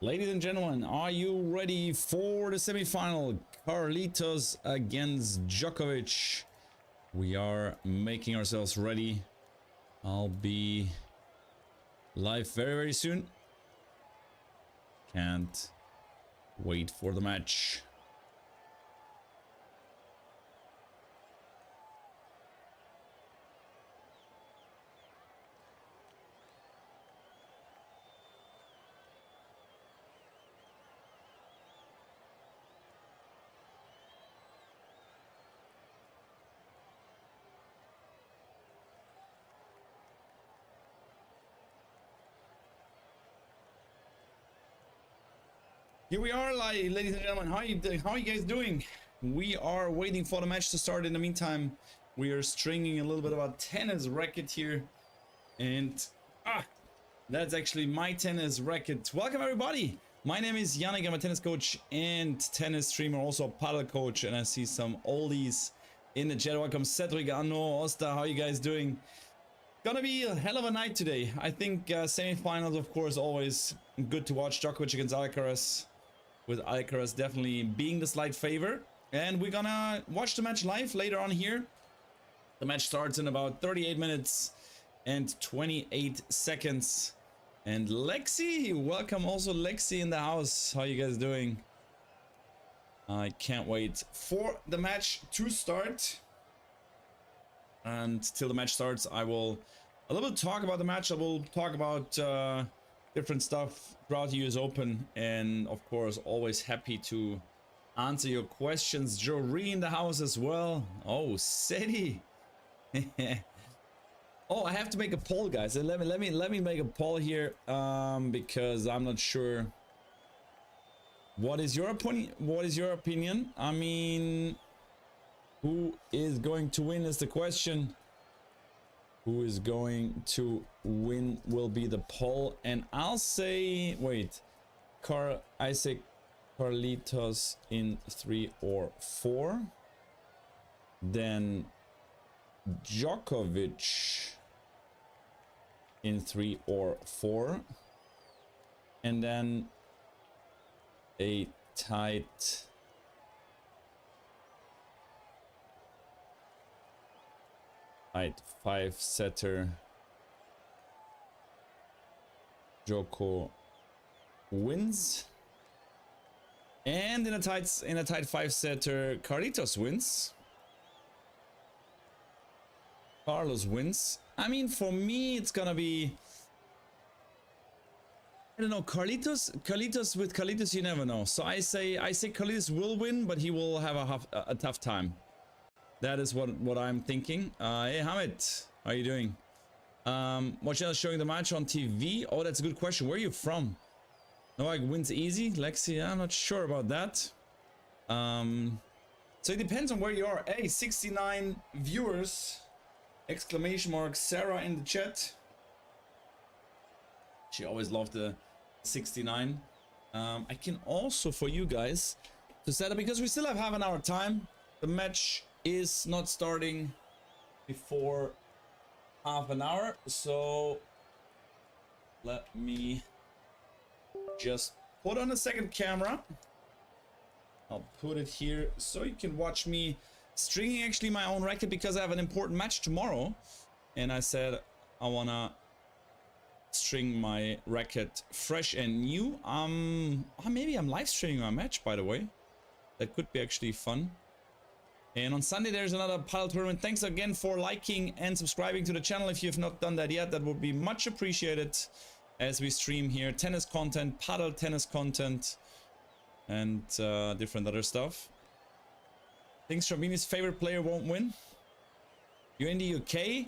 Ladies and gentlemen, are you ready for the semifinal? Carlitos against Djokovic. We are making ourselves ready. I'll be live very soon. Can't wait for the match. Here we are, ladies and gentlemen. How are you guys doing? We are waiting for the match to start. In the meantime, we are stringing a little bit about tennis racket here, and that's actually my tennis racket. Welcome everybody. My name is Yannick. I'm a tennis coach and tennis streamer, also a paddle coach, and I see some oldies in the chat. Welcome Cedric, Arno, Osta. How are you guys doing? Gonna be a hell of a night today. I think semifinals, of course, always good to watch. Djokovic against Alcaraz, with Alcaraz definitely being the slight favor. And we're gonna watch the match live later on here. The match starts in about 38 minutes and 28 seconds. And Lexi, welcome also Lexi in the house. How you guys doing? I can't wait for the match to start. And till the match starts, I will a little bit talk about the match. I will talk about different stuff throughout the US Open, and of course always happy to answer your questions. Jory in the house as well. Oh, Seti. Oh, I have to make a poll, guys. Let me make a poll here, because I'm not sure. What is your opinion? What is your opinion? I mean, who is going to win is the question. Who is going to win will be the poll, and I'll say, wait, I say Carlitos in 3 or 4, then Djokovic in 3 or 4, and then a tight five-setter. Joko wins, and in a tight five-setter, Carlitos wins. Carlos wins. I mean, for me, it's gonna be, I don't know, Carlitos with Carlitos, you never know. So I say Carlitos will win, but he will have a tough time. That is what I'm thinking. Hey Hamid, how are you doing? What channel is showing the match on TV? Oh, that's a good question. Where are you from? Novak wins easy. Lexi, I'm not sure about that. So it depends on where you are. Hey, 69 viewers! Exclamation mark. Sarah in the chat. She always loved the 69. I can also, for you guys, to set up, because we still have half an hour time. The match is not starting before half an hour, so let me just put on a second camera. I'll put it here so you can watch me stringing actually my own racket, because I have an important match tomorrow, and I said I wanna string my racket fresh and new. Maybe I'm live streaming my match, by the way. That could be actually fun. And on Sunday there's another paddle tournament. Thanks again for liking and subscribing to the channel if you have not done that yet. That would be much appreciated, as we stream here tennis content, paddle tennis content, and different other stuff. Thinks Shabini's favorite player won't win. You're in the UK?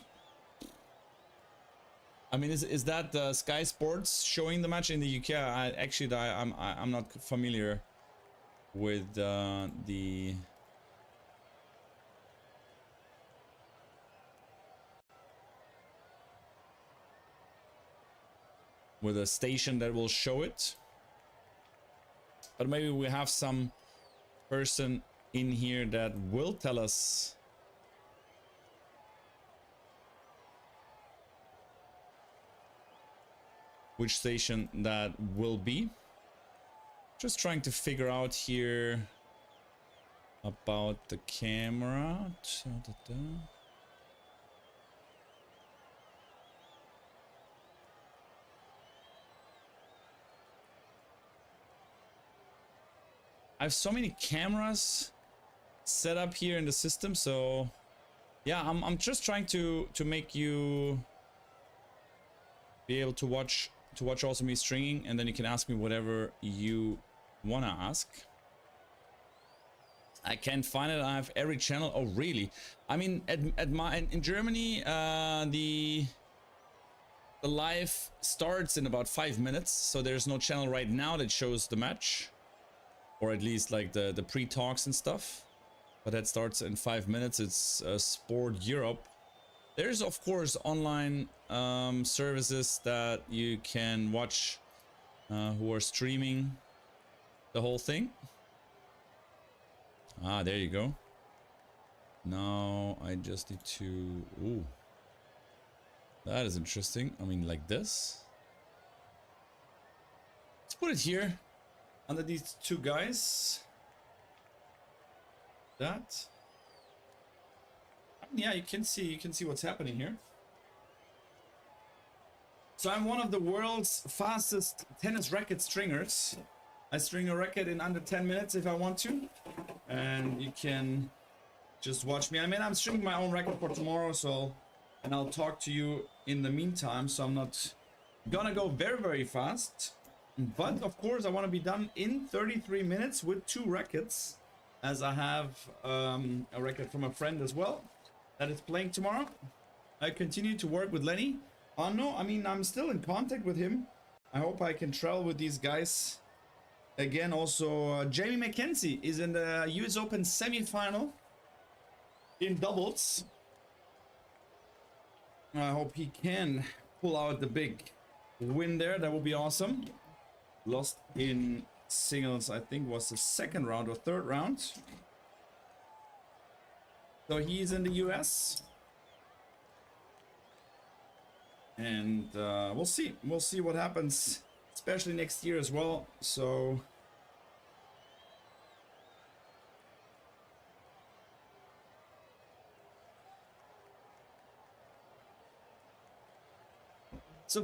I mean, is that Sky Sports showing the match in the UK? I'm not familiar with the with a station that will show it, but maybe we have some person in here that will tell us which station that will be. Just trying to figure out here about the camera. I have so many cameras set up here in the system, so yeah, I'm just trying to make you be able to watch also me stringing, and then you can ask me whatever you wanna ask. I can't find it. I have every channel. Oh really? I mean, in Germany, the live starts in about 5 minutes, so there's no channel right now that shows the match, or at least like the pre-talks and stuff. But that starts in 5 minutes. It's Sport Europe. There's of course online services that you can watch who are streaming the whole thing. Ah, there you go. Now I just need to... Ooh. That is interesting. I mean, like this. Let's put it here under these two guys. That. Yeah, you can see what's happening here. So I'm one of the world's fastest tennis racket stringers. I string a racket in under 10 minutes if I want to, and you can just watch me. I mean, I'm stringing my own racket for tomorrow, so, and I'll talk to you in the meantime, so I'm not gonna go very fast, but of course I want to be done in 33 minutes with 2 rackets, as I have a racket from a friend as well that is playing tomorrow. I continue to work with Lenny. No, I mean, I'm still in contact with him. I hope I can travel with these guys again. Also, Jamie McKenzie is in the US Open semi-final in doubles. I hope he can pull out the big win there. That would be awesome. Lost in singles, I think was the 2nd round or 3rd round. So he's in the US. And we'll see what happens, especially next year as well. So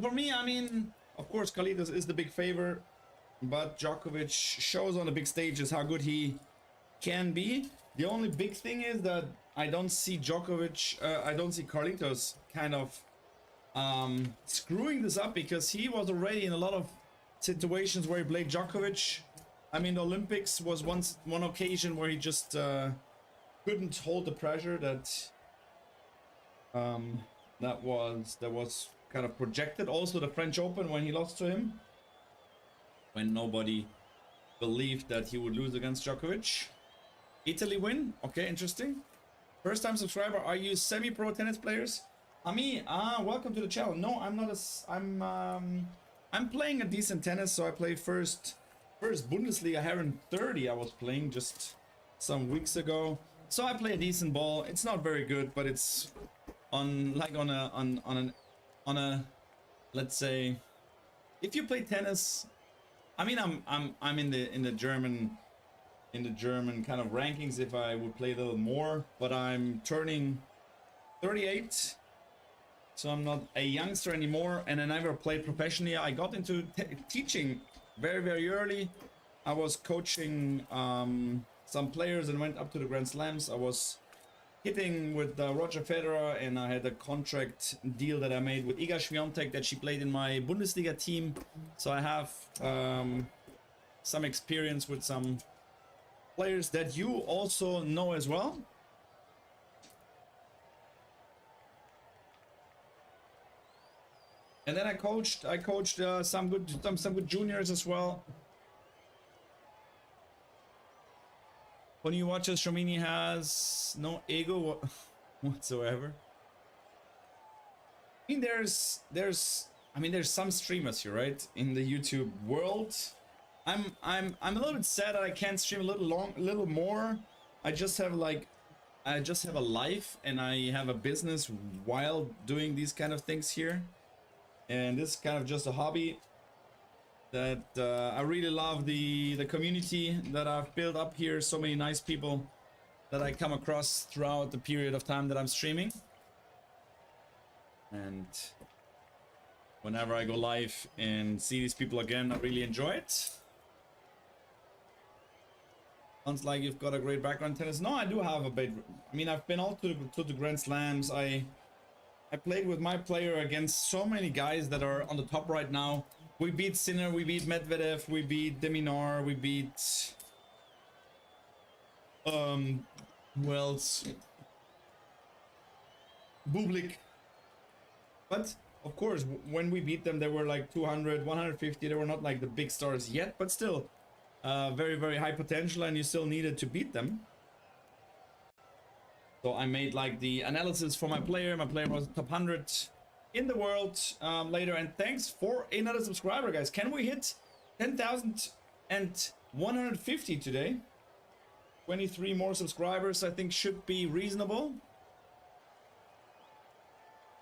for me, I mean, of course Carlitos is the big favor, but Djokovic shows on the big stages how good he can be. The only big thing is that I don't see Djokovic, I don't see Carlitos kind of screwing this up, because he was already in a lot of situations where he played Djokovic. I mean, the Olympics was one occasion where he just couldn't hold the pressure that was kind of projected. Also the French Open, when he lost to him, when nobody believed that he would lose against Djokovic. Italy win. Okay, interesting. First time subscriber. Are you semi-pro tennis players? Ami, welcome to the channel. No, I'm not I'm playing a decent tennis, so I play first Bundesliga Herren 30. I was playing just some weeks ago. So I play a decent ball. It's not very good, but it's on a let's say, if you play tennis, I mean, I'm in the German kind of rankings if I would play a little more, but I'm turning 38. So I'm not a youngster anymore, and I never played professionally. I got into teaching very early. I was coaching some players and went up to the Grand Slams. I was hitting with Roger Federer, and I had a contract deal that I made with Iga Świątek that she played in my Bundesliga team. So I have some experience with some players that you also know as well. And then I coached some good juniors as well. When you watch us, Shomini has no ego whatsoever. I mean, there's some streamers here, right, in the YouTube world. I'm a little bit sad that I can't stream a little more. I just have a life, and I have a business while doing these kind of things here. And this is kind of just a hobby. that I really love the community that I've built up here. So many nice people that I come across throughout the period of time that I'm streaming. And whenever I go live and see these people again, I really enjoy it. Sounds like you've got a great background in tennis. No, I do have a bit. I mean, I've been all to the Grand Slams. I played with my player against so many guys that are on the top right now. We beat Sinner, we beat Medvedev, we beat Deminar, we beat who else? Bublik. But of course, when we beat them, they were like 200, 150. They were not like the big stars yet, but still very, very high potential, and you still needed to beat them. So I made like the analysis for my player. My player was top 100 in the world later. And thanks for another subscriber, guys. Can we hit 10,150 today? 23 more subscribers, I think, should be reasonable.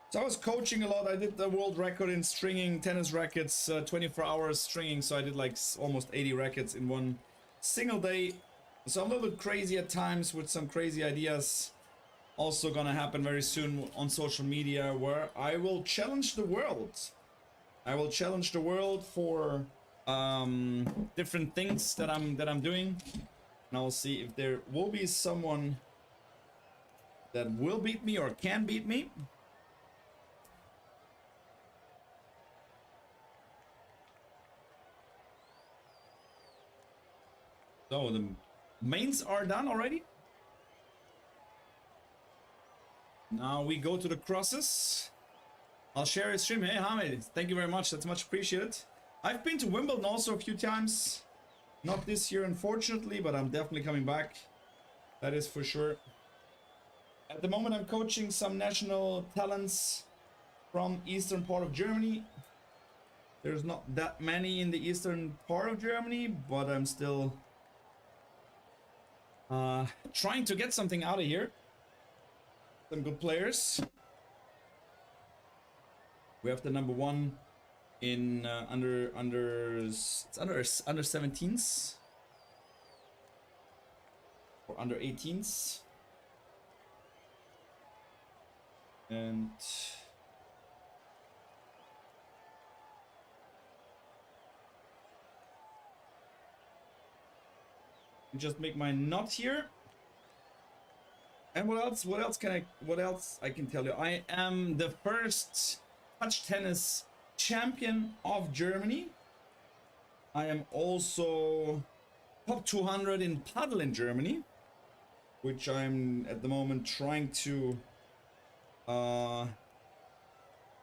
So I was coaching a lot. I did the world record in stringing tennis rackets, 24 hours stringing. So I did like almost 80 rackets in one single day. So I'm a little bit crazy at times with some crazy ideas. Also gonna happen very soon on social media, where I will challenge the world. I will challenge the world for different things that I'm doing, and I'll see if there will be someone that will beat me or can beat me. So the mains are done already. Now we go to the crosses. I'll share his stream. Hey, Hamid, thank you very much. That's much appreciated. I've been to Wimbledon also a few times. Not this year, unfortunately, but I'm definitely coming back. That is for sure. At the moment, I'm coaching some national talents from eastern part of Germany. There's not that many in the eastern part of Germany, but I'm still trying to get something out of here. Some good players. We have the number one in under 17s or under 18s, and just make my knot here. And what else can I can tell you? I am the first touch tennis champion of Germany. I am also top 200 in paddle in Germany, which I'm at the moment trying to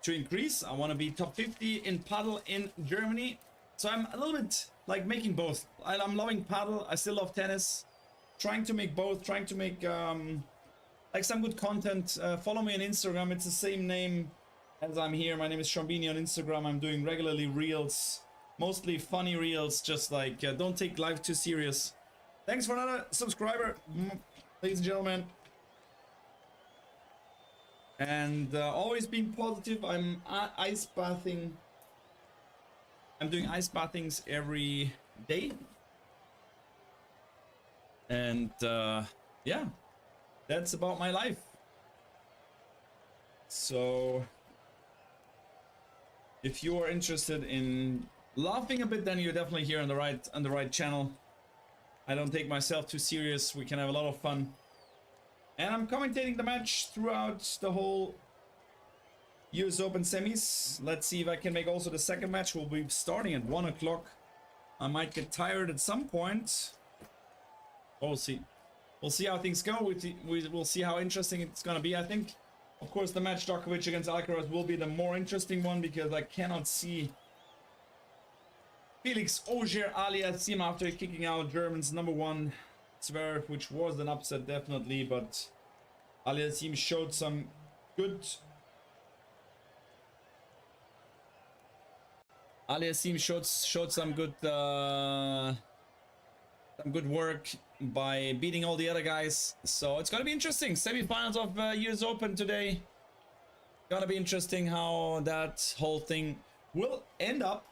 increase. I want to be top 50 in paddle in Germany. So I'm a little bit like making both. I'm loving paddle. I still love tennis. Trying to make both. Trying to make like some good content. Follow me on Instagram. It's the same name as I'm here. My name is Shambini on Instagram. I'm doing regularly reels, mostly funny reels, just like don't take life too serious. Thanks for another subscriber, ladies and gentlemen. And always being positive. I'm ice bathing. I'm doing ice bathings every day. And yeah, that's about my life. So if you are interested in laughing a bit, then you're definitely here on the right channel. I don't take myself too serious. We can have a lot of fun. And I'm commentating the match throughout the whole US Open semis. Let's see if I can make also the second match. We'll be starting at 1 o'clock. I might get tired at some point. We'll see. We'll see how things go. We'll see how interesting it's gonna be. I think, of course, the match Djokovic against Alcaraz will be the more interesting one, because I cannot see Felix AUGER ALIASSIME after kicking out German's number one Zverev, which was an upset definitely, but ALIASSIME showed some good some good work by beating all the other guys. So it's gonna be interesting. Semifinals of US Open today. Gonna be interesting how that whole thing will end up.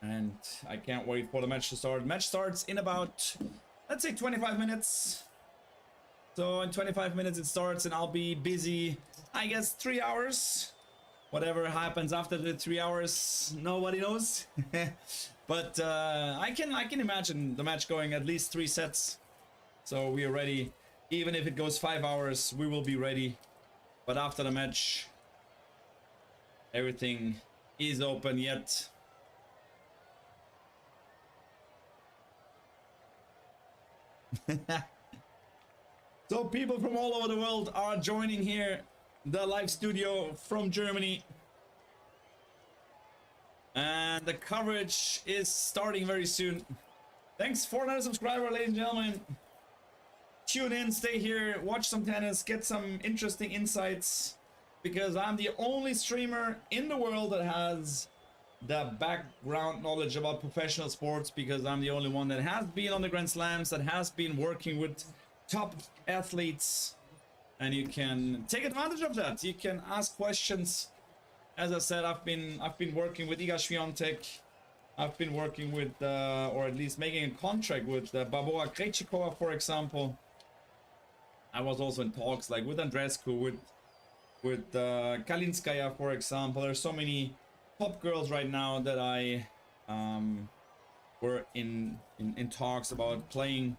And I can't wait for the match to start. Match starts in about, let's say, 25 minutes. So in 25 minutes it starts, and I'll be busy, I guess, 3 hours. Whatever happens after the 3 hours, nobody knows. But I can imagine the match going at least 3 sets. So we are ready. Even if it goes 5 hours, we will be ready. But after the match, everything is open yet. So people from all over the world are joining here, the live studio from Germany. And the coverage is starting very soon. Thanks for another subscriber, ladies and gentlemen. Tune in, stay here, watch some tennis, get some interesting insights. Because I'm the only streamer in the world that has the background knowledge about professional sports, because I'm the only one that has been on the Grand Slams, that has been working with top athletes, and you can take advantage of that. You can ask questions. As I said, I've been working with Iga Swiatek. I've been working with or at least making a contract with Barbora Krejcikova, for example. I was also in talks like with Andreescu, with Kalinskaya, for example. There's so many top girls right now that I were in talks about playing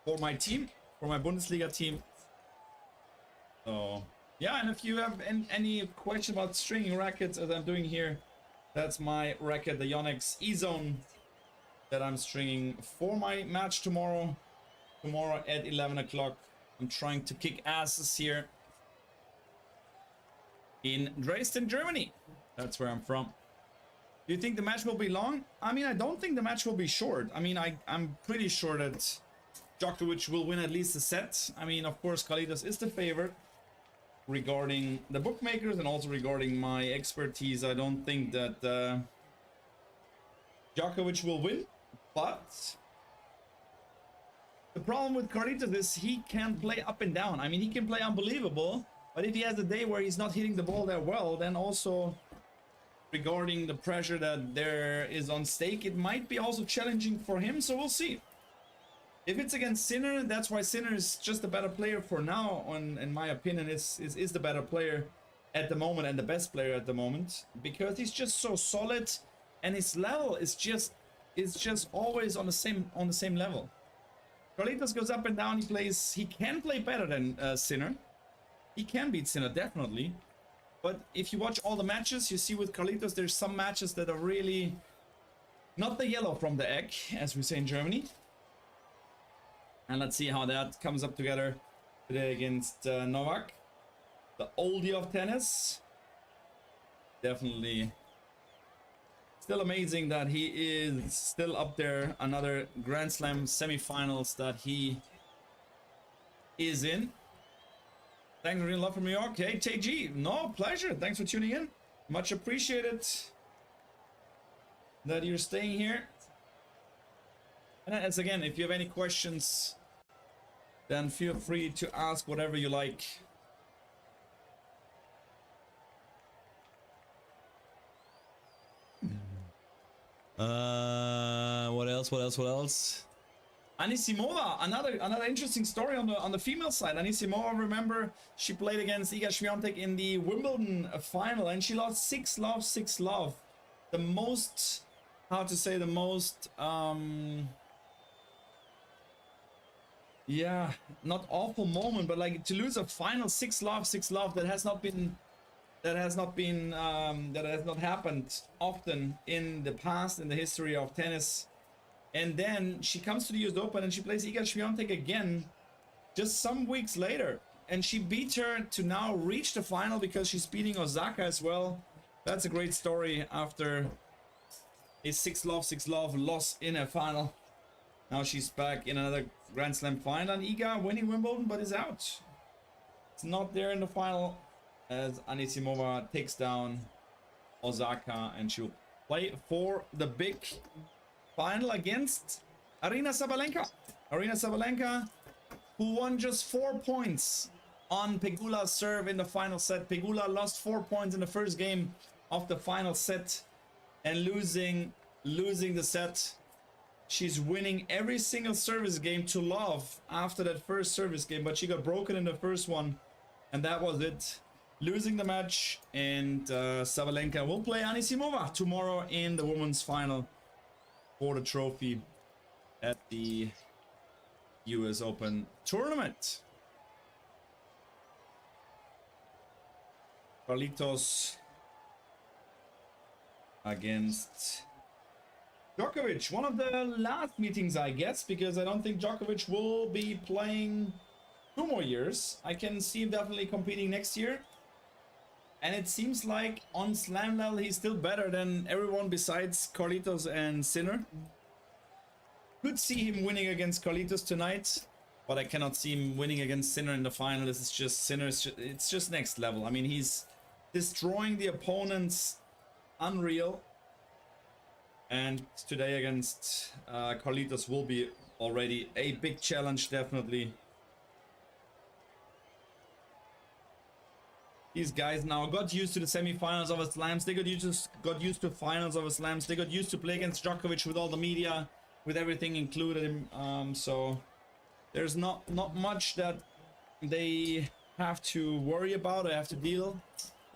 for my team, for my Bundesliga team. So yeah, and if you have any question about stringing rackets, as I'm doing here, that's my racket, the Yonex E-Zone, that I'm stringing for my match tomorrow at 11 o'clock. I'm trying to kick asses here in Dresden, Germany. That's where I'm from. Do you think the match will be long? I mean, I don't think the match will be short. I mean, I'm pretty sure that Djokovic will win at least a set. I mean, of course, Carlitos is the favorite. Regarding the bookmakers and also regarding my expertise, I don't think that Djokovic will win. But the problem with Carlitos is he can play up and down. I mean, he can play unbelievable, but if he has a day where he's not hitting the ball that well, then also regarding the pressure that there is on stake, it might be also challenging for him. So we'll see. If it's against Sinner, that's why Sinner is just a better player for now, in my opinion, is the better player at the moment and the best player at the moment, because he's just so solid and his level is just always on the same level. Carlitos goes up and down. He can play better than Sinner. He can beat Sinner, definitely. But if you watch all the matches, you see with Carlitos, there's some matches that are really not the yellow from the egg, as we say in Germany. And let's see how that comes up together today against Novak, the oldie of tennis. Definitely still amazing that he is still up there. Another Grand Slam semifinals that he is in. Thanks for your love from New York. Hey, TG, no, pleasure. Thanks for tuning in. Much appreciated that you're staying here. And as again, if you have any questions, then feel free to ask whatever you like. What else? Anisimova, another interesting story on the female side. Anisimova, remember, she played against Iga Swiatek in the Wimbledon final, and she lost 6-love, 6-love. The most, how to say, the most yeah, not awful moment, but like to lose a final 6-love, 6-love, that has not happened often in the past, in the history of tennis. And then she comes to the US Open and she plays Iga Swiatek again just some weeks later, and she beat her to now reach the final because she's beating Osaka as well. That's a great story after a 6-love, 6-love loss in a final. Now she's back in another Grand Slam final, and Iga winning Wimbledon, but is out. It's not there in the final as Anisimova takes down Osaka, and she'll play for the big final against Aryna Sabalenka. Aryna Sabalenka, who won just 4 points on Pegula's serve in the final set. Pegula lost 4 points in the first game of the final set, and losing losing the set. She's winning every single service game to love after that first service game, but she got broken in the first one, and that was it. Losing the match, and Sabalenka will play Anisimova tomorrow in the women's final for the trophy at the US Open tournament. Carlitos against Djokovic. One of the last meetings, I guess, because I don't think Djokovic will be playing 2 more years. I can see him definitely competing next year. And it seems like on slam level, he's still better than everyone besides Carlitos and Sinner. Could see him winning against Carlitos tonight, but I cannot see him winning against Sinner in the final. This is just Sinner. It's just next level. I mean, he's destroying the opponents, unreal. And today against Carlitos will be already a big challenge, definitely. These guys now got used to the semifinals of a slams. They got used to finals of a slams. They got used to play against Djokovic with all the media, with everything included. So there's not much that they have to worry about or have to deal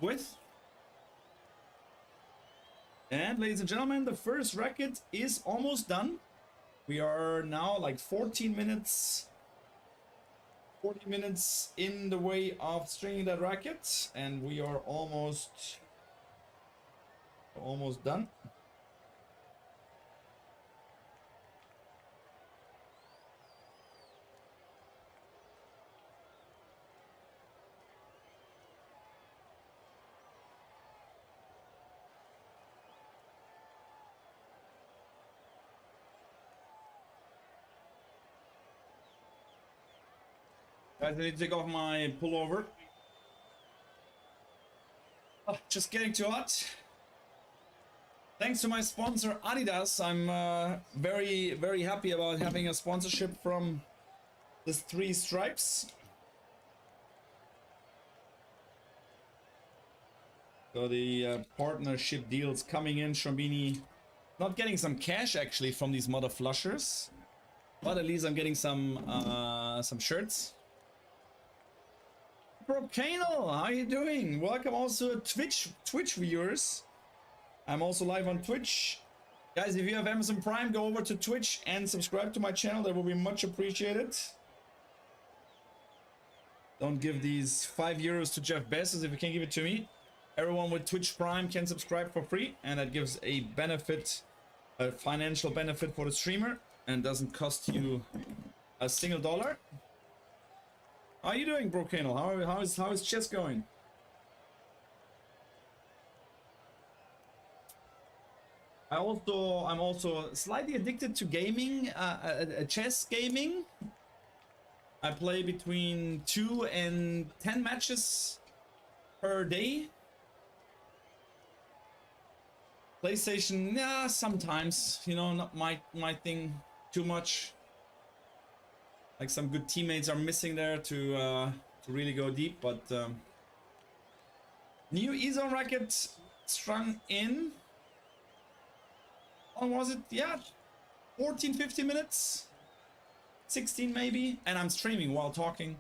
with. And ladies and gentlemen, the first racket is almost done. We are now like 40 minutes in the way of stringing that racket, and we are almost done. Guys, I need to take off my pullover. Oh, just getting too hot. Thanks to my sponsor Adidas, I'm very happy about having a sponsorship from the 3 stripes. So the partnership deals coming in. Shombini not getting some cash actually from these mother flushers, but at least I'm getting some shirts. Procano, how you doing? Welcome also Twitch viewers. I'm also live on Twitch. Guys, if you have Amazon Prime, go over to Twitch and subscribe to my channel. That will be much appreciated. Don't give these €5 to Jeff Bezos if you can't give it to me. Everyone with Twitch Prime can subscribe for free, and that gives a benefit, a financial benefit for the streamer, and doesn't cost you a single dollar. How are you doing, Brocano? How is chess going? I'm also slightly addicted to gaming, chess gaming. I play between 2 and 10 matches per day. PlayStation, yeah, sometimes, you know, not my thing too much. Like some good teammates are missing there to really go deep, but new E-Zone racket strung in. How long was it? Yeah, 14-15 minutes, 16 maybe. And I'm streaming while talking.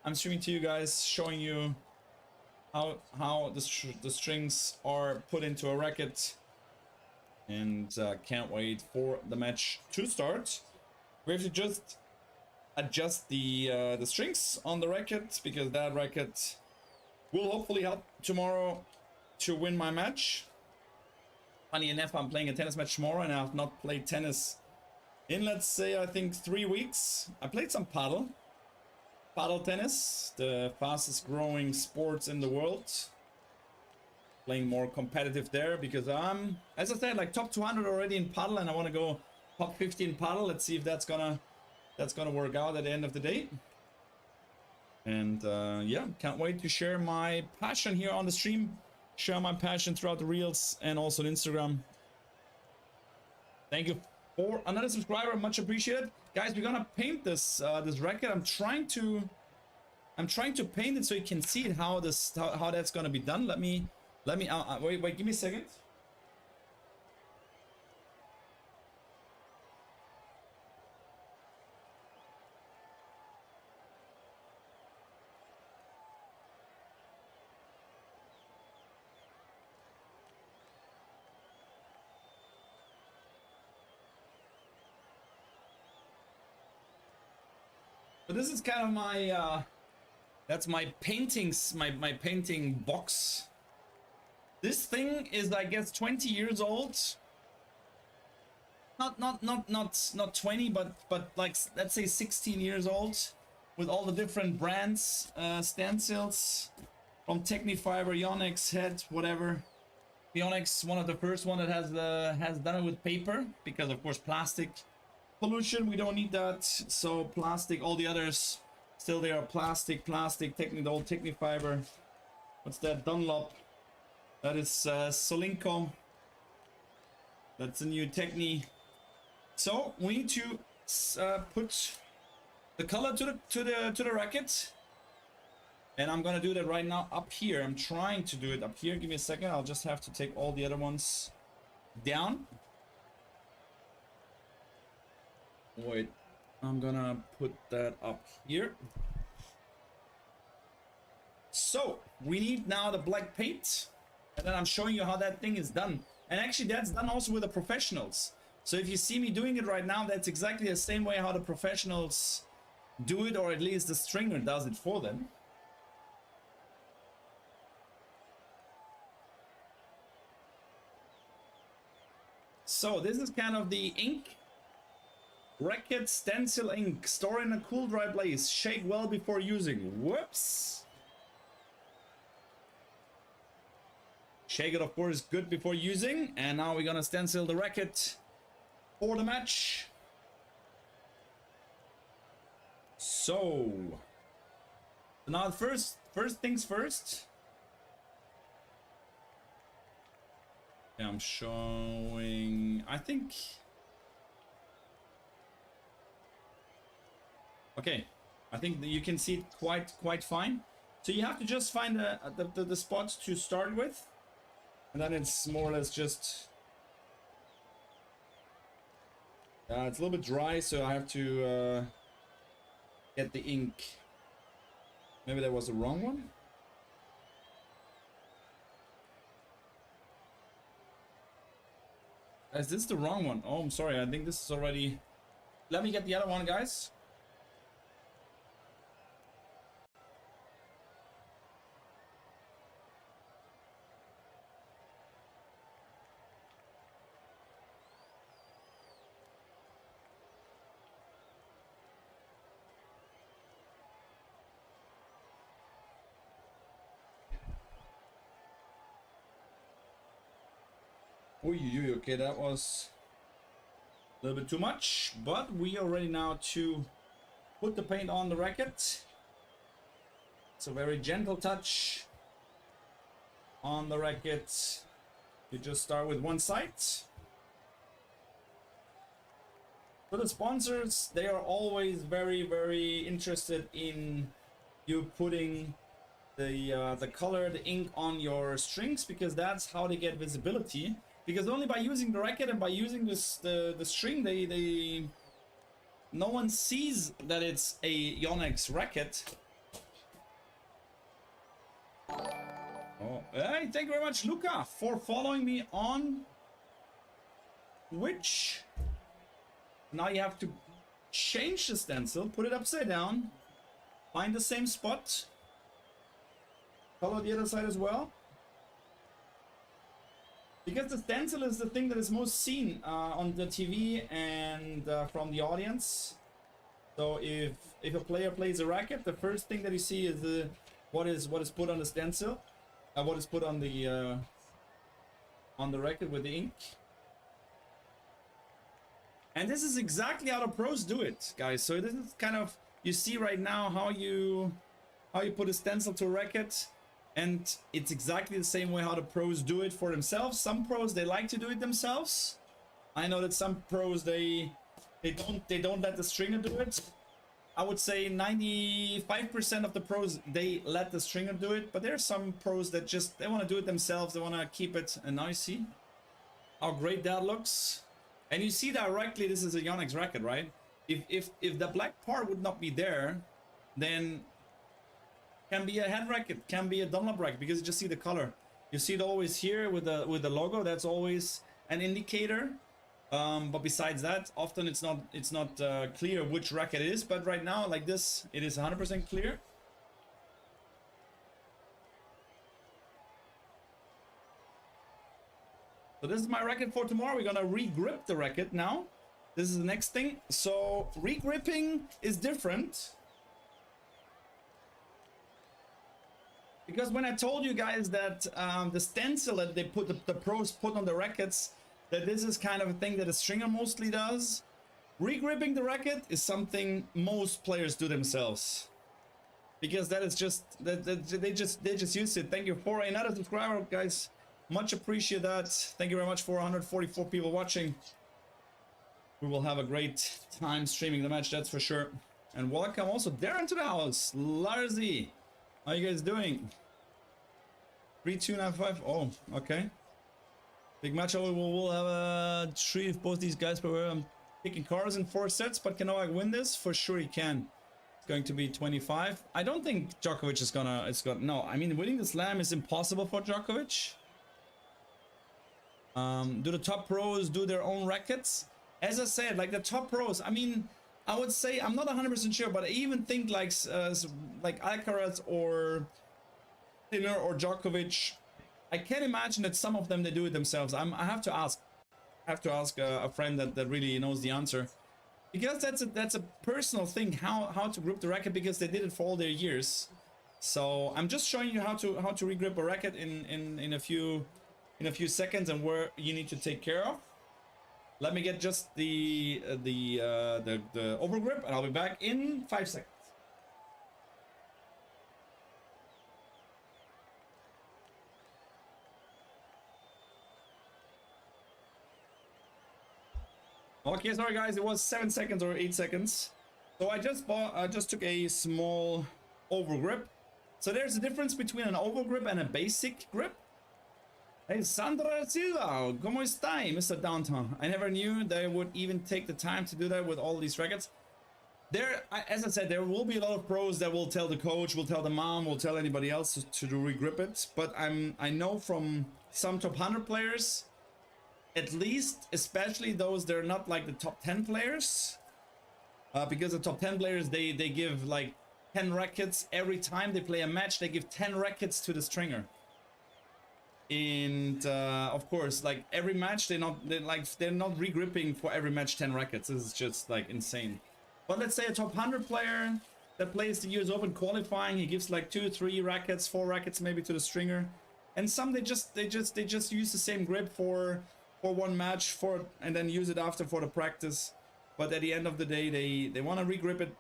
I'm streaming to you guys, showing you how the strings are put into a racket, and can't wait for the match to start. We have to just adjust the strings on the racket, because that racket will hopefully help tomorrow to win my match. Funny enough, I'm playing a tennis match tomorrow, and I have not played tennis in, let's say, I think 3 weeks. I played some paddle tennis, the fastest growing sports in the world. Playing more competitive there, because I'm, as I said, like top 200 already in paddle, and I want to go top 50 in paddle. Let's see if that's gonna work out at the end of the day. And yeah, can't wait to share my passion here on the stream, share my passion throughout the reels and also on Instagram. Thank you for another subscriber, much appreciated. Guys, we're gonna paint this this racket. I'm trying to paint it so you can see it, how that's gonna be done. Let me wait, give me a second. So this is kind of my that's my paintings, my painting box. This thing is, I guess, 20 years old. Not 20, but like, let's say 16 years old, with all the different brands, stencils from Technifiber, Yonex, Head, whatever. Yonex, one of the first one that has done it with paper, because of course plastic pollution, we don't need that. So plastic, all the others still they are plastic, the old Technifiber. What's that? Dunlop. That is Solinco. That's a new Techni. So we need to put the color to the racket, and I'm gonna do that right now up here. I'm trying to do it up here. Give me a second. I'll just have to take all the other ones down. Wait, I'm gonna put that up here. So we need now the black paint, and then I'm showing you how that thing is done. And actually that's done also with the professionals. So if you see me doing it right now, that's exactly the same way how the professionals do it, or at least the stringer does it for them. So this is kind of the ink. Racket stencil ink. Store in a cool dry place. Shake well before using. Whoops. Shake it, of course, good before using. And now we're gonna stencil the racket for the match. So now first things first. Yeah, I'm showing, I think. Okay, I think that you can see it quite fine. So you have to just find the spots to start with, and then it's more or less just it's a little bit dry, so I have to get the ink. Maybe that was the wrong one. Is this the wrong one? Oh, I'm sorry. I think this is already... Let me get the other one, guys. Okay, that was a little bit too much, but we are ready now to put the paint on the racket. It's a very gentle touch on the racket. You just start with one side. For the sponsors, they are always very interested in you putting the color, the ink on your strings, because that's how they get visibility. Because only by using the racket and by using the string, no one sees that it's a Yonex racket. Oh, hey, thank you very much, Luca, for following me on Twitch. Now you have to change the stencil, put it upside down, find the same spot, color the other side as well. Because the stencil is the thing that is most seen on the TV and from the audience. So if a player plays a racket, the first thing that you see is what is put on the stencil, what is put on the racket with the ink. And this is exactly how the pros do it, guys. So this is kind of, you see right now how you put a stencil to a racket. And it's exactly the same way how the pros do it for themselves. Some pros, they like to do it themselves. I know that some pros, they don't let the stringer do it. I would say 95% of the pros, they let the stringer do it. But there are some pros that just, they want to do it themselves. They want to keep it. And now you see how great that looks. And you see directly this is a Yonex racket, right? If the black part would not be there, then can be a head racket, can be a Dunlop racket, because you just see the color. You see it always here with the logo. That's always an indicator But besides that, often it's not clear which racket it is. But right now, like this, it is 100% clear. So this is my racket for tomorrow. We're gonna re-grip the racket now. This is the next thing. So re-gripping is different. Because when I told you guys that the stencil that they put, the pros put on the rackets, that this is kind of a thing that a stringer mostly does. Re-gripping the racket is something most players do themselves. Because that is just, they just use it. Thank you for another subscriber, guys. Much appreciate that. Thank you very much for 144 people watching. We will have a great time streaming the match, that's for sure. And welcome also Darren to the house. Larzy, how you guys doing? 3-2-9-5. Oh, okay. Big match. We'll have a treat if both these guys were picking cars in 4 sets. But can Novak win this? For sure he can. It's going to be 25. I don't think Djokovic is gonna. No. I mean, winning the slam is impossible for Djokovic. Do the top pros do their own rackets? As I said, like the top pros. I mean, I would say I'm not 100% sure, but I even think like Alcaraz or Sinner or Djokovic, I can't imagine that some of them they do it themselves. I have to ask. I have to ask a friend that really knows the answer, because that's a personal thing how to grip the racket, because they did it for all their years. So I'm just showing you how to regrip a racket in a few seconds and where you need to take care of. Let me get just the overgrip, and I'll be back in 5 seconds. Okay, sorry guys, it was 7 seconds or 8 seconds. So I just took a small overgrip. So there's a difference between an overgrip and a basic grip. Hey, Sandra Silva, ¿cómo está, Mr. Downtown? I never knew they would even take the time to do that with all these rackets. As I said, there will be a lot of pros that will tell the coach, will tell the mom, will tell anybody else to regrip it. But I know from some top 100 players, at least, especially those that are not like the top 10 players, because the top 10 players, they give like 10 rackets every time they play a match. They give 10 rackets to the stringer. And of course, like every match, they're not regripping for every match 10 rackets. This is just like insane. But let's say a top 100 player that plays the US Open qualifying, he gives like 2, 3 rackets, 4 rackets maybe to the stringer, and some they just use the same grip for one match and then use it after for the practice. But at the end of the day, they want to regrip it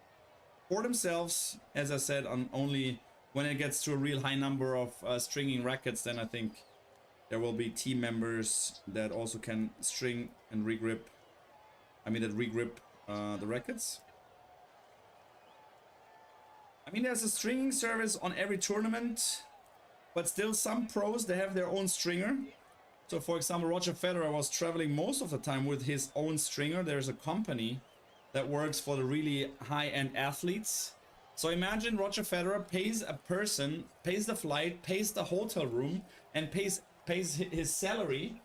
for themselves. As I said, on only when it gets to a real high number of stringing rackets, then I think there will be team members that also can string and regrip. I mean, that regrip the rackets. I mean, there's a stringing service on every tournament, but still some pros, they have their own stringer. So for example, Roger Federer was traveling most of the time with his own stringer. There's a company that works for the really high-end athletes. So imagine Roger Federer pays a person, pays the flight, pays the hotel room, and pays his salary.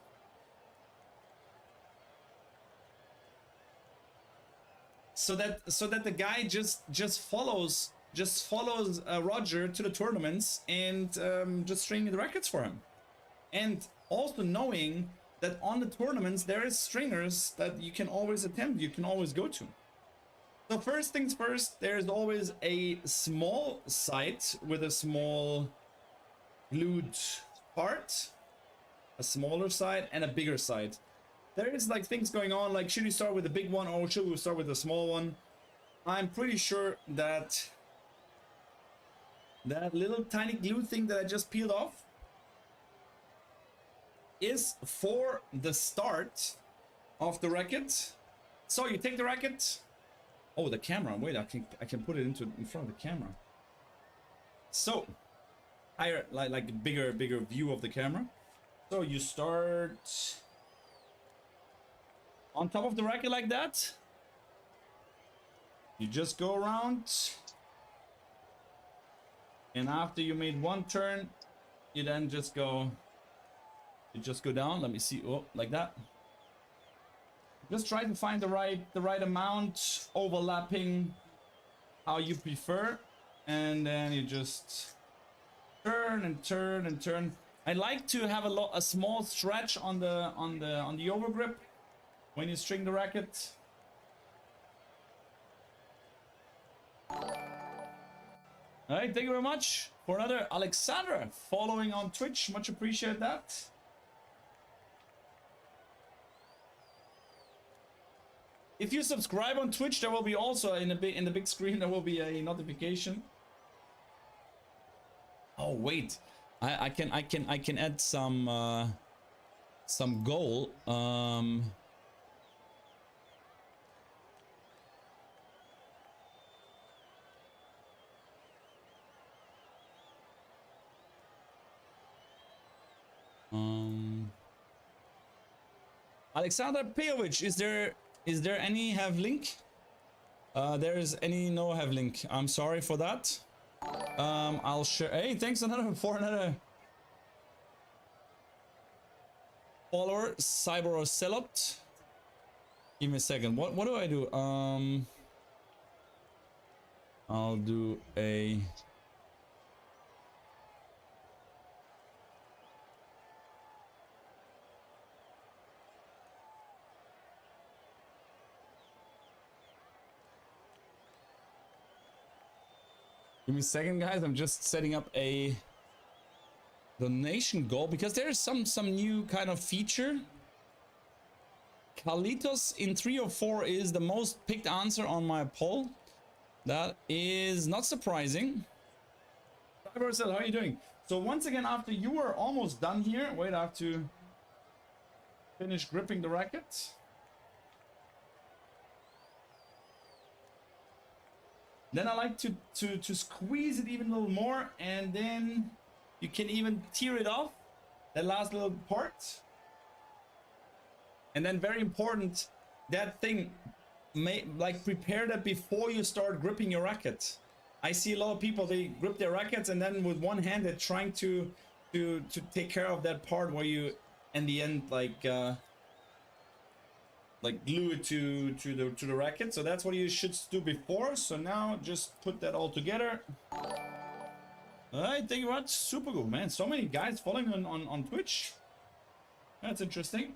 So that the guy just follows Roger to the tournaments and just stringing the rackets for him. And also knowing that on the tournaments there is stringers that you can always attend, you can always go to. So first things first, there's always a small site with a small glued part, a smaller side and a bigger side. There is like things going on, like should we start with the big one or should we start with the small one? I'm pretty sure that that little tiny glue thing that I just peeled off is for the start of the racket. So you take the racket. Oh, the camera. Wait, I can put it in front of the camera. So higher, like bigger view of the camera. So you start on top of the racket like that. You just go around, and after you made one turn, you then just go down. Let me see. Oh, like that. Just try to find the right amount, overlapping how you prefer, and then you just turn and turn and turn. I like to have a small stretch on the overgrip when you string the racket. All right, thank you very much for another Alexandra following on Twitch. Much appreciate that. If you subscribe on Twitch, there will be also in the big screen there will be a notification. Oh wait, I can add some goal. Alexander Pejovic, is there any have link? There is any no have link. I'm sorry for that. I'll share. Hey, thanks for another follower, Cyber or Celot. Give me a second. What do I do? I'll do a. Give me a second, guys. I'm just setting up a donation goal because there's some new kind of feature. Carlitos in 3 or 4 is the most picked answer on my poll. That is not surprising. How are you doing? So once again, after you were almost done here, wait, I have to finish gripping the racket. Then I like to squeeze it even a little more, and then you can even tear it off, that last little part. And then very important, that thing, prepare that before you start gripping your racket. I see a lot of people, they grip their rackets and then with one hand they're trying to take care of that part where you, in the end, glue it to the racket. So that's what you should do before. So now just put that all together. All right, thank you very much. Super good, man. So many guys following on Twitch. That's interesting.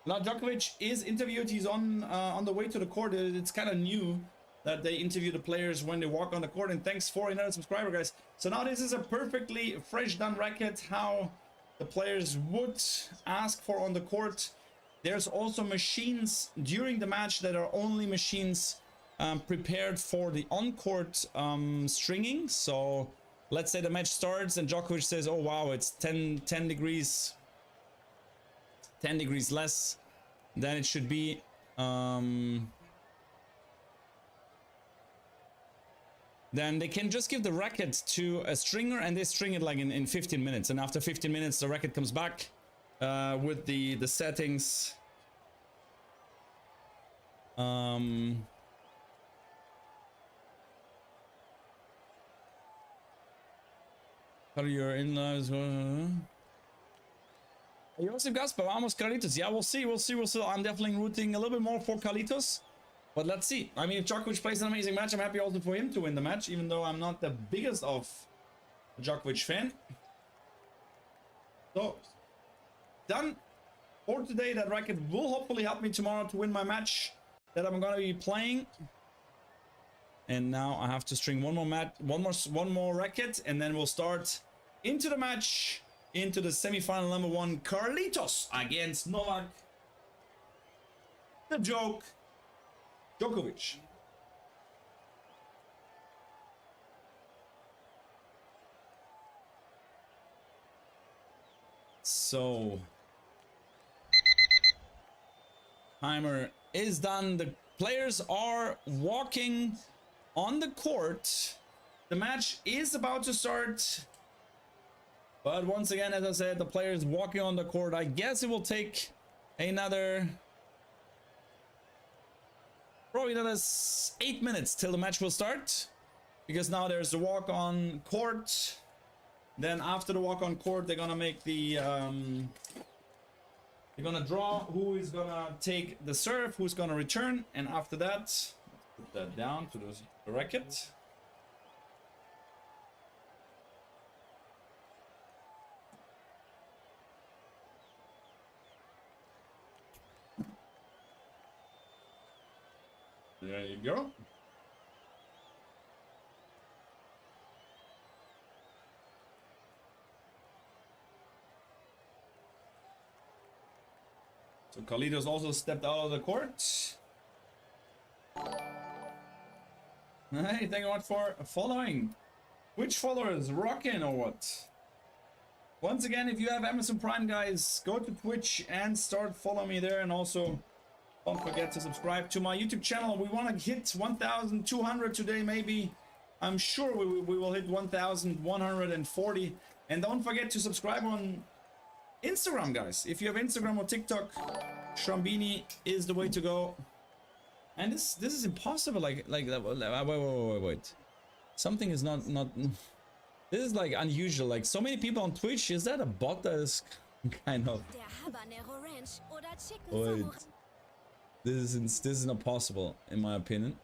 Now Djokovic is interviewed. He's on the way to the court. It's kind of new that they interview the players when they walk on the court. And thanks for another subscriber, guys. So now this is a perfectly fresh done racket, how the players would ask for on the court. There's also machines during the match that are only machines prepared for the on-court stringing. So let's say the match starts and Djokovic says, oh wow, it's 10 degrees 10 degrees less than it should be. Then they can just give the racket to a stringer and they string it like in 15 minutes. And after 15 minutes, the racket comes back with the settings. How do your in-laws? Josip Gaspar, vamos Carlitos. Yeah, we'll see. I'm definitely rooting a little bit more for Carlitos. But let's see. I mean, if Djokovic plays an amazing match, I'm happy also for him to win the match, even though I'm not the biggest of Djokovic fan. So, done for today. That racket will hopefully help me tomorrow to win my match that I'm gonna be playing. And now I have to string one more racket, and then we'll start into the match, into the semifinal number 1, Carlitos against Novak the Joke Djokovic. So timer is done. The players are walking on the court. The match is about to start. But once again, as I said, the players walking on the court. I guess it will take another Probably that is 8 minutes till the match will start. Because now there's the walk on court. Then after the walk on court, they're gonna make the they're gonna draw who is gonna take the serve, who's gonna return, and after that, let's put that down to the racket. There you go. So Carlitos also stepped out of the court. Hey, thank you much for following. Which followers? Rockin' or what? Once again, if you have Amazon Prime, guys, go to Twitch and start following me there. And also, don't forget to subscribe to my YouTube channel. We want to hit 1,200 today, maybe. I'm sure we will hit 1,140. And don't forget to subscribe on Instagram, guys. If you have Instagram or TikTok, Shrambini is the way to go. And this is impossible. Like wait. Something is not. This is like unusual. Like so many people on Twitch. Is that a bot that is kind of? Wait. This is not possible in my opinion.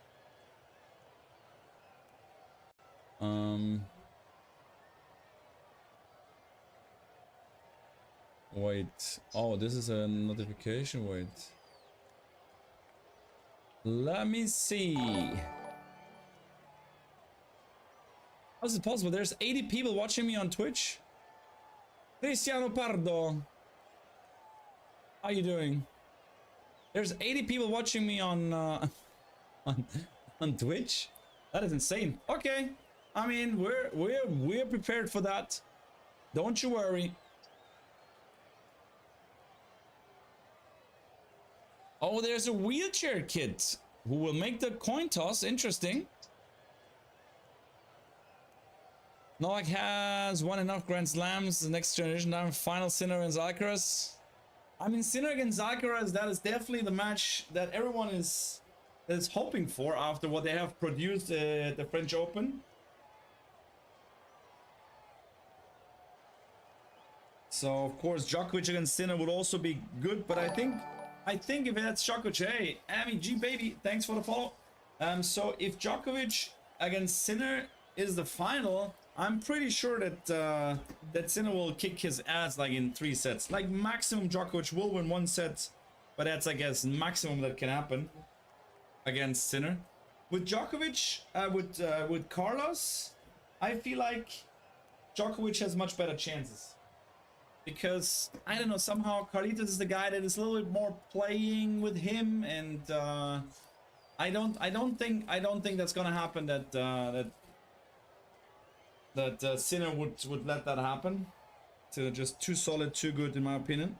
Wait. Oh, this is a notification. Wait. Let me see. How is it possible? There's 80 people watching me on Twitch. Cristiano Pardo. How you doing? There's 80 people watching me on on Twitch. That is insane. Okay. I mean, we're prepared for that. Don't you worry. Oh, there's a wheelchair kid who will make the coin toss. Interesting. Novak has won enough Grand Slams. The next generation down final Sinner and Alcaraz. I mean, Sinner against Alcaraz, that is definitely the match that everyone is hoping for after what they have produced at the French Open. So, of course, Djokovic against Sinner would also be good, but I think if that's Djokovic, hey, Amy G baby, thanks for the follow. So if Djokovic against Sinner is the final, I'm pretty sure that that Sinner will kick his ass like in 3 sets. Like maximum Djokovic will win 1 set, but that's I guess maximum that can happen against Sinner. With Djokovic, with Carlos, I feel like Djokovic has much better chances. Because I don't know, somehow Carlitos is the guy that is a little bit more playing with him, and I don't think that's gonna happen. That Sinner would let that happen. So just too solid, too good in my opinion.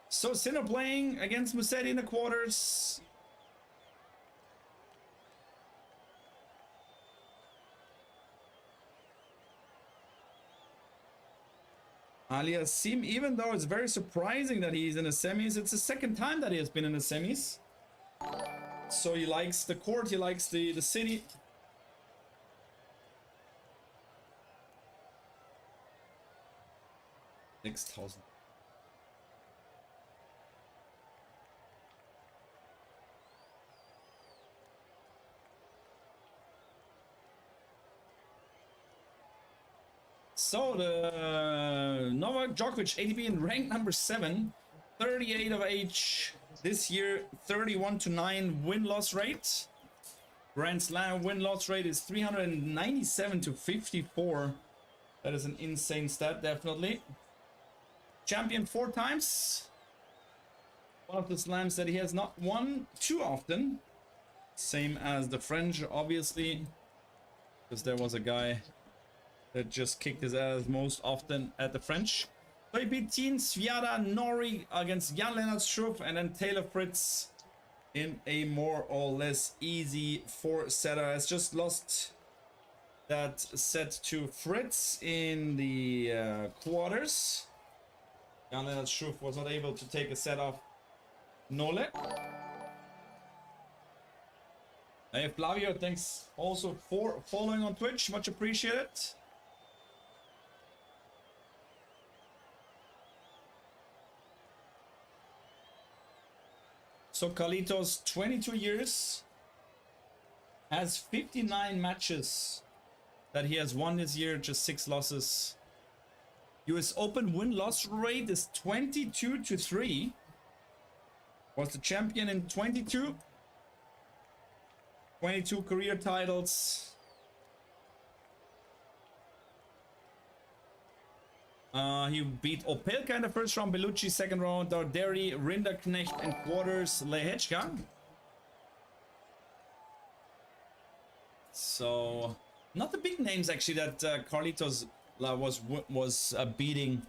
So Sinner playing against Musetti in the quarters. Aliassim, even though it's very surprising that he's in the semis, it's the second time that he has been in the semis. So he likes the court, he likes the city. Next 1,000. So the Novak Djokovic ATP in rank number 7, 38 of age this year, 31-9 win-loss rate. Grand Slam win-loss rate is 397-54. That is an insane stat, definitely. Champion 4 times. One of the slams that he has not won too often. Same as the French, obviously, because there was a guy that just kicked his ass most often at the French. So he beat Tien Sviada Nori against Jan-Lennart Struff, and then Taylor Fritz in a more or less easy 4-setter. Has just lost that set to Fritz in the quarters. Jan-Lennart Struff was not able to take a set off Nole. Hey Flavio, thanks also for following on Twitch, much appreciated. So Carlitos, 22 years, has 59 matches that he has won this year, just 6 losses. US Open win-loss rate is 22-3. Was the champion in 22. 22 career titles. He beat Opelka in the first round, Bellucci second round, Darderi, Rinderknecht in quarters, Lehechka. So, not the big names actually that Carlitos was beating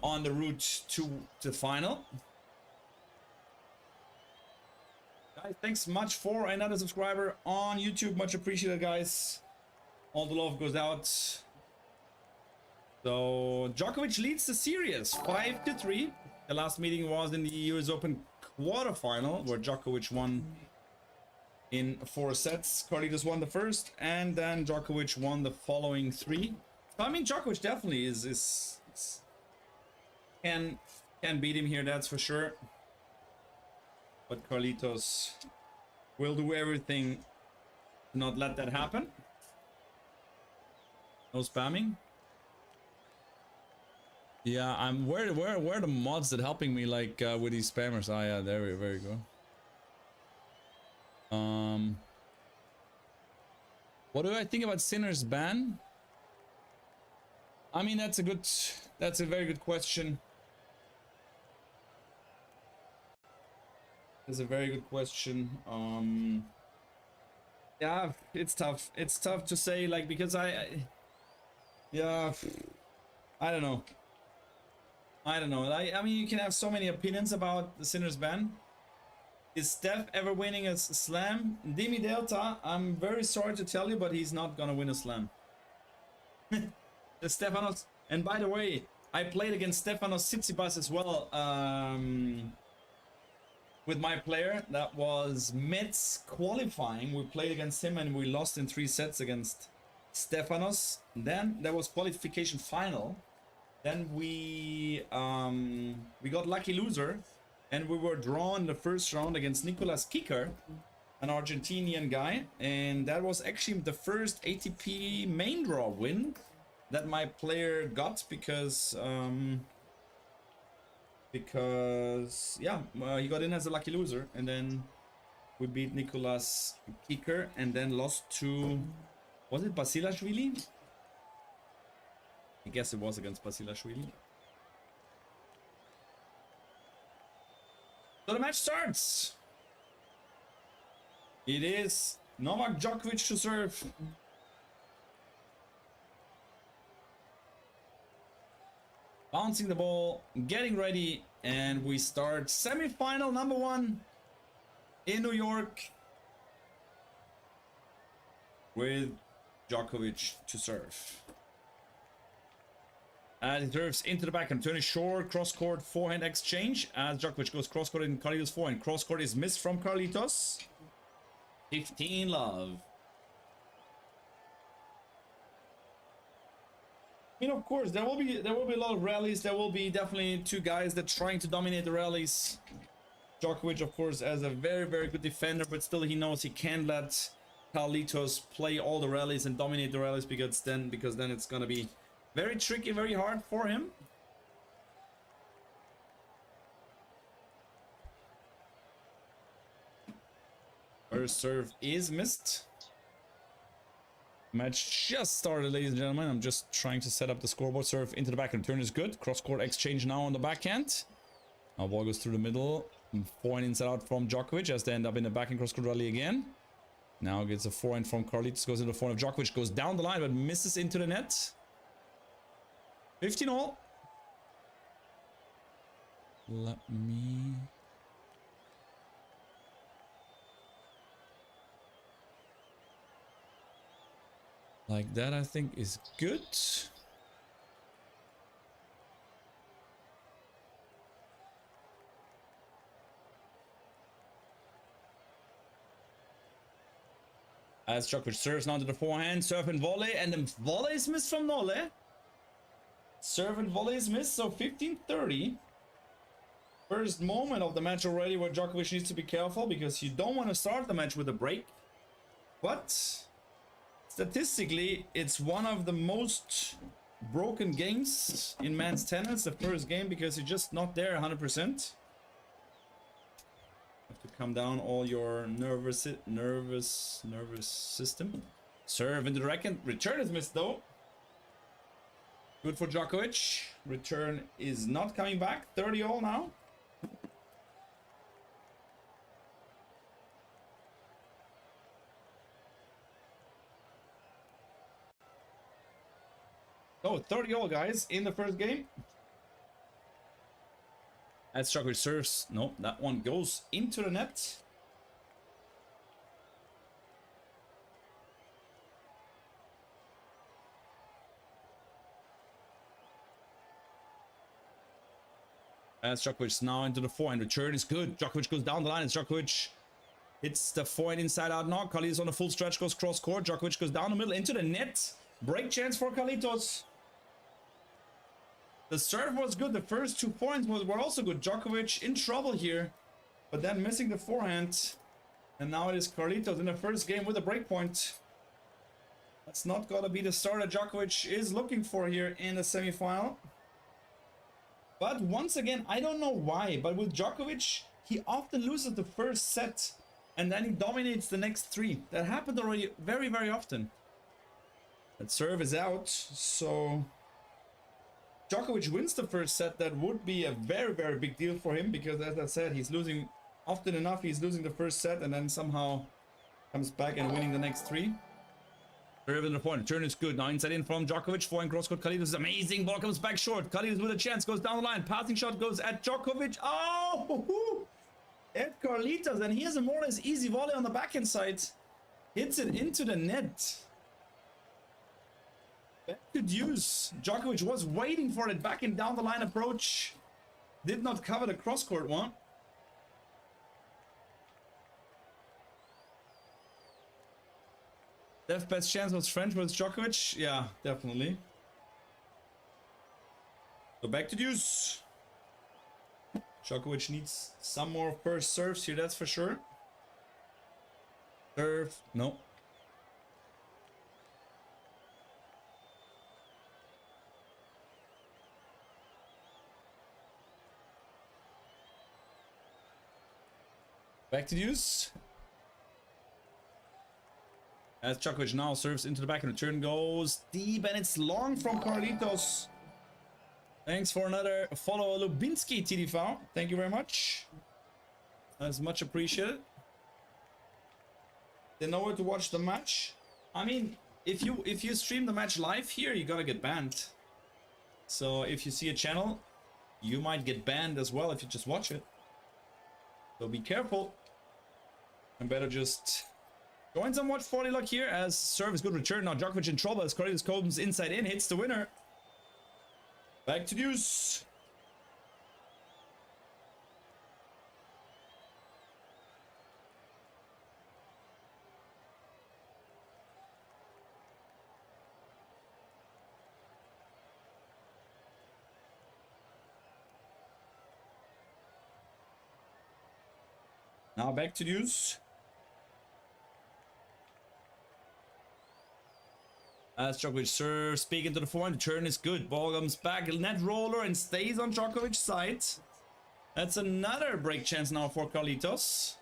on the route to the final. Guys, thanks much for another subscriber on YouTube. Much appreciated, guys. All the love goes out. So Djokovic leads the series 5-3. The last meeting was in the US Open quarterfinal, where Djokovic won in 4 sets. Carlitos won the first, and then Djokovic won the following 3. So, I mean, Djokovic definitely can beat him here, that's for sure. But Carlitos will do everything to not let that happen. No spamming. Yeah, I'm where are the mods that helping me like with these spammers? Ah, yeah, there we go. What do I think about Sinner's ban? I mean, that's a very good question. That's a very good question. Yeah, it's tough. It's tough to say, like, because yeah, I don't know. I don't know. I mean, you can have so many opinions about the Sinner's ban. Is Steph ever winning a slam? Demi Delta, I'm very sorry to tell you, but he's not gonna win a slam. The Stefanos, and by the way, I played against Stefanos Tsitsipas as well. With my player, that was Mets qualifying. We played against him and we lost in 3 sets against Stefanos. Then there was qualification final. Then we got lucky loser, and we were drawn in the first round against Nicolas Kicker, an Argentinian guy, and that was actually the first ATP main draw win that my player got because yeah, he got in as a lucky loser, and then we beat Nicolas Kicker and then lost to, was it Basilashvili? I guess it was against Basilashvili. So the match starts. It is Novak Djokovic to serve. Bouncing the ball, getting ready, and we start semi-final number 1 in New York with Djokovic to serve. And he serves into the backhand, turn is short, cross-court, forehand exchange, as Djokovic goes cross-court in Carlitos' forehand. Cross-court is missed from Carlitos. 15 love. I mean, of course, there will be a lot of rallies. There will be definitely 2 guys that trying to dominate the rallies. Djokovic, of course, as a very, very good defender, but still he knows he can't let Carlitos play all the rallies and dominate the rallies, because then it's gonna be very tricky, very hard for him. First serve is missed. Match just started, ladies and gentlemen. I'm just trying to set up the scoreboard. Serve into the backhand. Turn is good. Cross-court exchange now on the backhand. Now ball goes through the middle. Forehand inside out from Djokovic as they end up in the backhand cross-court rally again. Now gets a forehand from Carlitos. Goes into the forehand of Djokovic. Goes down the line but misses into the net. 15 all. Let me... like that, I think, is good. As Djokovic serves now to the forehand, serve and volley, and the volley is missed from Nole. Serve and volley is missed, so 15-30. First moment of the match already where Djokovic needs to be careful because you don't want to start the match with a break. But statistically, it's one of the most broken games in men's tennis, the first game, because you're just not there 100%. Have to calm down all your nervous system. Serve into the racket. Return is missed though. Good for Djokovic. Return is not coming back. 30 all now. Oh, 30 all, guys, in the first game. As Djokovic serves. No, that one goes into the net. As Djokovic now into the forehand. Return is good. Djokovic goes down the line. As Djokovic hits the forehand inside out now. Carlitos on the full stretch goes cross court. Djokovic goes down the middle into the net. Break chance for Carlitos. The serve was good. The first 2 points were also good. Djokovic in trouble here, but then missing the forehand. And now it is Carlitos in the first game with a break point. That's not gonna be the start that Djokovic is looking for here in the semifinal. But once again, I don't know why, but with Djokovic, he often loses the first set and then he dominates the next 3. That happened already very, very often. That serve is out, so Djokovic wins the first set. That would be a very, very big deal for him because, as I said, he's losing often enough. He's losing the first set and then somehow comes back and winning the next 3. Serve in the point. Turn is good. Now inside in from Djokovic. Forehand cross court. Carlitos is amazing. Ball comes back short. Carlitos with a chance. Goes down the line. Passing shot goes at Djokovic. Oh! At Carlitos. And he has a more or less easy volley on the backhand side. Hits it into the net. Back to deuce. Djokovic was waiting for it. Back in down the line approach. Did not cover the cross court one. Def best chance was French versus Djokovic. Yeah, definitely. So back to deuce. Djokovic needs some more first serves here, that's for sure. Serve. No. Back to deuce. As Djokovic now serves into the back and return goes deep and it's long from Carlitos. Thanks for another follow, Lubinski TDV. Thank you very much. That's much appreciated. They know where to watch the match. I mean, if you stream the match live here, you gotta get banned. So if you see a channel, you might get banned as well if you just watch it. So be careful. And better just join some watch 40 luck here as serve is good return. Now Djokovic in trouble as Carlitos comes inside in, hits the winner. Back to deuce. Now back to deuce. As Djokovic serves, speaking to the forehand, the turn is good. Ball comes back, net roller, and stays on Djokovic's side. That's another break chance now for Carlitos.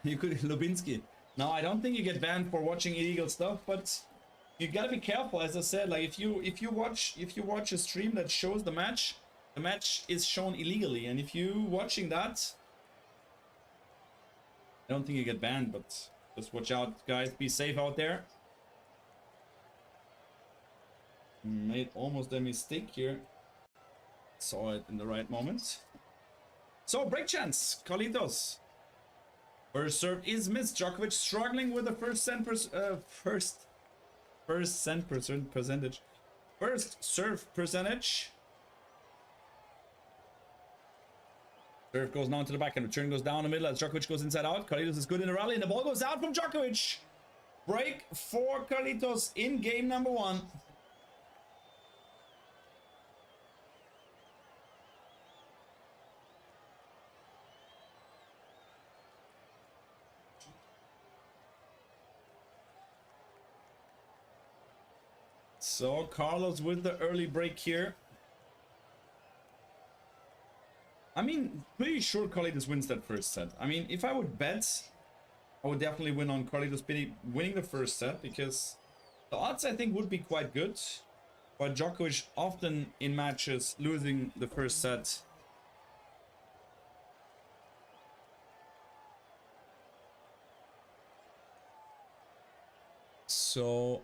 You could, Lubinski. Now, I don't think you get banned for watching illegal stuff, but you gotta be careful. As I said, like if you watch a stream that shows the match is shown illegally, and if you watching that, I don't think you get banned, but. Just watch out, guys. Be safe out there. Made almost a mistake here. Saw it in the right moment. So, break chance. Carlitos. First serve is missed. Djokovic struggling with the first serve percentage. Serve goes now to the back and return goes down the middle as Djokovic goes inside out. Carlitos is good in the rally and the ball goes out from Djokovic. Break for Carlitos in game number 1. So Carlos with the early break here. I mean, pretty sure Carlitos wins that first set. I mean, if I would bet, I would definitely win on Carlitos winning the first set because the odds I think would be quite good. But Djokovic often in matches losing the first set. So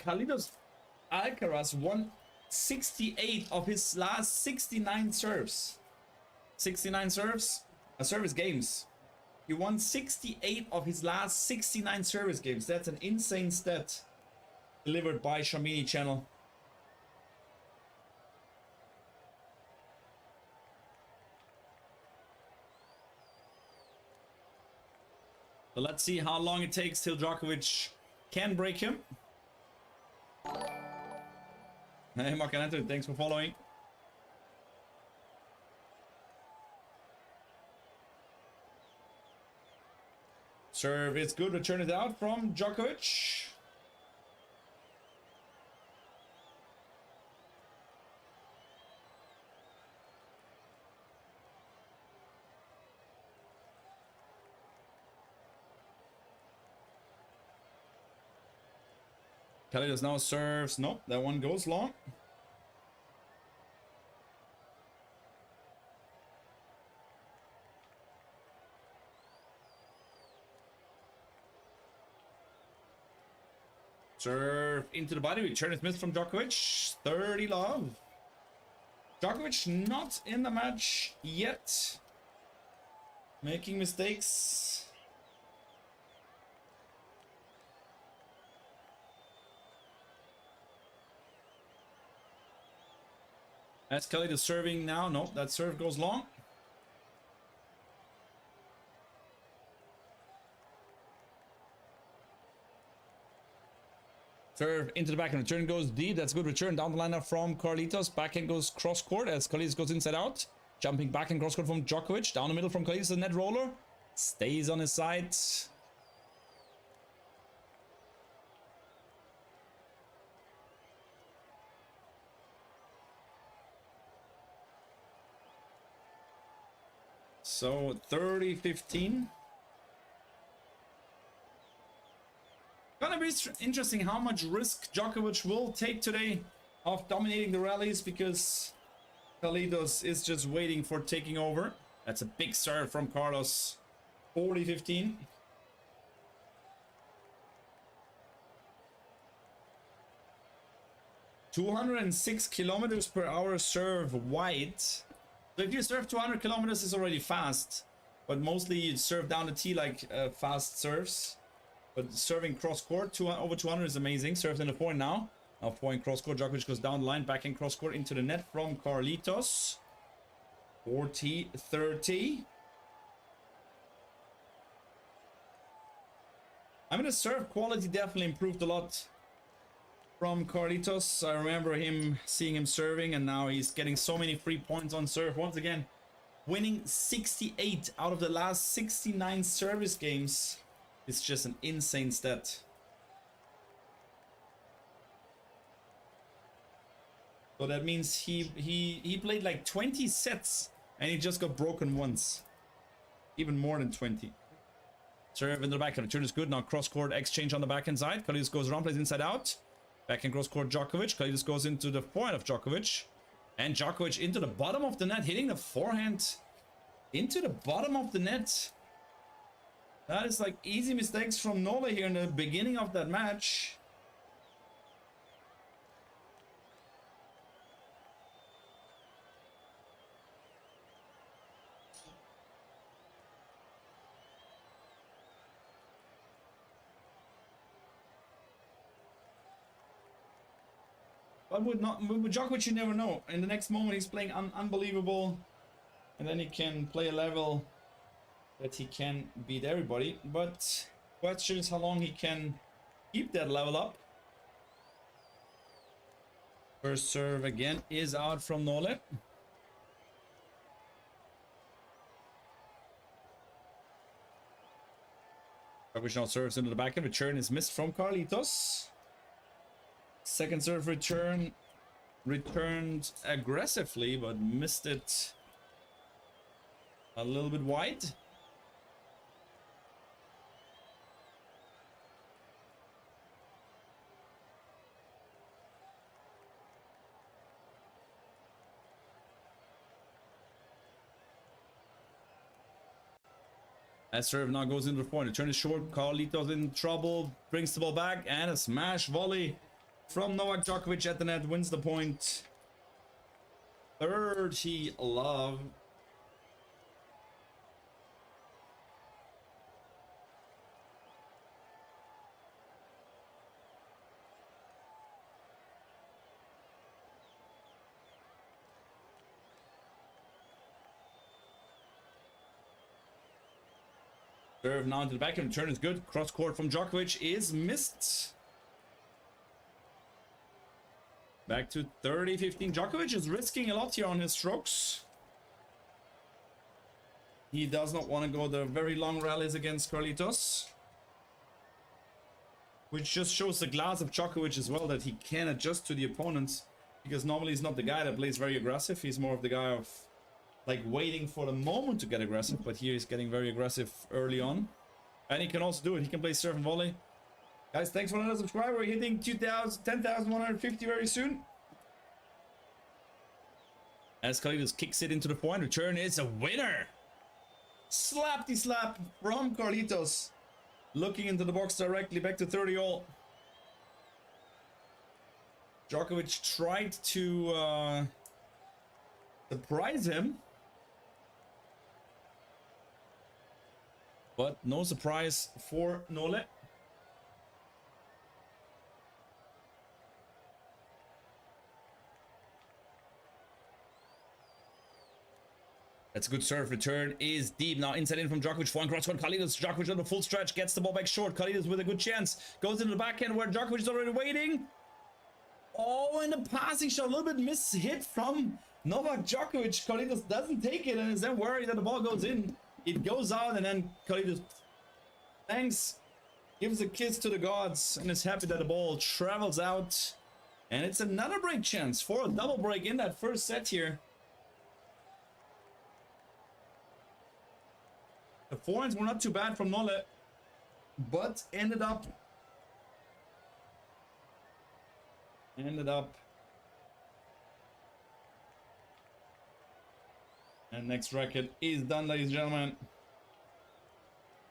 Carlitos Alcaraz won 68 of his last 69 serves. 69 serves? Service games. He won 68 of his last 69 service games. That's an insane stat delivered by Shamini Channel. So let's see how long it takes till Djokovic can break him. Hey, Marcanato, thanks for following. Serve is good, return it out from Djokovic. Carlitos now serves. Nope, that one goes long. Serve into the body. Return is missed from Djokovic. 30 love. Djokovic not in the match yet. Making mistakes. As Kelly is serving now. Nope, that serve goes long. Serve into the back and return goes deep. That's a good return down the line now from Carlitos. Backhand goes cross court as Carlitos goes inside out. Jumping back and cross court from Djokovic. Down the middle from Carlitos, the net roller. Stays on his side. So 30-15. Gonna be interesting how much risk Djokovic will take today of dominating the rallies because Carlitos is just waiting for taking over. That's a big serve from Carlos. 40-15. (206 kilometers per hour) serve wide. So if you serve 200 kilometers, it's already fast. But mostly you serve down the tee like fast serves. But serving cross court over 200 is amazing. Serves in the forehand now. Now forehand cross court. Djokovic goes down the line. Backhand cross court into the net from Carlitos. 40-30. I mean, the serve quality definitely improved a lot from Carlitos. I remember seeing him serving, and now he's getting so many free points on serve. Once again, winning 68 out of the last 69 service games. It's just an insane stat. So that means he played like 20 sets and he just got broken once. Even more than 20. Serve in the backhand. Return is good. Now cross court exchange on the backhand side. Carlitos goes around, plays inside out. Backhand cross court Djokovic. Carlitos goes into the forehand of Djokovic. And Djokovic into the bottom of the net, hitting the forehand into the bottom of the net. That is like easy mistakes from Nole here in the beginning of that match. But with Djokovic, you never know. In the next moment, he's playing unbelievable, and then he can play a level that he can beat everybody. But question is how long he can keep that level up. First serve again is out from Nole. Djokovic now serves into the backhand. Return is missed from Carlitos. Second serve return returned aggressively, but missed it a little bit wide. As serve now goes into the point. The turn is short. Carlitos in trouble. Brings the ball back. And a smash volley from Novak Djokovic at the net. Wins the point. 30 love. Serve now into the backhand. Return is good. Cross court from Djokovic is missed. Back to 30-15. Djokovic is risking a lot here on his strokes. He does not want to go the very long rallies against Carlitos. Which just shows the glass of Djokovic as well, that he can adjust to the opponents. Because normally he's not the guy that plays very aggressive. He's more of the guy of like waiting for the moment to get aggressive, but here he's getting very aggressive early on. And he can also do it. He can play serve and volley. Guys, thanks for another subscriber. We're hitting 10,150 very soon. As Carlitos kicks it into the point, return is a winner. Slappy slap from Carlitos. Looking into the box directly, back to 30 all. Djokovic tried to surprise him. But no surprise for Nole. That's a good serve. Return is deep. Now inside in from Djokovic. One cross court. Carlitos. Djokovic on the full stretch. Gets the ball back short. Carlitos with a good chance. Goes into the backhand where Djokovic is already waiting. Oh, and the passing shot. A little bit mishit from Novak Djokovic. Carlitos doesn't take it and is then worried that the ball goes in. It goes out and then Carlitos thanks, gives a kiss to the gods and is happy that the ball travels out. And it's another break chance for a double break in that first set here. The forehands were not too bad from Nole, but ended up and next racket is done, ladies and gentlemen.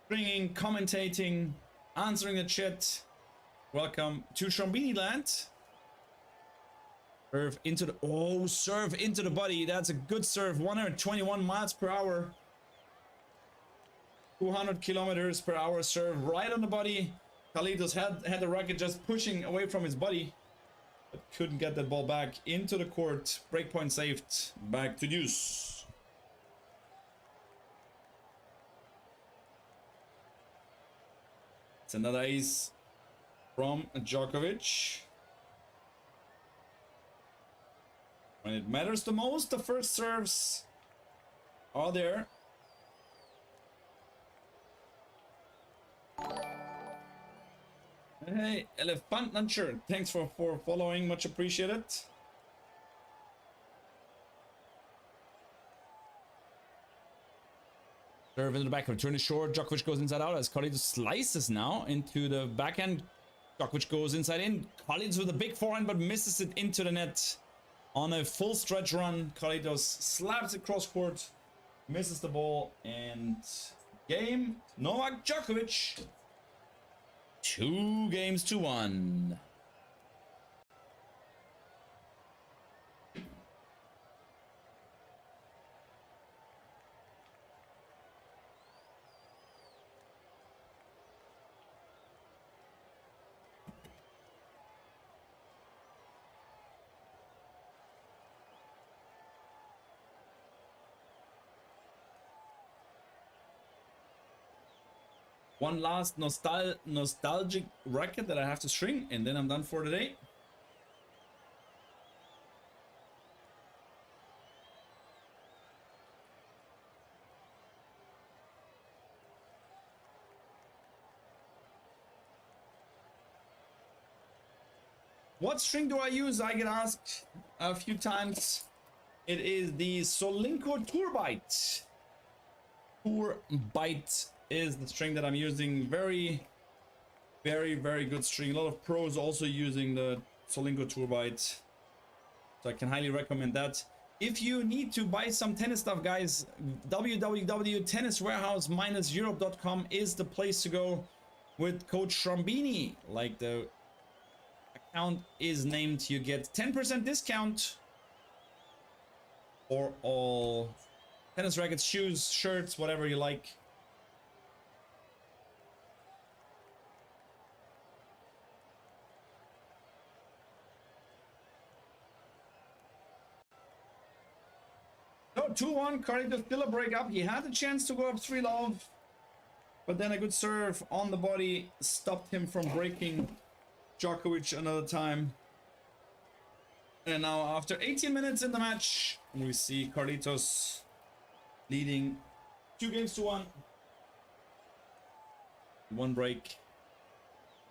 Bringing, commentating, answering the chat. Welcome to Trombini land. Serve into the serve into the body. That's a good serve. 121 miles per hour. 200 kilometers per hour serve right on the body. Carlitos had the racket just pushing away from his body, but couldn't get that ball back into the court. Breakpoint saved. Back to deuce. It's another ace from Djokovic. When it matters the most, the first serves are there. Hey, Elephant Luncher, thanks for following, much appreciated. Serve into the backhand, return is short. Djokovic goes inside out as Carlitos slices now into the backhand. Djokovic goes inside in. Carlitos with a big forehand but misses it into the net on a full stretch run. Carlitos slaps it cross court, misses the ball, and game Novak Djokovic. 2 games to 1. One last nostalgic racket that I have to string, and then I'm done for today. What string do I use? I get asked a few times. It is the Solinco Tourbite. Tourbite is the string that I'm using. Very good string. A lot of pros also using the Solinco Tourbite, so I can highly recommend that. If you need to buy some tennis stuff, guys, www.tenniswarehouse-europe.com is the place to go. With code Shrambini, like the account is named, you get 10% discount for all tennis rackets, shoes, shirts, whatever you like. So 2-1, Carlito still a break up. He had a chance to go up 3-love, but then a good serve on the body stopped him from breaking Djokovic another time. And now after 18 minutes in the match, we see Carlitos leading 2-1. One break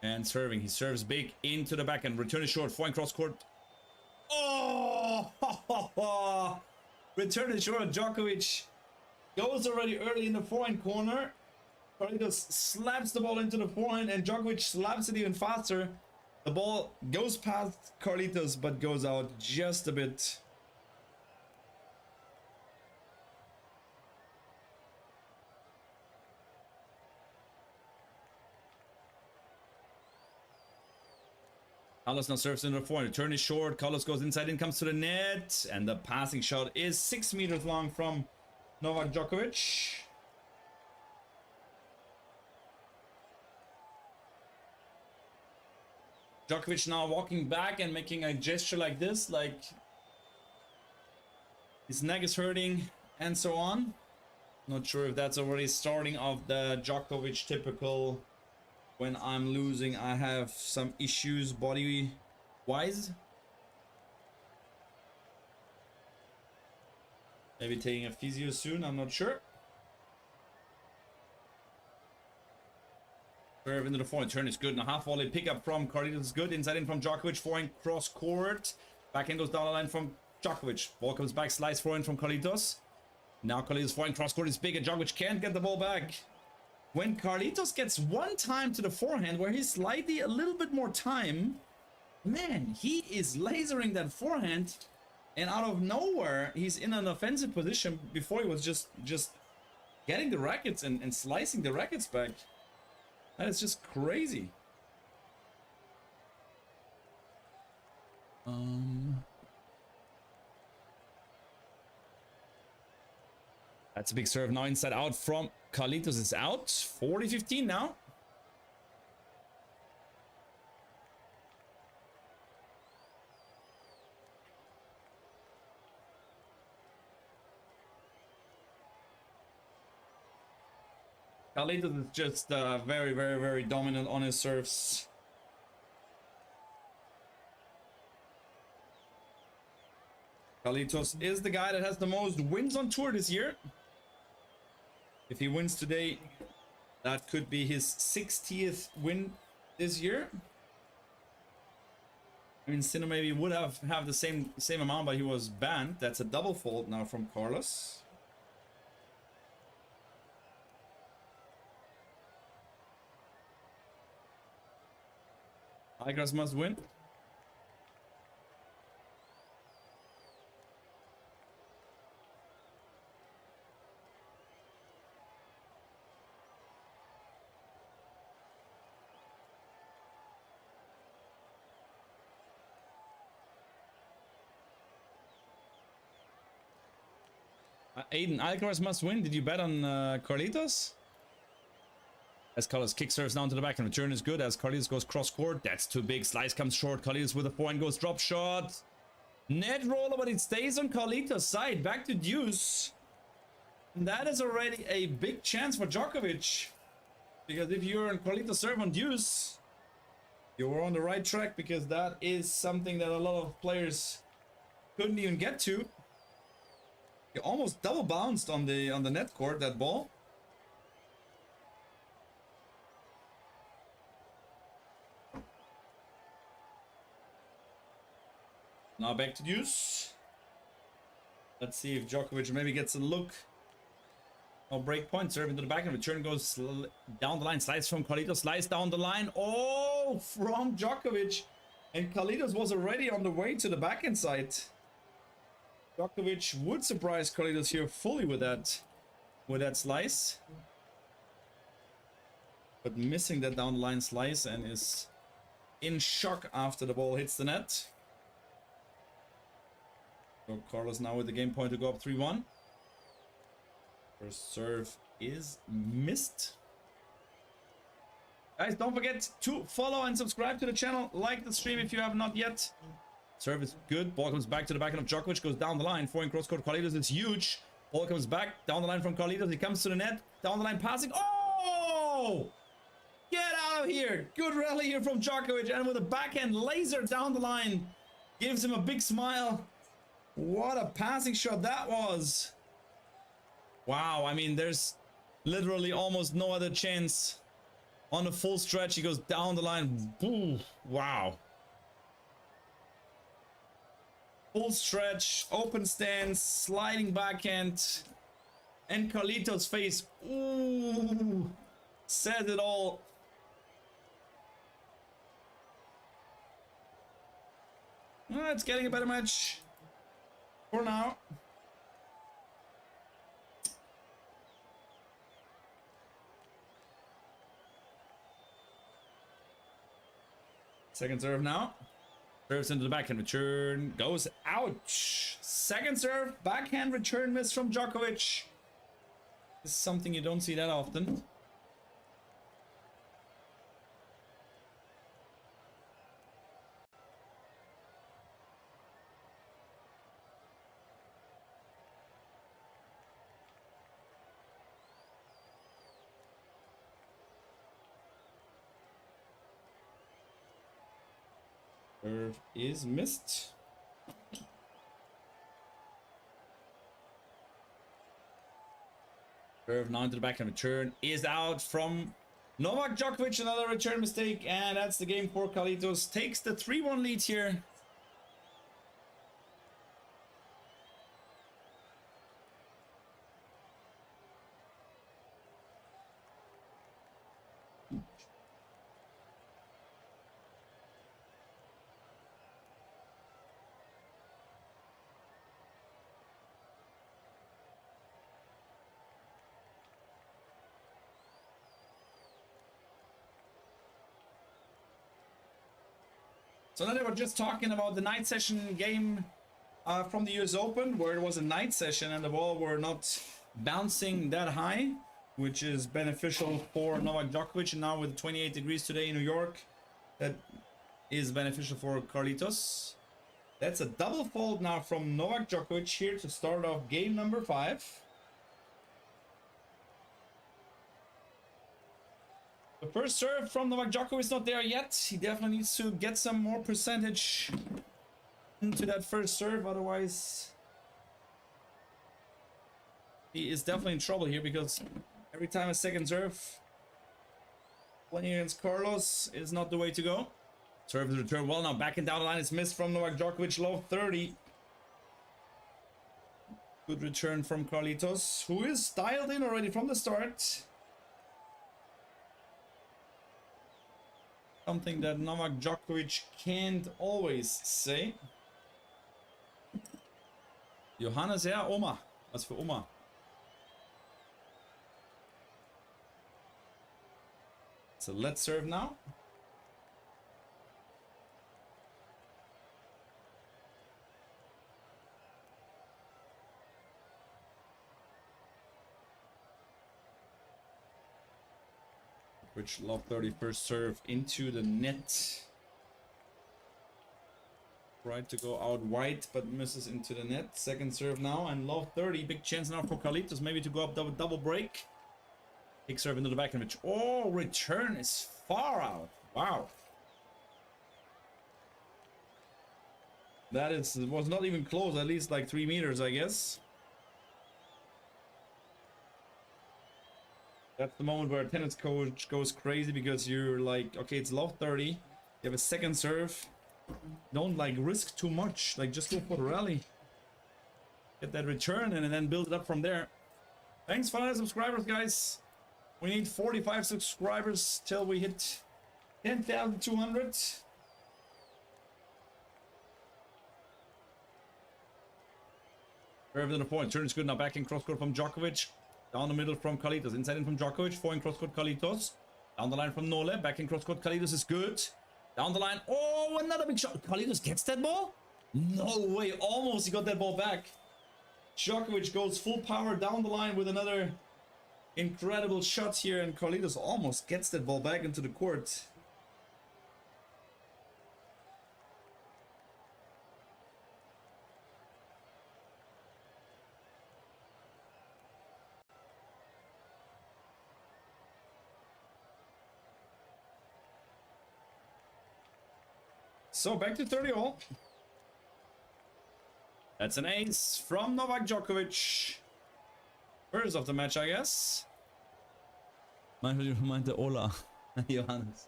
and serving. He serves big into the backhand. Return is short. Forehand cross court. Oh! Return is short. Djokovic goes already early in the forehand corner. Carlitos slaps the ball into the forehand, and Djokovic slaps it even faster. The ball goes past Carlitos, but goes out just a bit. Carlos now serves into the forehand. Return is short. Carlos goes inside, in comes to the net, and the passing shot is 6 meters long from Novak Djokovic. Djokovic now walking back and making a gesture like this, like his neck is hurting and so on. Not sure if that's already starting of the Djokovic typical, when I'm losing I have some issues body wise. Maybe taking a physio soon, I'm not sure. Serve into the forehand, turn is good. Now half volley pickup from Carlitos is good. Inside in from Djokovic, forehand cross court. Backhand goes down the line from Djokovic. Ball comes back, slice forehand from Carlitos. Now Carlitos' forehand cross court is big and Djokovic can't get the ball back. When Carlitos gets one time to the forehand where he's slightly a little bit more time, man, he is lasering that forehand, and out of nowhere he's in an offensive position. Before he was just getting the rackets and slicing the rackets back. That is just crazy. That's a big serve now, inside out from Carlitos is out. 40-15 now. Carlitos is just very dominant on his serves. Carlitos is the guy that has the most wins on tour this year. If he wins today, that could be his 60th win this year. I mean, Sinner maybe would have the same amount, but he was banned. That's a double fault now from Carlos. Alcaraz must win. Aiden, Alcaraz must win. Did you bet on Carlitos? As Carlos kick serves down to the back and return is good as Carlitos goes cross court. That's too big. Slice comes short. Carlitos with a forehand goes drop shot. Net roller, but it stays on Carlitos' side. Back to deuce. And that is already a big chance for Djokovic. Because if you're on Carlitos serve on deuce, you're on the right track, because that is something that a lot of players couldn't even get to. You almost double bounced on the net court, that ball. Now back to deuce. Let's see if Djokovic maybe gets a look. Oh, break point, serve into the back, and return goes down the line. Slides from Carlitos, slides down the line. Oh, from Djokovic. And Carlitos was already on the way to the backhand side. Djokovic would surprise Carlitos here fully with that slice. But missing that down the line slice, and is in shock after the ball hits the net. So Carlos now with the game point to go up 3-1. First serve is missed. Guys, don't forget to follow and subscribe to the channel. Like the stream if you have not yet. Serve is good. Ball comes back to the backhand of Djokovic. Goes down the line. Foreign cross court. Carlitos is huge. Ball comes back. Down the line from Carlitos. He comes to the net. Down the line passing. Oh! Get out of here. Good rally here from Djokovic. And with a backhand laser down the line. Gives him a big smile. What a passing shot that was. Wow, I mean, there's literally almost no other chance. On a full stretch, he goes down the line. Ooh, wow. Full stretch, open stance, sliding backhand. And Carlitos' face. Ooh, says it all. It's getting a better match. For now. Second serve now. Serves into the backhand return. Goes out. Second serve. Backhand return miss from Djokovic. This is something you don't see that often. Serve is missed. Serve now into the backhand return is out from Novak Djokovic. Another return mistake, and that's the game for Carlitos. Takes the 3-1 lead here. So now they were just talking about the night session game from the US Open, where it was a night session and the ball were not bouncing that high, which is beneficial for Novak Djokovic. And now with 28 degrees today in New York, that is beneficial for Carlitos. That's a double fault now from Novak Djokovic here to start off game number 5. The first serve from Novak Djokovic is not there yet. He definitely needs to get some more percentage into that first serve. Otherwise, he is definitely in trouble here, because every time a second serve playing against Carlos is not the way to go. Serve is returned well now. Back and down the line. It's missed from Novak Djokovic. Low 30. Good return from Carlitos, who is dialed in already from the start. Something that Novak Djokovic can't always say. Johannes, ja, Oma. Was für Oma? So let's serve now. Which love 30 first serve into the net. Tried to go out wide, but misses into the net. Second serve now, and love 30. Big chance now for Carlitos maybe to go up double break. Kick serve into the back and oh, return is far out. Wow. That was not even close, at least like 3 meters, I guess. That's the moment where a tennis coach goes crazy because you're like, okay, it's low 30. You have a second serve. Don't like risk too much. Like just go for the rally. Get that return and then build it up from there. Thanks for the subscribers, guys. We need 45 subscribers till we hit 10,200. Further than a point. Turn is good now. Back in cross court from Djokovic. Down the middle from Carlitos. Inside in from Djokovic. Forward cross court Carlitos. Down the line from Nole. Back in cross court Carlitos is good. Down the line. Oh, another big shot. Carlitos gets that ball? No way. Almost he got that ball back. Djokovic goes full power down the line with another incredible shot here. And Carlitos almost gets that ball back into the court. So back to 30 all. That's an ace from Novak Djokovic. First of the match, I guess. Meinte Ola. Johannes.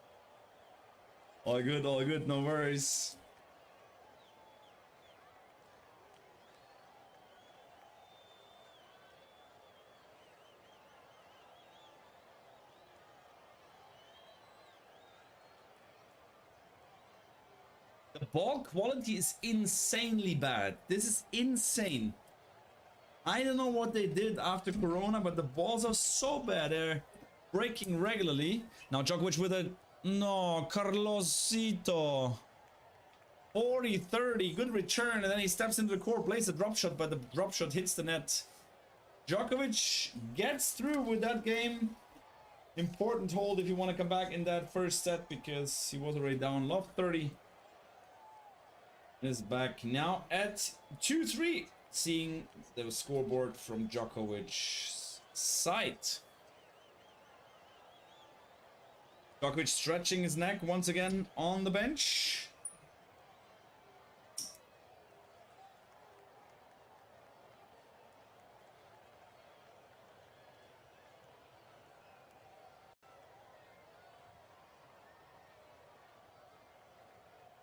All good, no worries. The ball quality is insanely bad. This is insane. I don't know what they did after Corona, but the balls are so bad. They're breaking regularly. Now Djokovic with a... No, Carlosito. 40-30. Good return. And then he steps into the court, plays a drop shot, but the drop shot hits the net. Djokovic gets through with that game. Important hold if you want to come back in that first set because he was already down. Love 30. Is back now at 2-3. Seeing the scoreboard from Djokovic's side. Djokovic stretching his neck once again on the bench.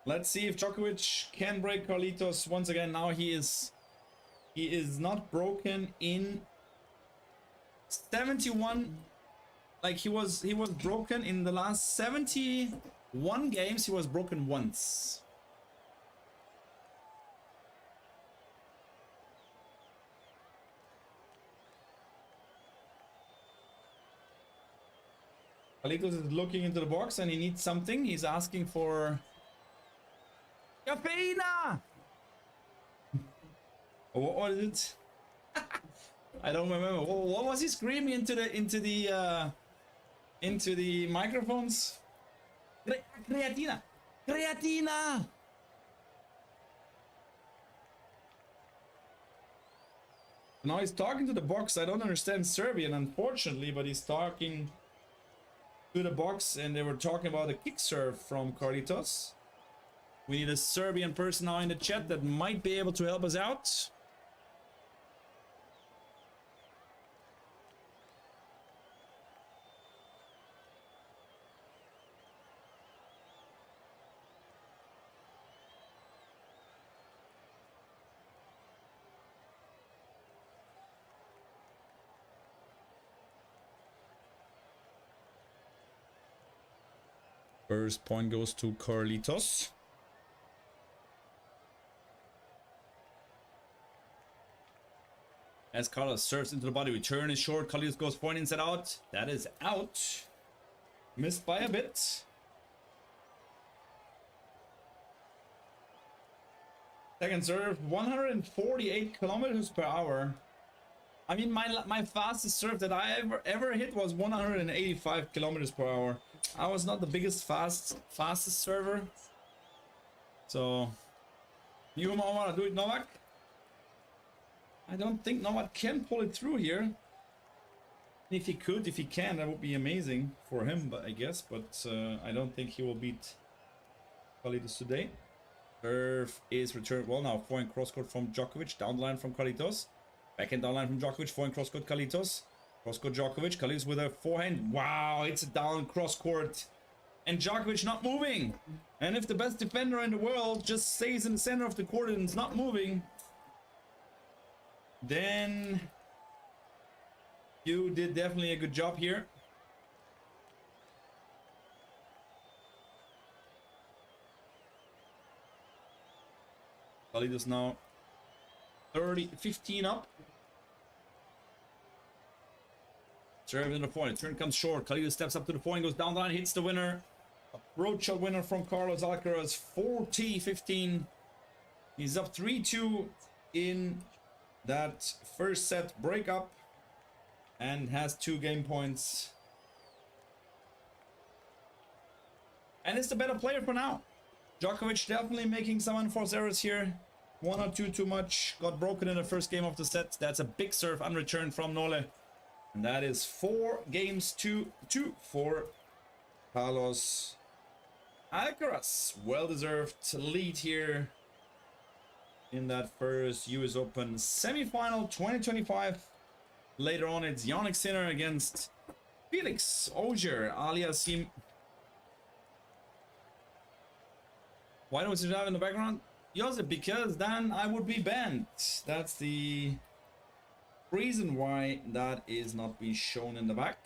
Let's see if Djokovic can break Carlitos once again. Now he is not broken in 71. Like he was broken in the last 71 games. He was broken once. Carlitos is looking into the box and he needs something. He's asking for Cafeína! What is it? I don't remember. What was he screaming into the microphones? Creatina! Creatina! Now he's talking to the box. I don't understand Serbian, unfortunately, but he's talking to the box, and they were talking about a kick serve from Carlitos. We need a Serbian person now in the chat that might be able to help us out. First point goes to Carlitos. As Carlos serves into the body, return is short. Carlitos goes point inside out. That is out. Missed by a bit. Second serve, 148 kilometers per hour. I mean, my fastest serve that I ever hit was 185 kilometers per hour. I was not the biggest fastest server. So, you want to do it, Novak? I don't think Novak can pull it through here. If he could, if he can, that would be amazing for him, but I guess. But I don't think he will beat Carlitos today. Serve is returned. Well, now forehand cross-court from Djokovic. Down the line from Carlitos. Backhand down line from Djokovic. Forehand cross-court Carlitos. Cross-court Djokovic. Carlitos with a forehand. Wow, it's a down cross-court. And Djokovic not moving. And if the best defender in the world just stays in the center of the court and is not moving, then you did definitely a good job here. Carlitos now 15 up. Serve in the point. Turn comes short. Carlitos steps up to the point, goes down the line, hits the winner. Approach shot winner from Carlos Alcaraz, 40-15. He's up 3-2 in that first set breakup and has 2 game points. And is the better player for now. Djokovic definitely making some unforced errors here. 1 or 2 too much. Got broken in the first game of the set. That's a big serve unreturned from Nole. And that is 4 games to 2 for Carlos Alcaraz. Well-deserved lead here in that first US Open semifinal 2025. Later on, it's Jannik Sinner against Felix Auger Aliassim. Why don't you have in the background? Joseph, because then I would be banned. That's the reason why that is not being shown in the back.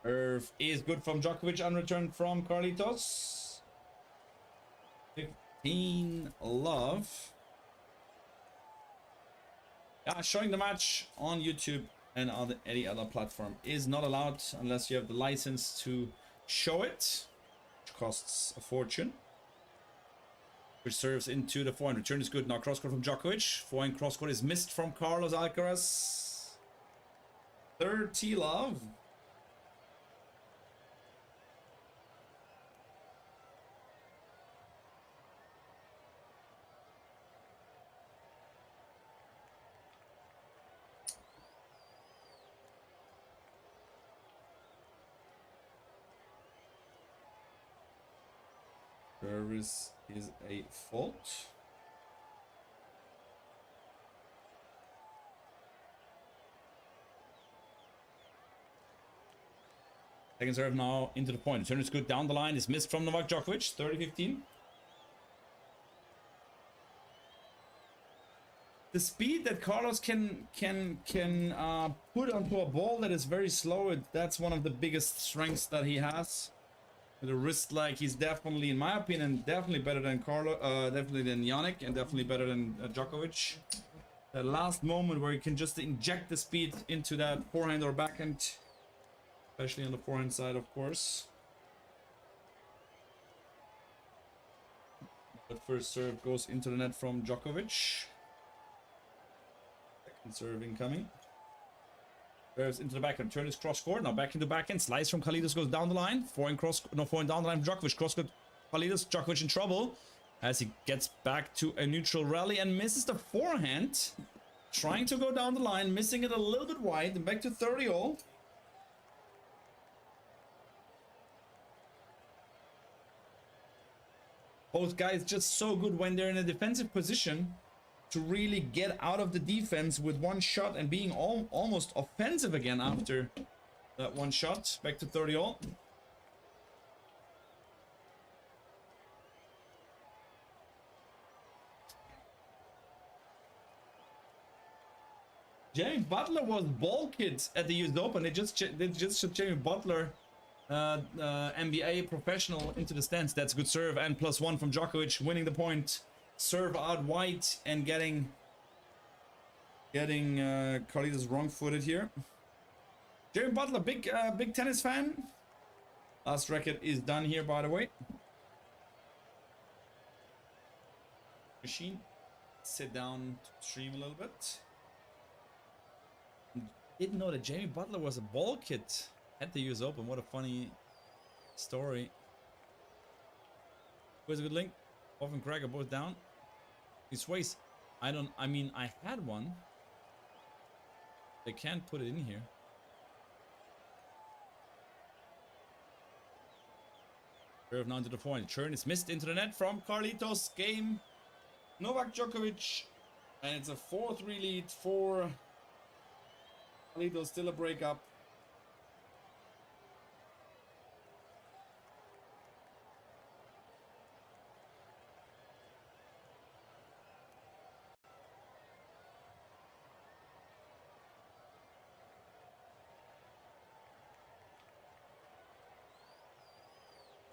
Serve is good from Djokovic, unreturned from Carlitos. 15 love. Yeah, showing the match on YouTube and on any other platform is not allowed unless you have the license to show it, which costs a fortune. Which serves into the forehand. Return is good. Now cross-court from Djokovic. Forehand cross-court is missed from Carlos Alcaraz. 30 love. Service is a fault. Second serve now into the point. Turn is good down the line. Is missed from Novak Djokovic. 30-15. The speed that Carlos can put onto a ball that is very slow, that's one of the biggest strengths that he has. With a wrist like he's definitely, in my opinion, definitely better than definitely than Jannik, and definitely better than Djokovic. That last moment where you can just inject the speed into that forehand or backhand, especially on the forehand side, of course. But first serve goes into the net from Djokovic. Second serve incoming. Serves into the backhand. Turn is cross court. Now back into backhand. Slice from Carlitos goes down the line. Forehand down the line from Djokovic. Cross court. Carlitos. Djokovic in trouble as he gets back to a neutral rally and misses the forehand. Trying to go down the line, missing it a little bit wide. And back to 30-all. Both guys just so good when they're in a defensive position to really get out of the defense with one shot and being almost offensive again after that one shot. Back to 30-all. Jamie Butler was ball kid at the US Open. They just shot Jamie Butler, NBA professional, into the stands. That's good serve, and +1 from Djokovic, winning the point. Serve out wide and getting Carlitos wrong-footed here. Jamie Butler, big tennis fan. Last racket is done here, by the way. Machine, sit down to stream a little bit. Didn't know that Jamie Butler was a ball kid at the US Open. What a funny story. Where's a good link? Off and Craig are both down. He sways. I mean, I had one. They can't put it in here. Serve now to the point. Turn is missed into the net from Carlitos. Game. Novak Djokovic. And it's a 4-3 lead for Carlitos. Still a breakup.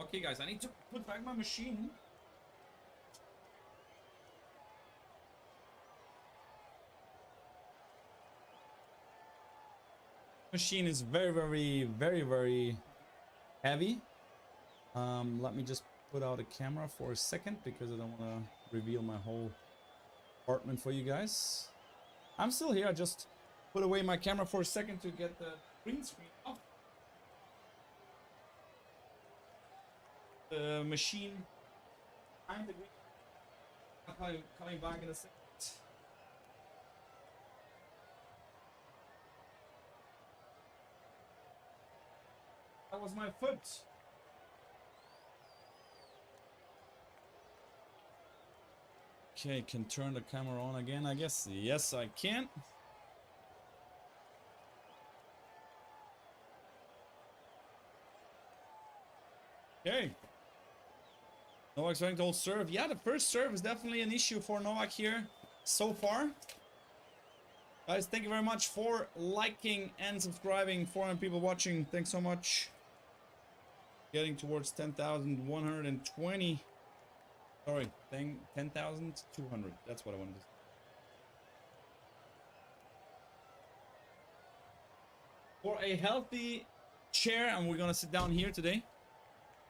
Okay, guys, I need to put back my machine. Machine is very heavy. Let me just put out a camera for a second because I don't want to reveal my whole apartment for you guys. I'm still here. I just put away my camera for a second to get the green screen off. The machine behind the green. Coming back in a second. That was my foot. Okay, can turn the camera on again, I guess. Yes, I can. Okay. Novak's trying to hold serve. Yeah, the first serve is definitely an issue for Novak here so far. Guys, thank you very much for liking and subscribing. 400 people watching. Thanks so much. Getting towards 10,120. Sorry, 10,200. That's what I wanted to say. For a healthy chair, and we're gonna sit down here today.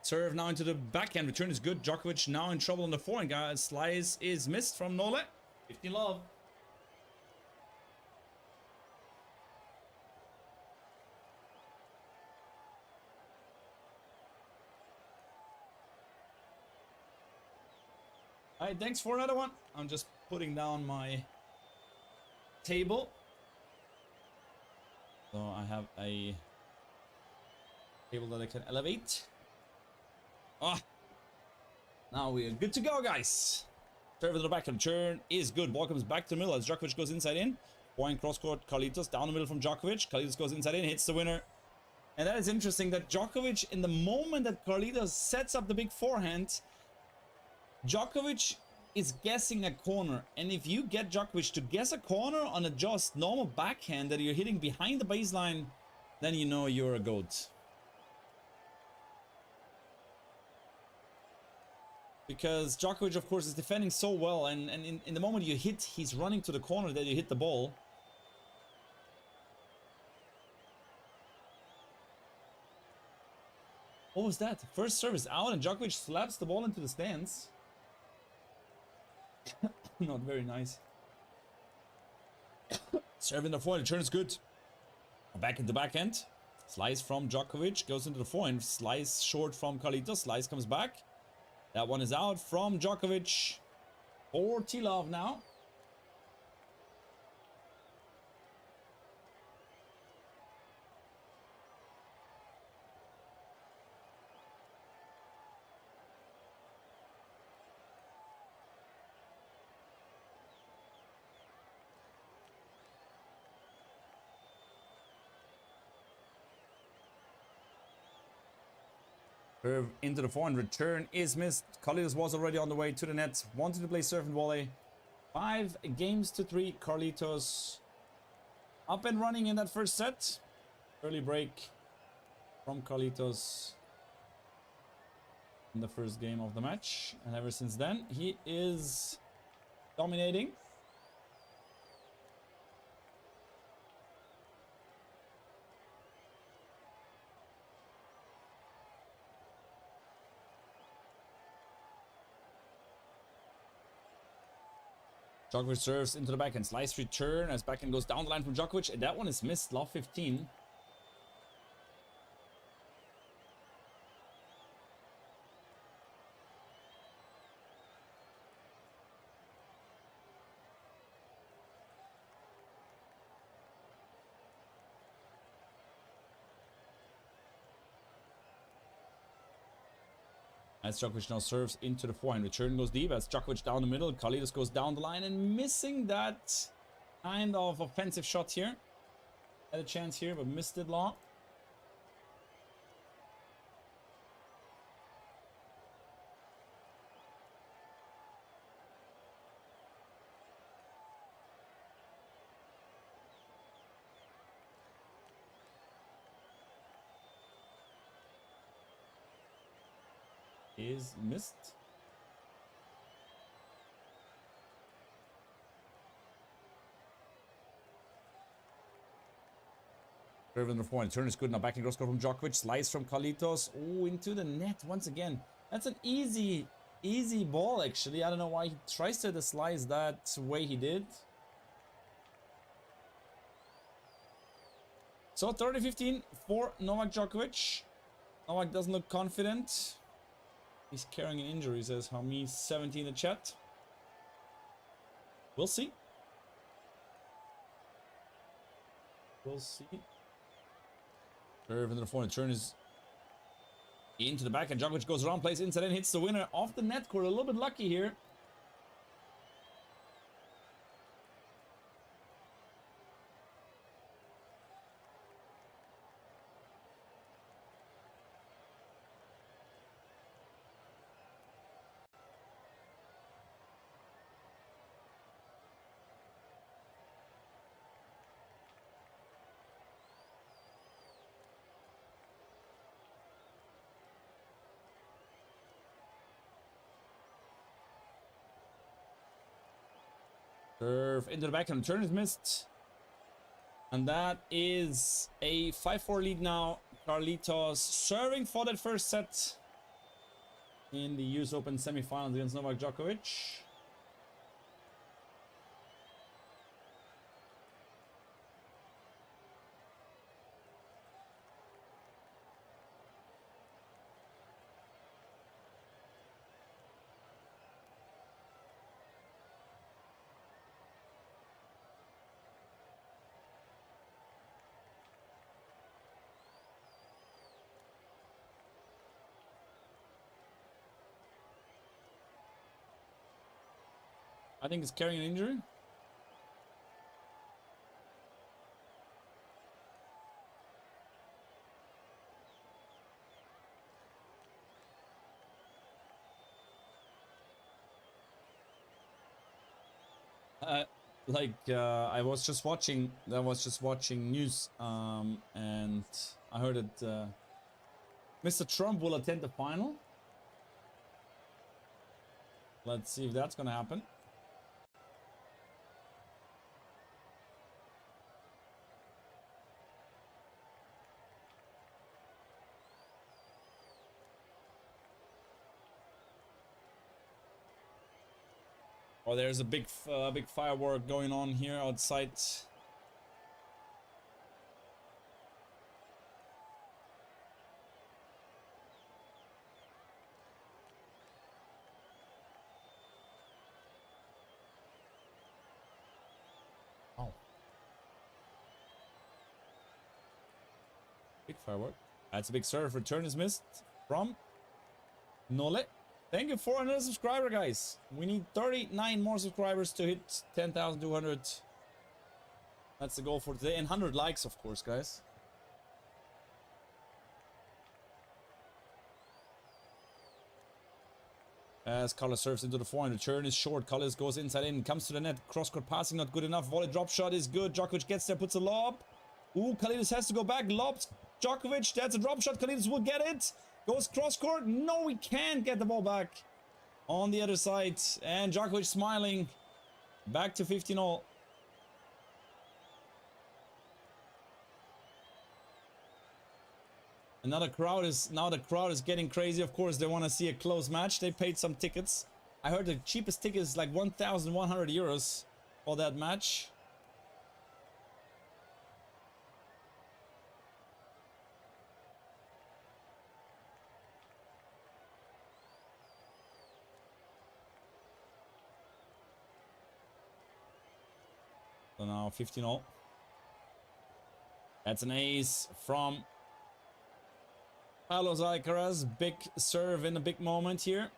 Serve now into the backhand. Return is good. Djokovic now in trouble on the forehand, guys. Slice is missed from Nole. 50 love. Alright, thanks for another one. I'm just putting down my table. So I have a table that I can elevate. Ah, now we are good to go, guys. Serve to the back and turn is good. Ball comes back to the middle as Djokovic goes inside in. Point cross court, Carlitos down the middle from Djokovic. Carlitos goes inside in, hits the winner. And that is interesting that Djokovic, in the moment that Carlitos sets up the big forehand, Djokovic is guessing a corner. And if you get Djokovic to guess a corner on a just normal backhand that you're hitting behind the baseline, then you know you're a goat. Because Djokovic, of course, is defending so well, and in the moment you hit, he's running to the corner that you hit the ball. What was that? First service out, and Djokovic slaps the ball into the stands. Not very nice. Serving the forehand, turn is good. Back into backhand. Slice from Djokovic, goes into the forehand. Slice short from Carlitos. Slice comes back. That one is out from Djokovic. 40 love now. Serve into the forehand, return is missed. Carlitos was already on the way to the net, wanted to play serve and volley. 5 games to 3. Carlitos up and running in that first set. Early break from Carlitos in the first game of the match, and ever since then he is dominating. Djokovic serves into the backhand. Slice return as backhand goes down the line from Djokovic. And that one is missed. Love 15. As Djokovic now serves into the forehand. Return goes deep as Djokovic down the middle. Kalidas goes down the line and missing that kind of offensive shot here. Had a chance here, but missed it long. Is missed. Serve in the forehand. Turn is good. Now backing cross court from Djokovic. Slice from Carlitos. Oh, into the net once again. That's an easy ball, actually. I don't know why he tries to slice that way he did. So 30-15 for Novak Djokovic. Novak doesn't look confident. He's carrying an injury, says Hami17 in the chat. We'll see. We'll see. Serve into the forehand. Turn is into the back, and Djokovic goes around, plays inside, and hits the winner off the net court. A little bit lucky here. Serve into the backhand. Turn is missed. And that is a 5-4 lead now. Carlitos serving for that first set in the US Open semifinals against Novak Djokovic. I think he's carrying an injury. I was just watching news, and I heard that Mr. Trump will attend the final. Let's see if that's gonna happen. Oh, there's a big firework going on here outside. Oh. Big firework. That's a big serve. Return is missed from Nole. Thank you for another subscriber, guys. We need 39 more subscribers to hit 10,200. That's the goal for today. And 100 likes, of course, guys. As Carlos serves into the forehand. Return is short. Carlos goes inside in. Comes to the net. Cross-court passing not good enough. Volley drop shot is good. Djokovic gets there. Puts a lob. Ooh, Kalidas has to go back. Lobs Djokovic. That's a drop shot. Kalidas will get it. Goes cross-court. No, we can't get the ball back on the other side. And Djokovic smiling. Back to 15-all. Now the crowd is getting crazy. Of course, they want to see a close match. They paid some tickets. I heard the cheapest ticket is like 1,100 euros for that match. So now 15-all. That's an ace from Carlos Alcaraz, big serve in a big moment here.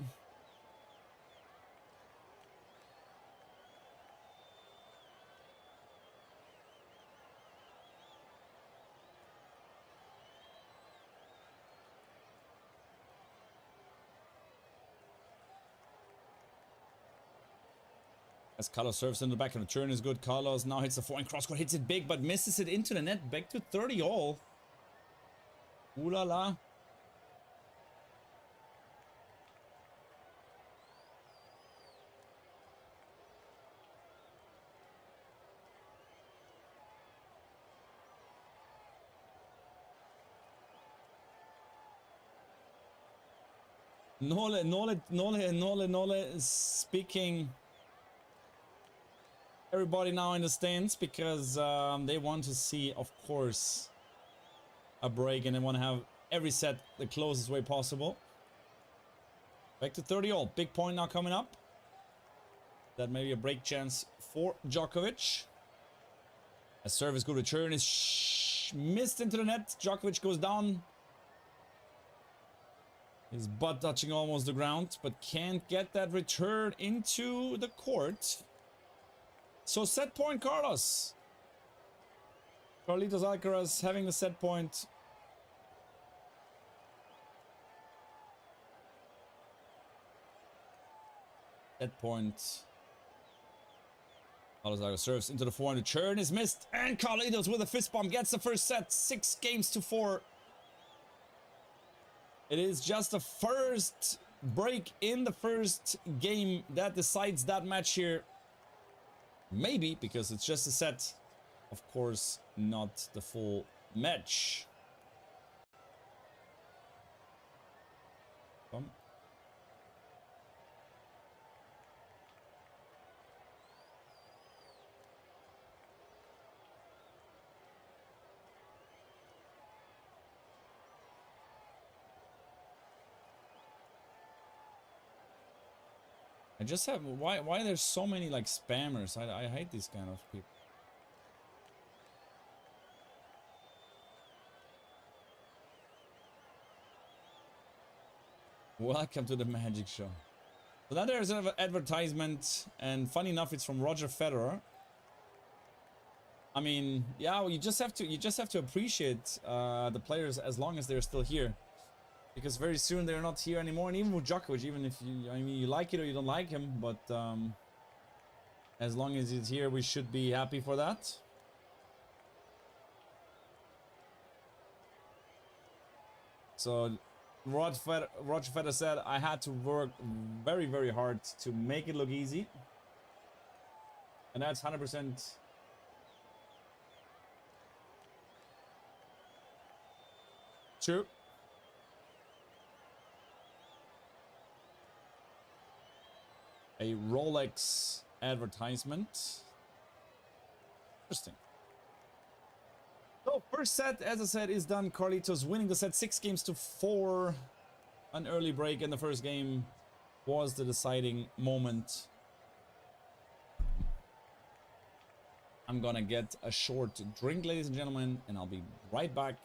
As Carlos serves in the back and the turn is good. Carlos now hits the forehand cross court, hits it big, but misses it into the net. Back to 30 all. Ooh la la. Nole speaking. Everybody now in the stands because they want to see, of course, a break, and they want to have every set the closest way possible. Back to 30 all. Big point now coming up. That may be a break chance for Djokovic. A service good return is missed into the net. Djokovic goes down. His butt touching almost the ground, but can't get that return into the court. So set point, Carlos. Carlitos Alcaraz having the set point. Set point. Carlos Alcaraz serves into the forehand. The turn is missed, and Carlitos with a fist bump gets the first set. 6 games to 4. It is just the first break in the first game that decides that match here. Maybe, because it's just a set. Of course, not the full match. Come. I just have why there's so many like spammers. I hate these kind of people. Welcome to the magic show. So now there's an advertisement, and funny enough, it's from Roger Federer. I mean, yeah, well, you just have to appreciate the players as long as they're still here. Because very soon they're not here anymore, and even with Djokovic, even if I mean, you like it or you don't like him, but as long as he's here, we should be happy for that. So, Roger Federer said, I had to work very, very hard to make it look easy. And that's 100% true. A Rolex advertisement. Interesting. So, first set, as I said, is done. Carlitos winning the set 6 games to 4. An early break in the first game was the deciding moment. I'm gonna get a short drink, ladies and gentlemen, and I'll be right back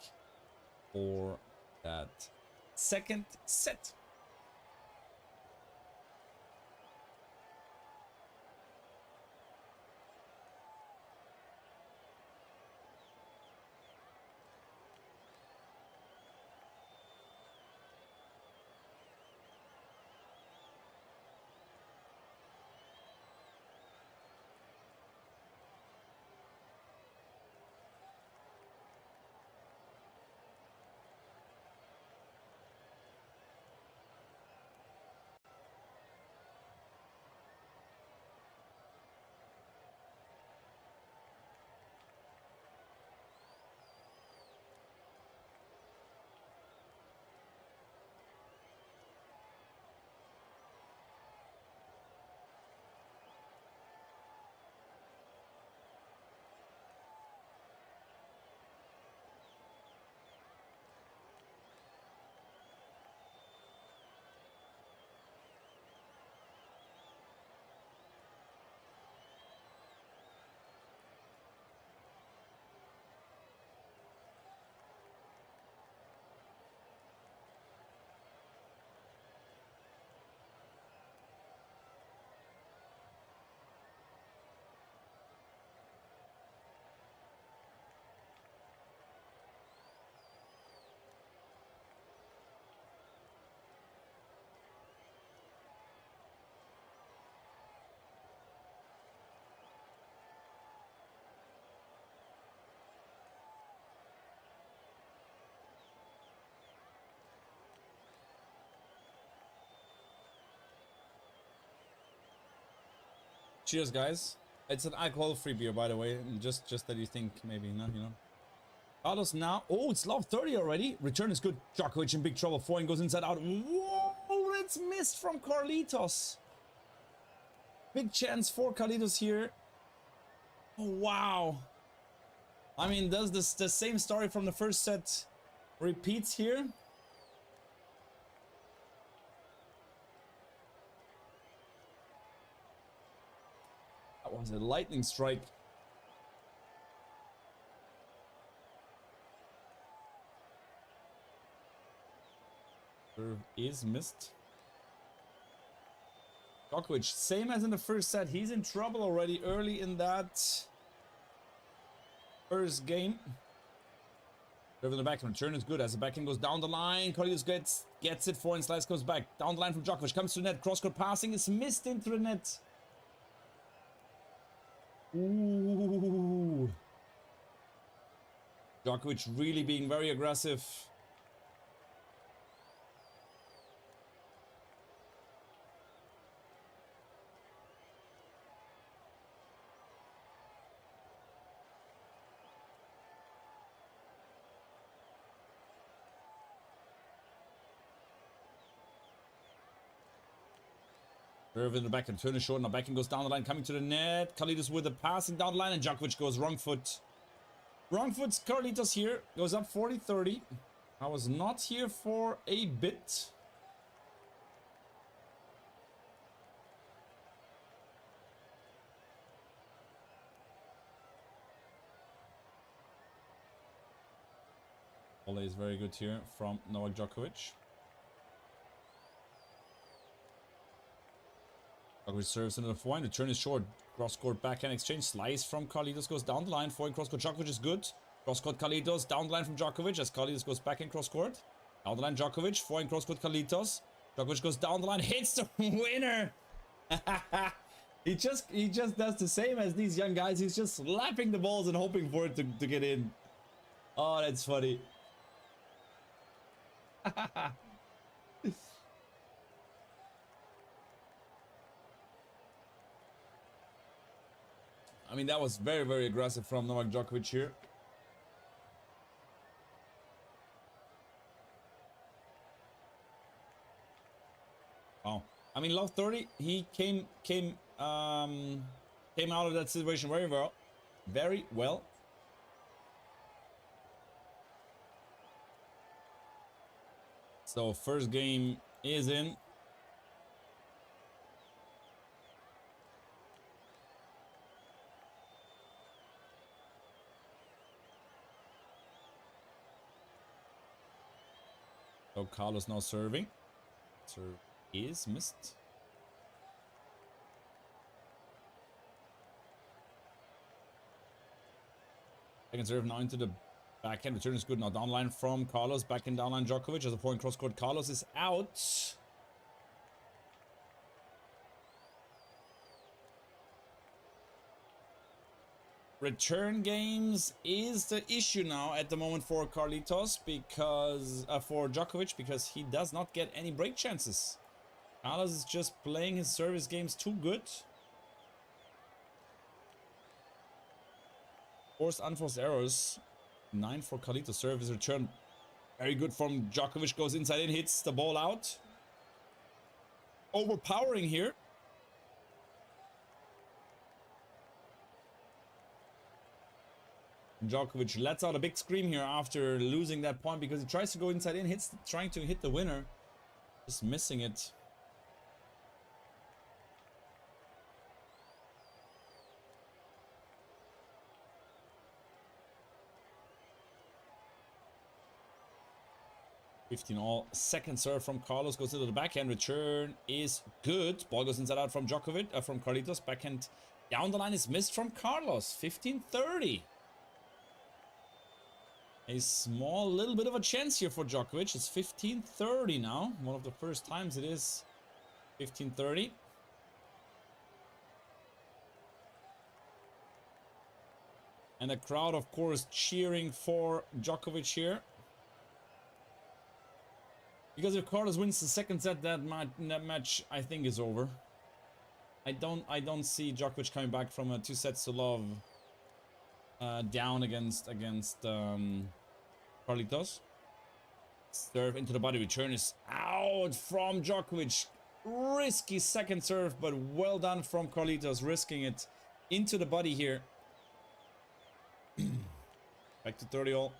for that second set. Cheers, guys. It's an alcohol-free beer, by the way. Just that you think maybe, no, you know. Carlos now. Oh, it's love 30 already. Return is good. Djokovic in big trouble. Foreign goes inside out. Whoa, it's missed from Carlitos. Big chance for Carlitos here. Oh, wow. I mean, does this the same story from the first set repeats here? That was a lightning strike. Serve is missed. Djokovic, same as in the first set. He's in trouble already early in that first game. Serve in the backhand. Return is good as the backhand goes down the line. Carlitos gets it. Forehand slice goes back. Down the line from Djokovic. Comes to the net. Cross-court passing is missed into the net. Ooh. Djokovic really being very aggressive. Serve in the back and turn is short. Now backhand goes down the line, coming to the net. Carlitos with the passing down the line, and Djokovic goes wrong foot. Wrong foot's Carlitos here. Goes up 40-30. I was not here for a bit. Volley is very good here from Novak Djokovic. Djokovic serves into the forehand. The turn is short. Cross-court backhand exchange. Slice from Carlitos goes down the line. Forehand cross-court. Djokovic is good. Cross-court Carlitos. Down the line from Djokovic as Carlitos goes back in cross-court. Down the line Djokovic. Forehand cross-court Carlitos. Djokovic goes down the line. Hits the winner. he just does the same as these young guys. He's just slapping the balls and hoping for it to get in. Oh, that's funny. I mean, that was very, very aggressive from Novak Djokovic here. Oh, I mean, love 30. He came out of that situation very well, So first game is in. So Carlos now serving. Serve is missed. Second serve now into the backhand. Return is good now. Downline from Carlos. Backhand downline Djokovic as a point cross court. Carlos is out. Return games is the issue now at the moment for Carlitos because for Djokovic, because he does not get any break chances. Carlos is just playing his service games too good. Forced unforced errors. 9 for Carlitos. Service return very good from Djokovic. Goes inside in, hits the ball out. Overpowering here. Djokovic lets out a big scream here after losing that point because he tries to go inside in, trying to hit the winner, just missing it. All. Second serve from Carlos goes into the backhand. Return is good. Ball goes inside out from Djokovic, from Carlitos. Backhand down the line is missed from Carlos. 15-30. A small little bit of a chance here for Djokovic. It's 15-30 now. One of the first times it is 15-30. And the crowd, of course, cheering for Djokovic here. Because if Carlos wins the second set, that match, I think, is over. I don't see Djokovic coming back from a 2 sets to love down against Carlitos. Serve into the body. Return is out from Djokovic. Risky second serve, but well done from Carlitos, risking it into the body here. Back to 30 all.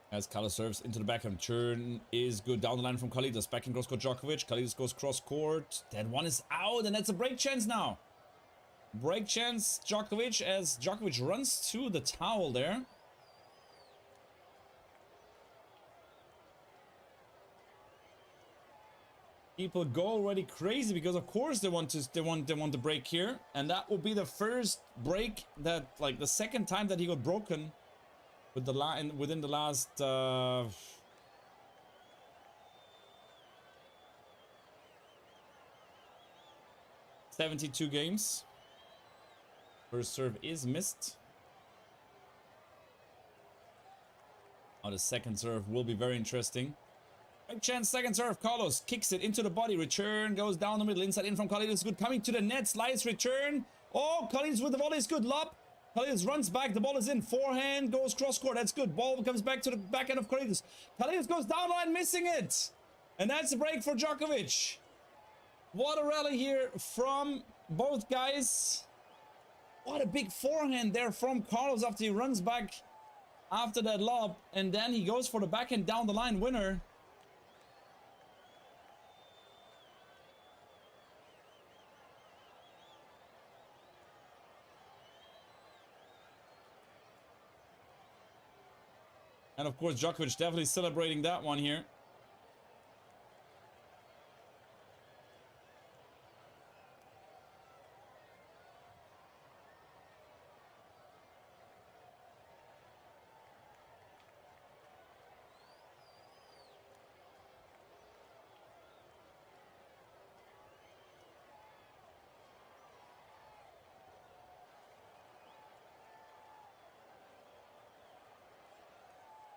As Carlos serves into the backhand. Turn is good down the line from Carlitos. Backhand cross court Djokovic. Carlitos goes cross court. That one is out, and that's a break chance now. Break chance Djokovic as Djokovic runs to the towel there. People go already crazy because of course they want the break here, and that will be the first break that, like, the second time that he got broken with the line within the last 72 games. First serve is missed. Now the second serve will be very interesting. Big chance, second serve. Carlos kicks it into the body. Return goes down the middle. Inside in from Carlitos. Good. Coming to the net. Slice return. Oh, Carlitos with the volley is good. Lob. Carlitos runs back. The ball is in. Forehand goes cross court. That's good. Ball comes back to the back end of Carlitos. Carlitos goes down line, missing it. And that's a break for Djokovic. What a rally here from both guys. What a big forehand there from Carlos after he runs back after that lob. And then he goes for the backhand down the line winner. And of course, Djokovic definitely celebrating that one here.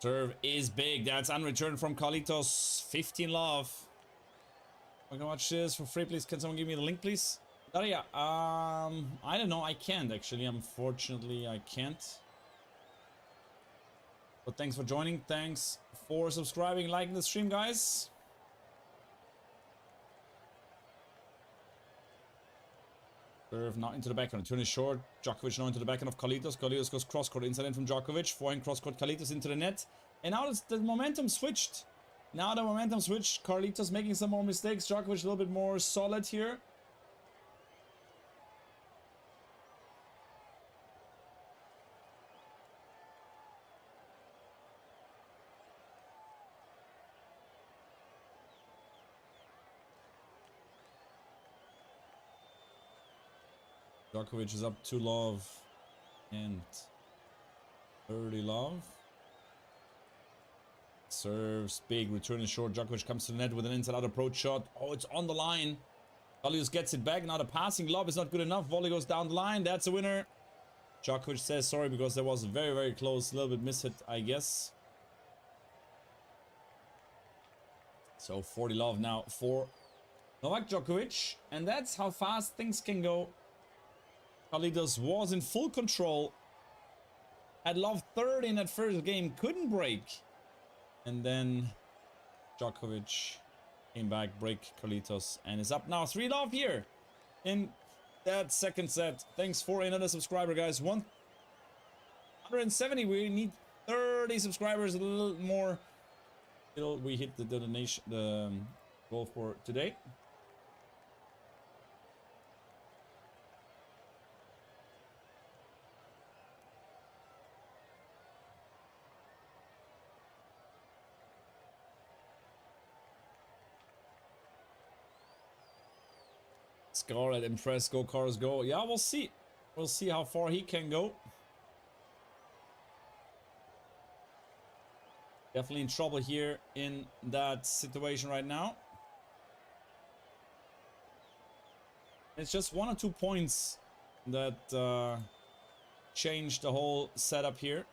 Serve is big. That's unreturned from Carlitos. 15 love. I can watch this for free, please. Can someone give me the link, please? Daria, I don't know. I can't, actually. Unfortunately, I can't. But thanks for joining. Thanks for subscribing, liking the stream, guys. Serve now into the backhand. Turn is short. Djokovic now into the backhand of Carlitos. Carlitos goes cross court. Inside in from Djokovic. Forehand cross court. Carlitos into the net. And now the momentum switched. Now the momentum switched. Carlitos making some more mistakes. Djokovic a little bit more solid here. Djokovic is up 2 love and 30 love. Serves big, return is short. Djokovic comes to the net with an inside out approach shot. Oh, it's on the line. Carlitos gets it back. Now the passing lob is not good enough. Volley goes down the line. That's a winner. Djokovic says sorry because there was very, very close. A little bit mishit, I guess. So 40 love now for Novak Djokovic. And that's how fast things can go. Carlitos was in full control. Had love 30 in that first game. Couldn't break. And then Djokovic came back, break Carlitos, and is up now 3 love here in that second set. Thanks for another subscriber, guys. 170. We need 30 subscribers, a little more till we hit the donation, the goal for today. Scarlet, impress, go Cars, go. Yeah, we'll see. We'll see how far he can go. Definitely in trouble here in that situation right now. It's just 1 or 2 points that changed the whole setup here.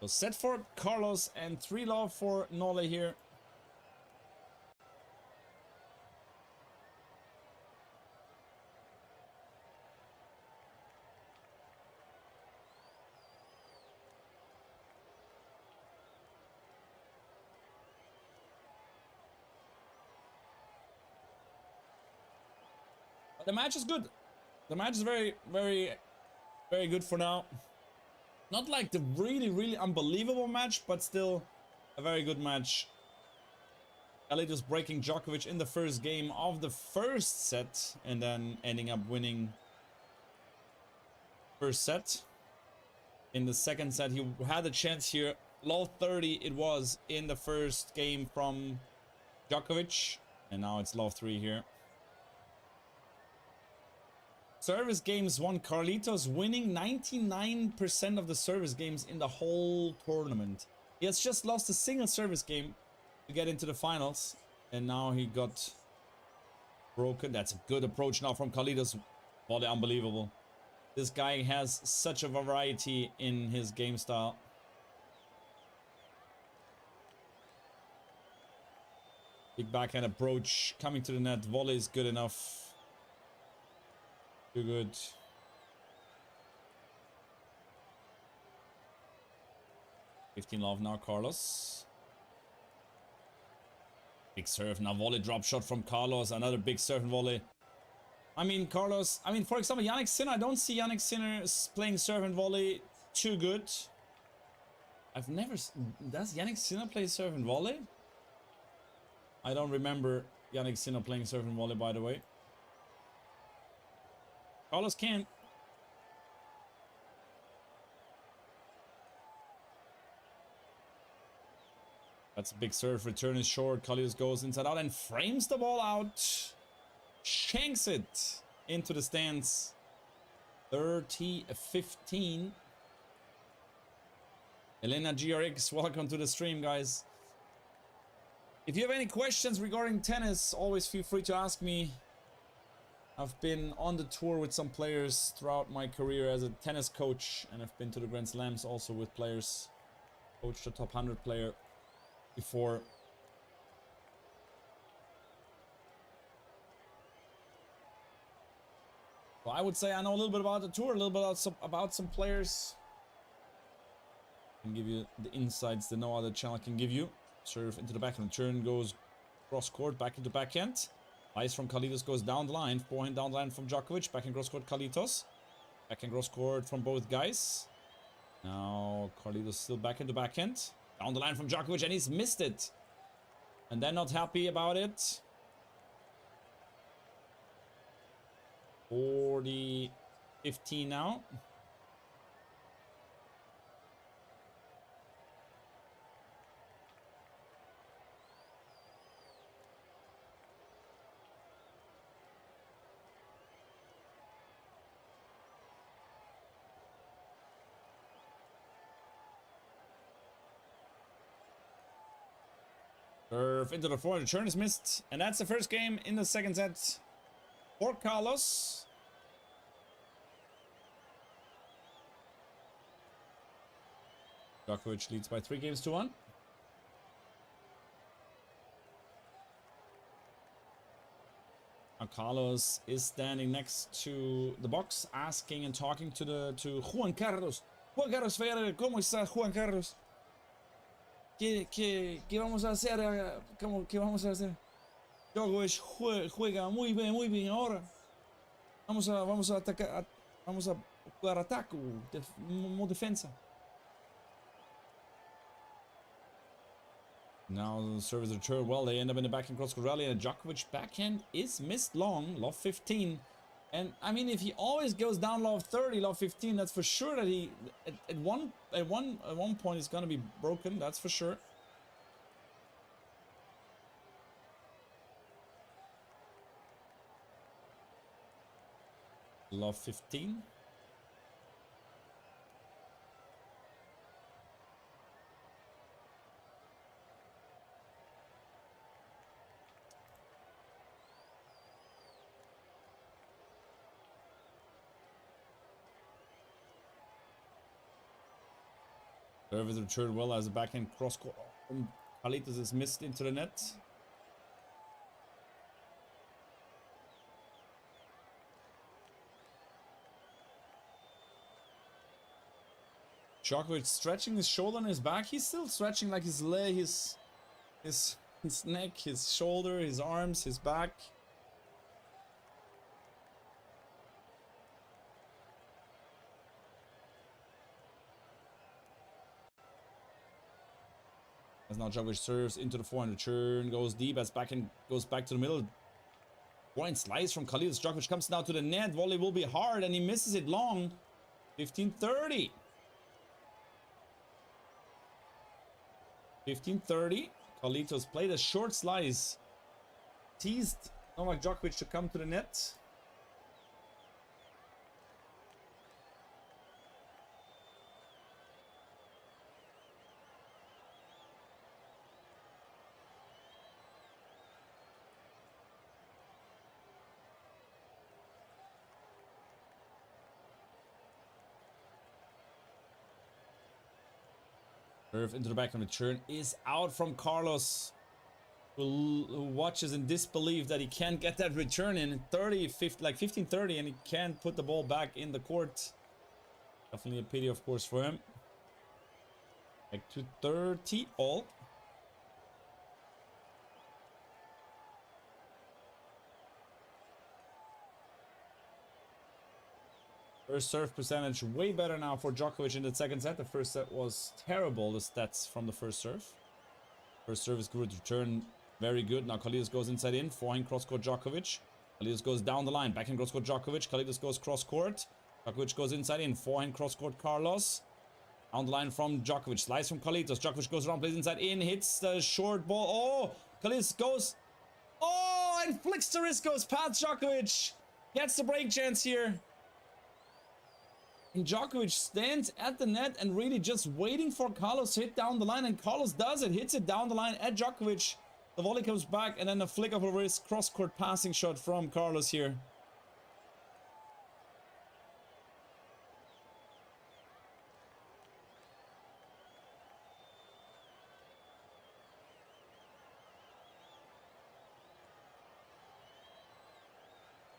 So set for Carlos and 3 love for Nole here. But the match is good. The match is very, very, very good for now. Not like the really, really unbelievable match, but still a very good match. Carlitos breaking Djokovic in the first game of the first set and then ending up winning first set. In the second set, he had a chance here. Low 30 it was in the first game from Djokovic. And now it's low 3 here. Service games won. Carlitos winning 99% of the service games in the whole tournament. He has just lost a single service game to get into the finals. And now he got broken. That's a good approach now from Carlitos. Volley, unbelievable. This guy has such a variety in his game style. Big backhand approach coming to the net. Volley is good enough. Too good. $15 love now, Carlos. Big serve now. Volley drop shot from Carlos. Another big serve and volley. I mean, Carlos, for example, Jannik Sinner, I don't see Jannik Sinner playing serve and volley too good. I've never... Does Jannik Sinner play serve and volley? I don't remember Jannik Sinner playing serve and volley, by the way. Carlos can. That's a big serve. Return is short. Carlos goes inside out and frames the ball out. Shanks it into the stands. 30-15. Elena GRX, welcome to the stream, guys. If you have any questions regarding tennis, always feel free to ask me. I've been on the tour with some players throughout my career as a tennis coach, and I've been to the Grand Slams also with players. Coached a top 100 player before. So I would say I know a little bit about the tour, a little bit about some players. I can give you the insights that no other channel can give you. Serve into the backhand. Return goes cross court, back into backhand. Ice from Carlitos goes down the line. Forehand down the line from Djokovic. Backhand cross court Carlitos. Backhand cross court from both guys. Now Carlitos still back into backhand. Down the line from Djokovic, and he's missed it. And they're not happy about it. 40-15 now. Serve into the forehand. Turn is missed. And that's the first game in the second set for Carlos. Djokovic leads by 3-1. Now Carlos is standing next to the box, asking and talking to Juan Carlos. Juan Carlos Ferrer, ¿cómo está Juan Carlos? ¿Qué vamos a hacer? ¿Qué vamos a hacer? Djokovic juega muy bien ahora. Vamos a atacar, vamos a jugar ataque, defensa. Now the service return. Well, they end up in the backhand cross court rally, and a Djokovic backhand is missed long, low 15. And I mean, if he always goes down low 30, low 15, that's for sure that he at one point is gonna be broken. That's for sure. Low 15. Service returned well as a backhand cross court from Carlitos is missed into the net. Djokovic stretching his shoulder and his back. He's still stretching like his leg, his neck, his shoulder, his arms, his back. As now Djokovic serves into the forehand return, goes deep as backhand goes back to the middle. Point slice from Carlitos. Djokovic comes now to the net. Volley will be hard and he misses it long. 15-30. 15-30. Carlitos played a short slice. Teased Novak Djokovic to come to the net. Serve into the back and return is out from Carlos, who watches in disbelief that he can't get that return in 15-30, and he can't put the ball back in the court. Definitely a pity, of course, for him. Back to 30 all. First serve percentage way better now for Djokovic in the second set. The first set was terrible, the stats from the first serve. First serve is good, return very good. Now Carlitos goes inside in, forehand cross court Djokovic. Carlitos goes down the line, backhand cross court Djokovic. Carlitos goes cross court. Djokovic goes inside in, forehand cross court Carlos. Down the line from Djokovic, slice from Carlitos. Djokovic goes around, plays inside in, hits the short ball. Oh, Carlitos goes, oh, and flicks the wrist, goes past Djokovic. Gets the break chance here. And Djokovic stands at the net and really just waiting for Carlos to hit down the line. And Carlos does it, hits it down the line at Djokovic. The volley comes back and then a flick of a wrist cross-court passing shot from Carlos here.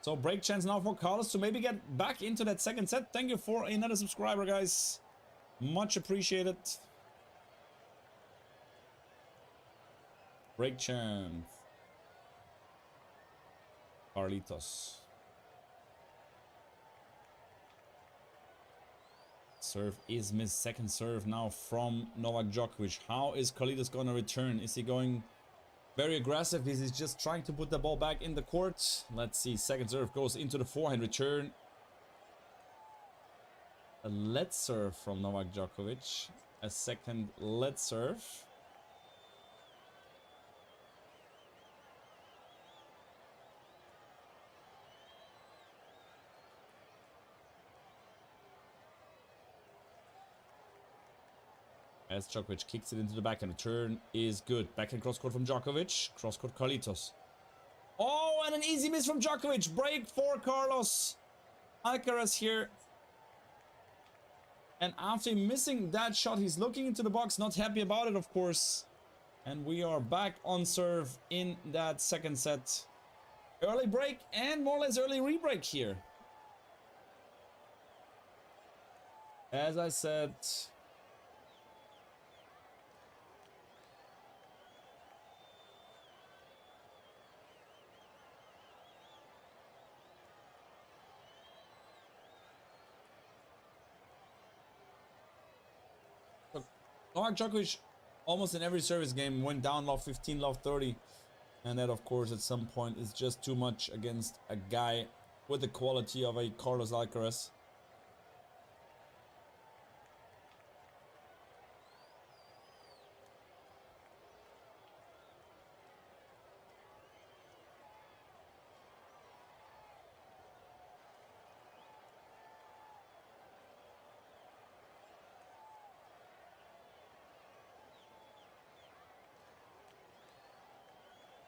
So break chance now for Carlos to maybe get back into that second set. Thank you for another subscriber, guys. Much appreciated. Break chance. Carlitos. Serve is missed. Second serve now from Novak Djokovic. How is Carlitos going to return? Is he going very aggressive? Is he just trying to put the ball back in the court? Let's see. Second serve goes into the forehand return. A let serve from Novak Djokovic. A second let serve. As Djokovic kicks it into the backhand, return is good. Backhand cross court from Djokovic. Cross court Carlitos. Oh, and an easy miss from Djokovic. Break for Carlos Alcaraz here. And after missing that shot, he's looking into the box, not happy about it, of course. And we are back on serve in that second set. Early break and more or less early re-break here. As I said, Novak Djokovic almost in every service game went down love 15, love 30. And that, of course, at some point is just too much against a guy with the quality of a Carlos Alcaraz.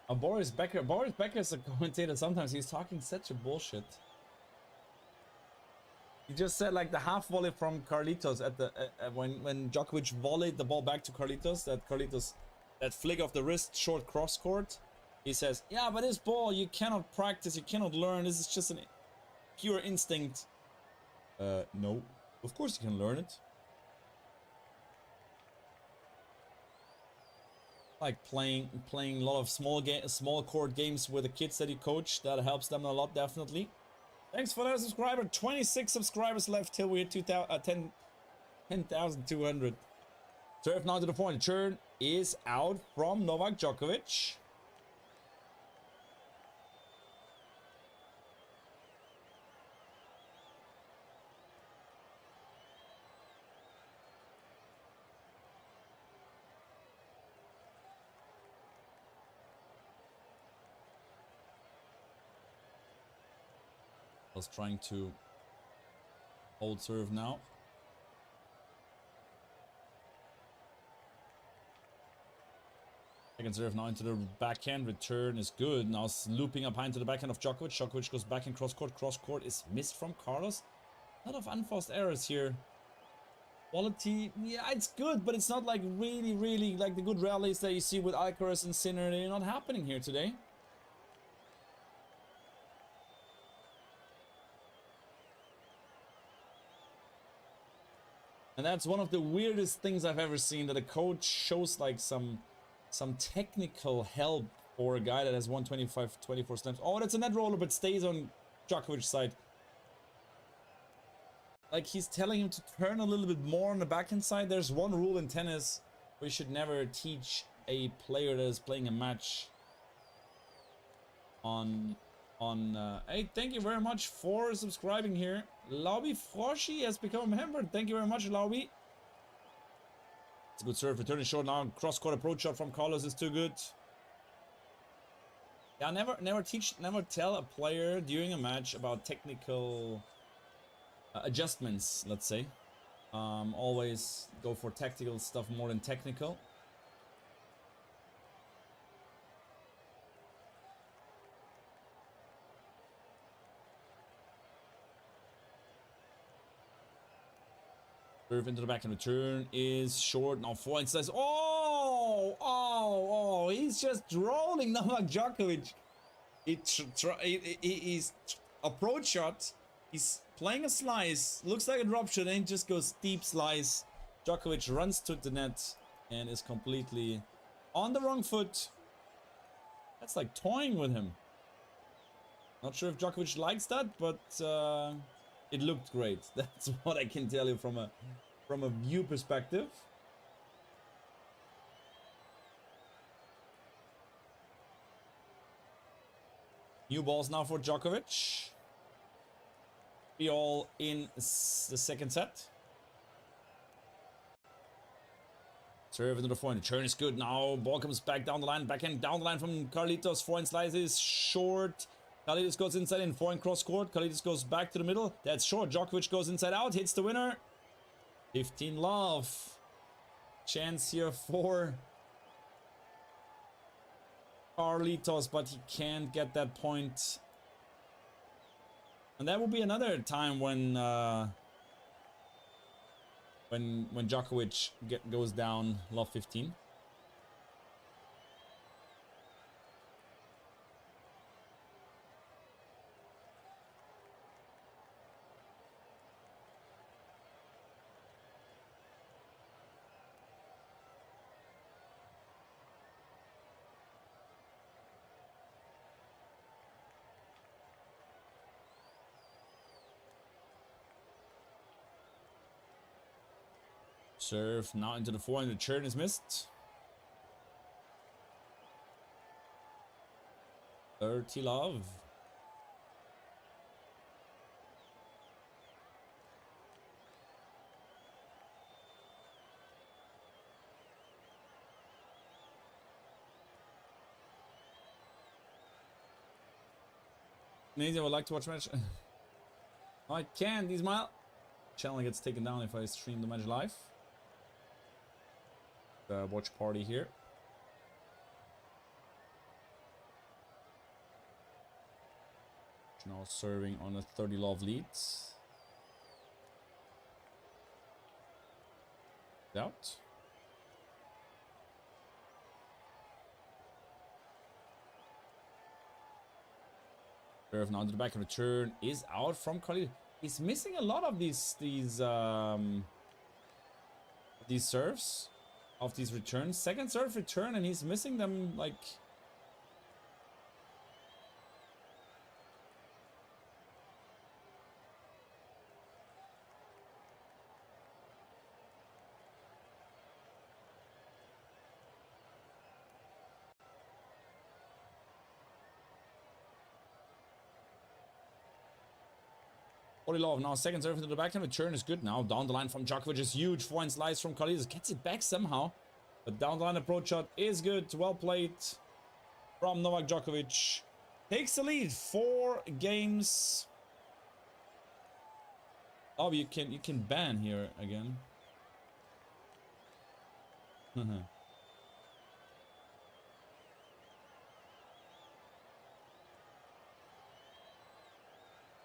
Boris Becker is a commentator. Sometimes he's talking such a bullshit. He just said like the half volley from Carlitos at the when Djokovic volleyed the ball back to Carlitos, that flick of the wrist, short cross court. He says, yeah, but this ball you cannot practice, you cannot learn. This is just an pure instinct. No, of course you can learn it. Like playing a lot of small court games with the kids that you coach. That helps them a lot, definitely. Thanks for that subscriber. 26 subscribers left till we're 10,200. Serve now to the point. The turn is out from Novak Djokovic. Was trying to hold serve now. Second serve now into the backhand. Return is good. Now looping up high into the backhand of Djokovic. Djokovic goes back in cross court. Cross court is missed from Carlos. A lot of unforced errors here. Quality, yeah, it's good, but it's not like really like the good rallies that you see with Alcaraz and Sinner. They're not happening here today. And that's one of the weirdest things I've ever seen, that a coach shows like some technical help for a guy that has won 24 slams. Oh, that's a net roller, but stays on Djokovic's side. Like he's telling him to turn a little bit more on the backhand side. There's one rule in tennis we should never teach a player that is playing a match on hey, thank you very much for subscribing here. Laubi Froshi has become a member. Thank you very much, Laubi. It's a good serve. Returning short now. Cross court approach shot from Carlos is too good. Yeah, never tell a player during a match about technical adjustments, let's say. Always go for tactical stuff more than technical. Serve into the back and return is short. Now forehand says, oh, he's just rolling Novak Djokovic. He's approach shot. He's playing a slice. Looks like a drop shot, and he just goes deep slice. Djokovic runs to the net and is completely on the wrong foot. That's like toying with him. Not sure if Djokovic likes that, but it looked great. That's what I can tell you from a view perspective. New balls now for Djokovic. Be all in the second set. Serve into the forehand. Turn is good now. Ball comes back down the line. Backhand down the line from Carlitos. Forehand slice is short. Carlitos goes inside in. Forehand cross court. Carlitos goes back to the middle. That's short. Djokovic goes inside out. Hits the winner. 15 love. Chance here for Carlitos, but he can't get that point. And that will be another time when Djokovic goes down love 15. Serve now into the forehand. The turn is missed. 30 love. Maybe I would like to watch match. I can. These my channel gets taken down if I stream the match live. Watch party here. Now serving on a 30 love lead. Out. Serve now to the back, and return is out from Khalid. He's missing a lot of these serves, of these returns. Second serve return, and he's missing them like. Love now, second serve into the backhand return is good now. Down the line from Djokovic is huge. Forehand slice from Khalid. Gets it back somehow. But down the line approach shot is good. Well played from Novak Djokovic. Takes the lead. 4 games. Oh, you can ban here again.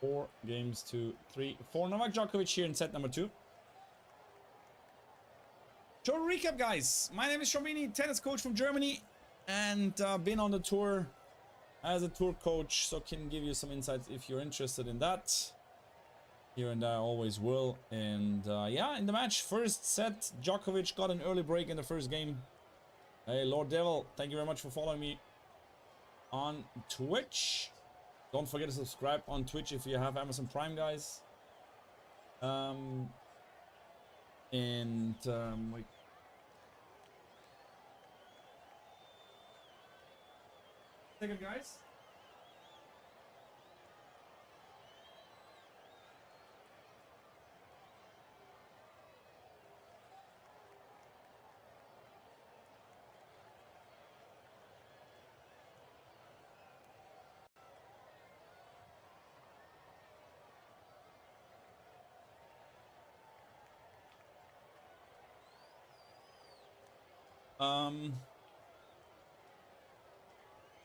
4 games to 3 for Novak Djokovic here in set number 2. Short recap, guys. My name is Shamini, tennis coach from Germany, and been on the tour as a tour coach, so can give you some insights if you're interested in that. Here and I always will. And yeah, in the match, first set, Djokovic got an early break in the first game. Hey, Lord Devil, thank you very much for following me on Twitch. Don't forget to subscribe on Twitch if you have Amazon Prime, guys. Wait. Second, guys.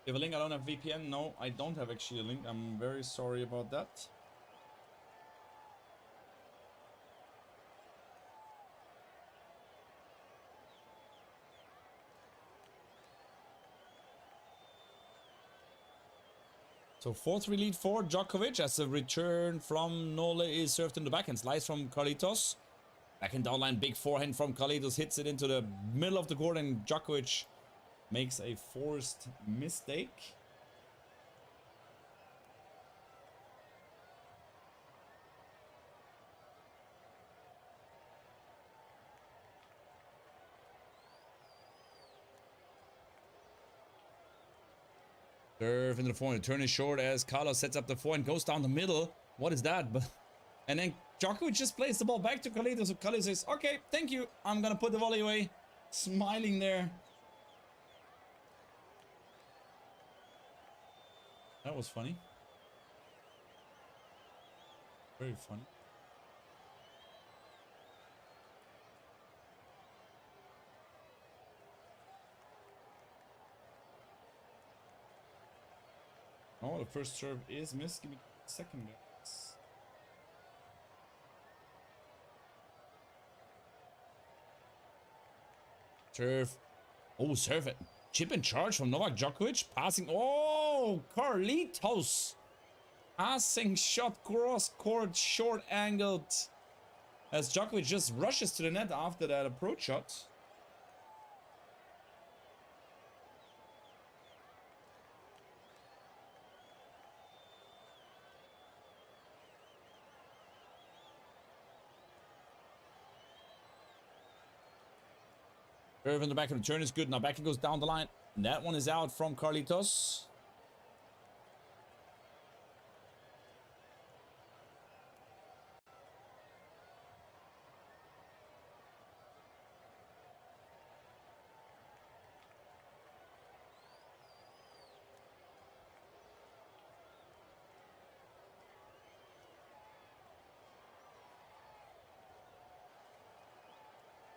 You have a link? I don't have VPN. No, I don't have actually a link. I'm very sorry about that. So 4-3 lead for Djokovic as a return from Nole is served in the backhand. Slice from Carlitos. Backhand downline, big forehand from Carlitos. Hits it into the middle of the court, and Djokovic makes a forced mistake. Serve into the forehand. The turn is short as Carlos sets up the forehand, goes down the middle. What is that? And then Djokovic just plays the ball back to Carlitos. So Carlitos says, okay, thank you. I'm gonna put the volley away. Smiling there. That was funny. Very funny. Oh, the first serve is missed. Give me a second, guys. Serve. Oh, serve it. Chip and charge from Novak Djokovic. Passing. Oh, Carlitos. Passing shot cross court, short angled. As Djokovic just rushes to the net after that approach shot. Serve in the back of the turn is good. Now back it goes down the line. That one is out from Carlitos.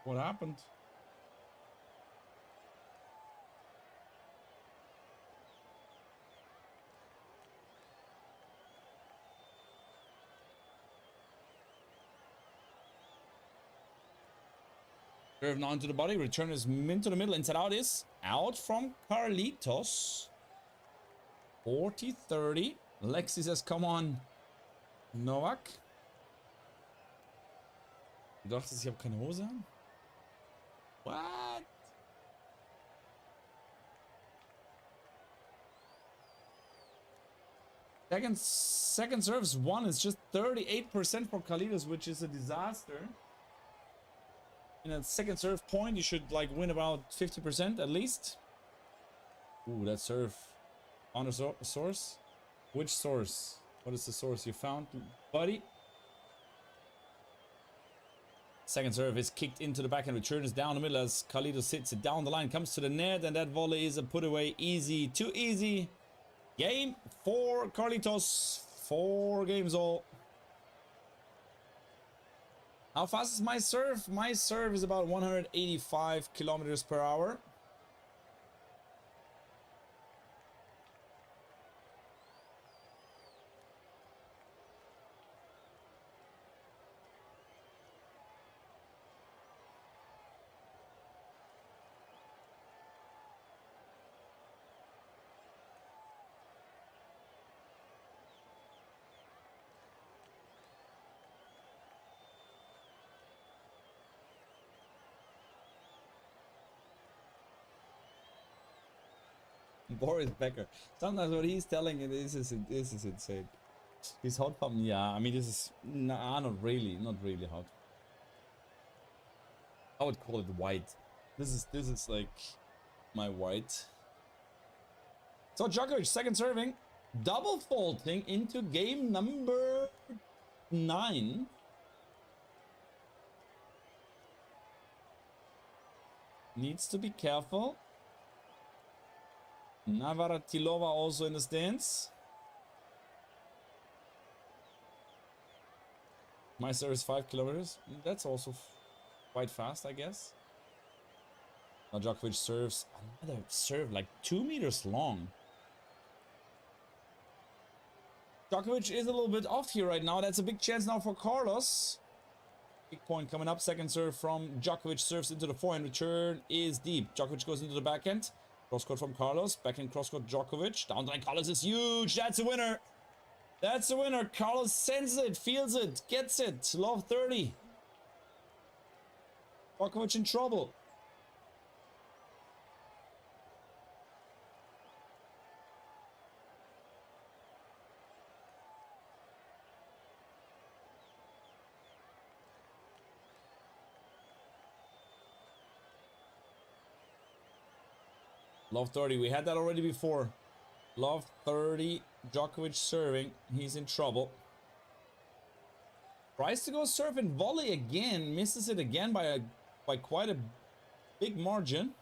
What happened? Serve now into the body. Return is into the middle. Inside out is out from Carlitos. 40-30. Lexi says, come on, Novak. Du dachtest, ich habe keine Hose an? What? Second serves one is just 38% for Carlitos, which is a disaster. In a second serve point, you should like win about 50% at least. Ooh, that serve on a source. Which source? What is the source you found, buddy? Second serve is kicked into the backhand. Return is down the middle as Carlitos sits it down the line, comes to the net, and that volley is a put away. Easy, too easy. Game for Carlitos. 4 games all. How fast is my serve? My serve is about 185 kilometers per hour. Boris Becker. Sometimes what he's telling it is insane. He's hot pumping. Yeah, I mean this is not really hot. I would call it white. This is like my white. So Djokovic second serving, double faulting into game number 9. Needs to be careful. Navratilova also in the stands. My serve is 5 kilometers. That's also quite fast, I guess. Now Djokovic serves another serve like 2 meters long. Djokovic is a little bit off here right now. That's a big chance now for Carlos. Big point coming up. Second serve from Djokovic. Serves into the forehand. Return is deep. Djokovic goes into the backhand. Crosscourt from Carlos. Backhand crosscourt Djokovic. Down the line. Carlos is huge. That's a winner. That's a winner. Carlos senses it, feels it, gets it. Love 30. Djokovic in trouble. Love 30. We had that already before. Love 30. Djokovic serving. He's in trouble. Tries to go serve and volley again. Misses it again by quite a big margin.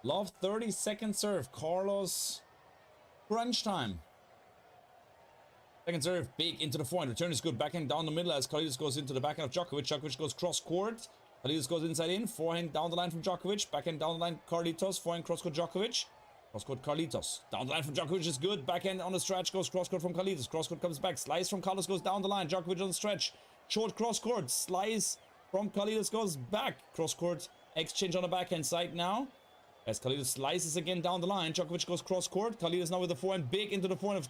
Love 30. Second serve. Carlos. Crunch time. Second serve. Big into the forehand. Return is good. Backhand down the middle as Carlitos goes into the backhand of Djokovic. Djokovic goes cross court. Carlitos goes inside in. Forehand down the line from Djokovic. Backhand down the line Carlitos. Forehand cross court Djokovic. Cross court Carlitos. Down the line from Djokovic is good. Backhand on the stretch goes cross court from Carlitos. Cross court comes back. Slice from Carlos goes down the line. Djokovic on the stretch. Short cross court. Slice from Carlitos goes back. Cross court exchange on the backhand side now. As Carlitos slices again down the line. Djokovic goes cross court. Carlitos now with the forehand big into the forehand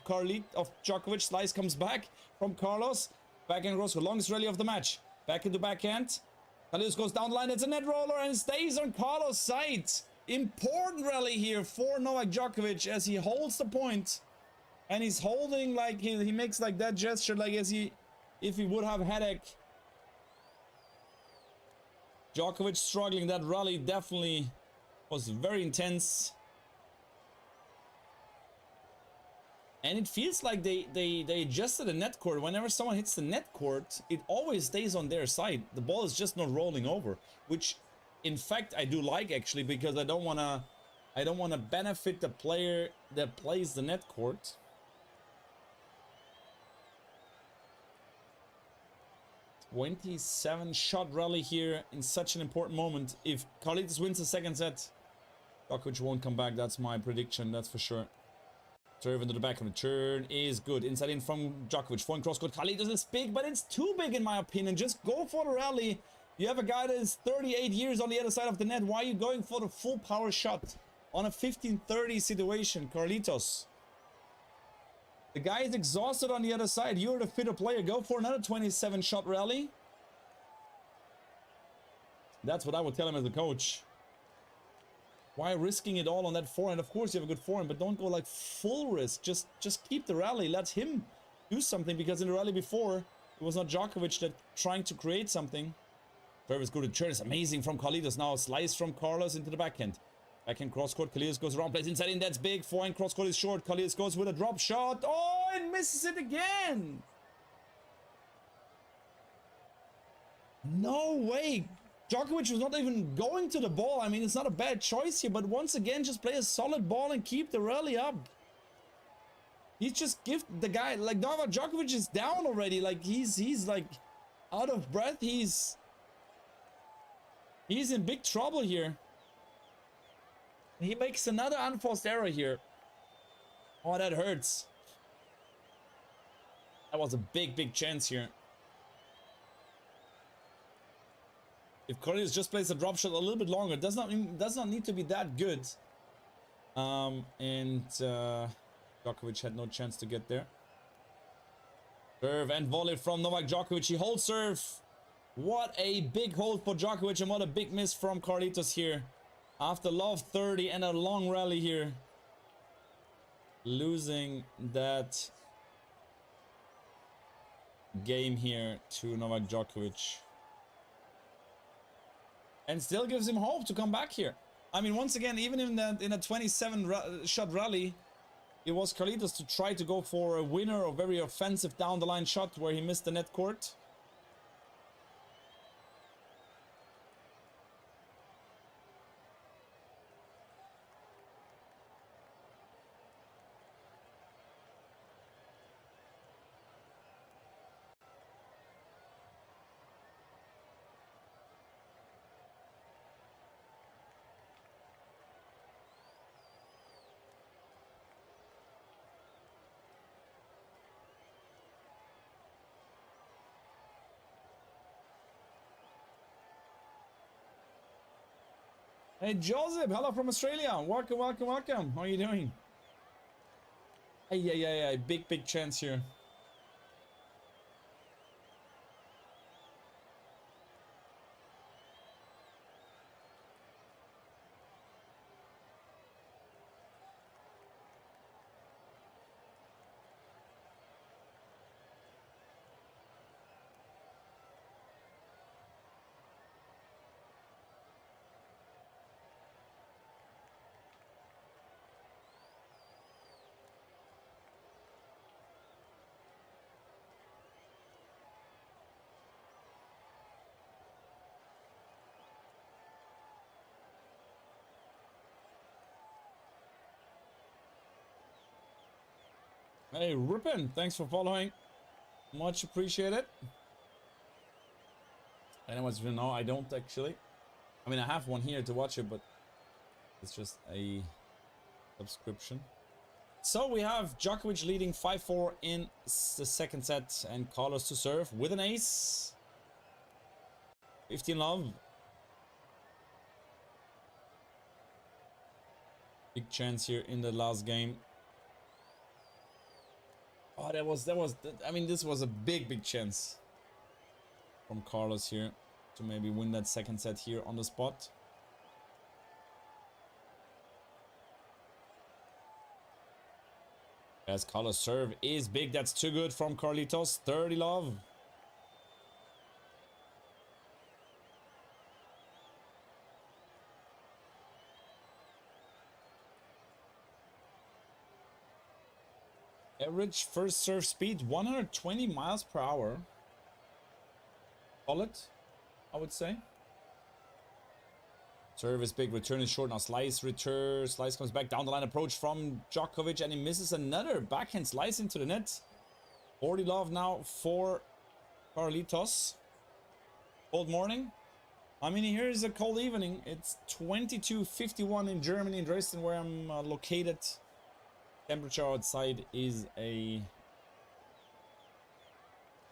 of Djokovic. Slice comes back from Carlos. Backhand cross court. Longest rally of the match. Back into backhand. Carlitos goes down the line. It's a net roller and stays on Carlos' side. Important rally here for Novak Djokovic as he holds the point. And he's holding like he makes like that gesture like as if he would have a headache. Djokovic struggling. That rally definitely was very intense. And it feels like they adjusted the net court. Whenever someone hits the net court, it always stays on their side. The ball is just not rolling over, which in fact I do like actually, because I don't wanna benefit the player that plays the net court. .27 shot rally here in such an important moment. If Carlitos wins the second set, Djokovic won't come back. That's my prediction, that's for sure. Serve into the back of the turn is good. Inside in from Djokovic. Forehand cross court. Carlitos is big, but it's too big in my opinion. Just go for the rally. You have a guy that is 38 years on the other side of the net. Why are you going for the full power shot on a 15-30 situation, Carlitos? The guy is exhausted on the other side. You're the fitter player. Go for another 27 shot rally. That's what I would tell him as a coach. Why risking it all on that forehand? Of course you have a good forehand, but don't go like full risk. Just keep the rally. Let him do something, because in the rally before, it was not Djokovic that trying to create something. Service good return is amazing from Carlitos. Now a slice from Carlos into the backhand. Backhand cross court. Carlitos goes around, plays inside in. That's big. Forehand cross court is short. Carlitos goes with a drop shot. Oh, and misses it again. No way. Djokovic was not even going to the ball. I mean, it's not a bad choice here, but once again, just play a solid ball and keep the rally up. He's just give the guy, like, Novak Djokovic is down already. Like, he's like out of breath. He's in big trouble here. He makes another unforced error here. Oh, that hurts. That was a big chance here. If Carlitos just plays a drop shot a little bit longer, does not need to be that good. Djokovic had no chance to get there. Serve and volley from Novak Djokovic. He holds serve. What a big hold for Djokovic, and what a big miss from Carlitos here. After love 30 and a long rally here. Losing that game here to Novak Djokovic. And still gives him hope to come back here. I mean, once again, even in a 27 shot rally, it was Carlitos to try to go for a winner or very offensive down the line shot where he missed the net court. Hey Joseph, hello from Australia. Welcome. How are you doing? Hey, big chance here. Hey, Ripon, thanks for following. Much appreciated. Anyways, no, I don't actually. I mean, I have one here to watch it, but it's just a subscription. So we have Djokovic leading 5-4 in the second set, and Carlos to serve with an ace. 15 love. Big chance here in the last game. Oh, I mean, this was a big chance from Carlos here to maybe win that second set here on the spot. As Carlos' serve is big. That's too good from Carlitos. 30 love. Average first serve speed 120 miles per hour. Solid, I would say. Serve is big, return is short. Now slice, return, slice comes back down the line, approach from Djokovic, and he misses another backhand slice into the net. 40 love now for Carlitos. Cold morning. I mean, here is a cold evening. It's 22:51 in Germany, in Dresden, where I'm located. Temperature outside is a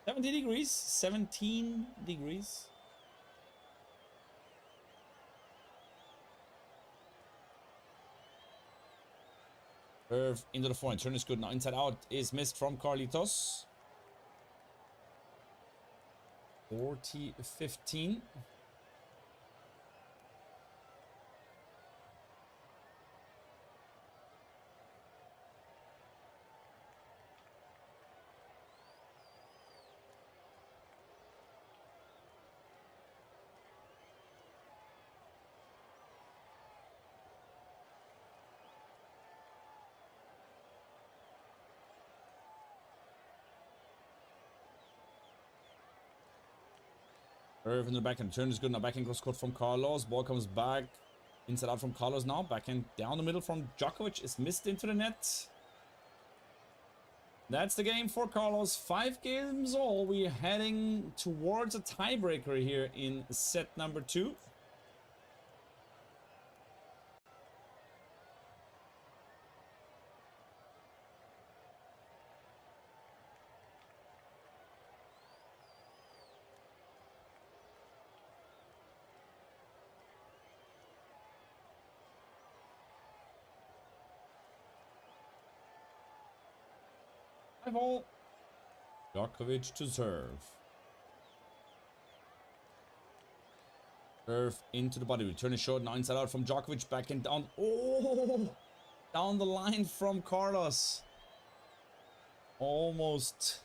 17 degrees. Serve into the forehand. Turn is good. Now inside out is missed from Carlitos. 40-15. Serve in the backhand. Turn is good. Now backhand cross court from Carlos. Ball comes back. Inside out from Carlos now. Backhand down the middle from Djokovic. Is missed into the net. That's the game for Carlos. 5 games all. We're heading towards a tiebreaker here in set number 2. All. Djokovic to serve. Serve into the body. Return is short. Now inside out from Djokovic. Back and down. Oh! Down the line from Carlos. Almost.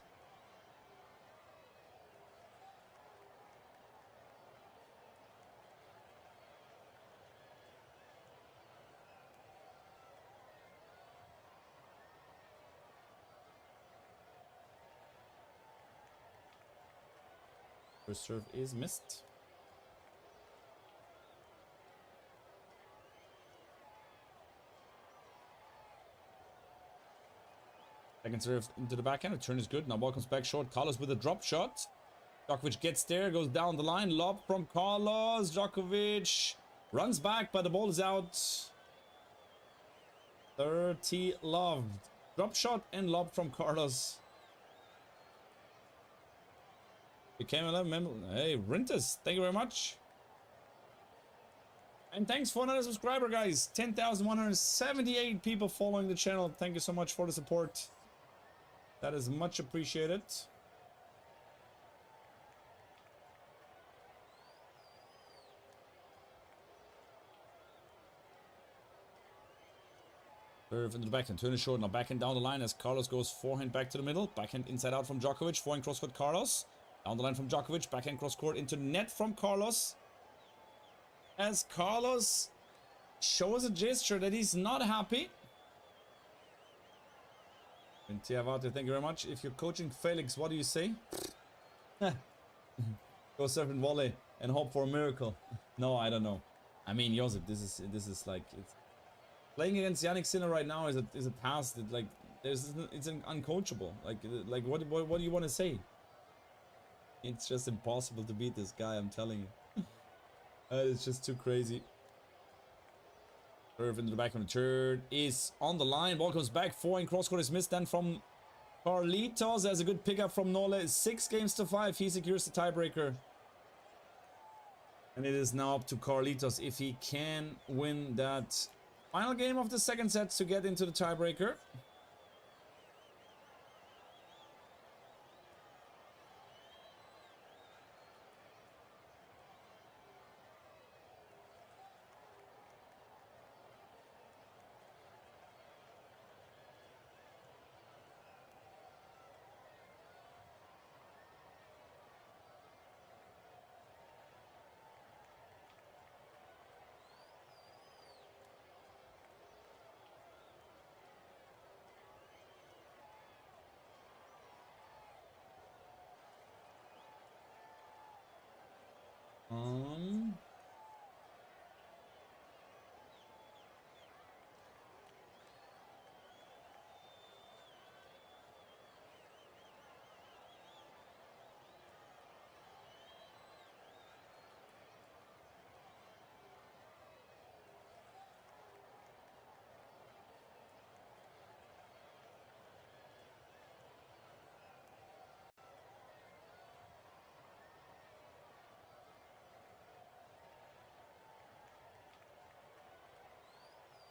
First serve is missed. Second serve into the backhand. Return is good. Now ball comes back short. Carlos with a drop shot. Djokovic gets there, goes down the line. Lob from Carlos. Djokovic runs back, but the ball is out. 30 loved. Drop shot and lob from Carlos. Became 11 member. Hey, Rintus, thank you very much. And thanks for another subscriber, guys. 10,178 people following the channel. Thank you so much for the support. That is much appreciated. Serve into the backhand. Turn is short. Now backhand down the line as Carlos goes forehand back to the middle. Backhand inside out from Djokovic. Forehand cross court Carlos. Down the line from Djokovic. Backhand cross court into net from Carlos. As Carlos shows a gesture that he's not happy. And Tiavate, thank you very much. If you're coaching Felix, what do you say? Go serve and volley and hope for a miracle. No, I don't know. I mean, Josip, this is like it's playing against Yannick Sinner right now is a task that like it's uncoachable. Like what do you want to say? It's just impossible to beat this guy, I'm telling you. It's just too crazy. Serve into the back of the turn is on the line. Ball comes back. Forehand cross court is missed then from Carlitos. There's a good pickup from Nole. 6-5. He secures the tiebreaker. And it is now up to Carlitos if he can win that final game of the second set to get into the tiebreaker.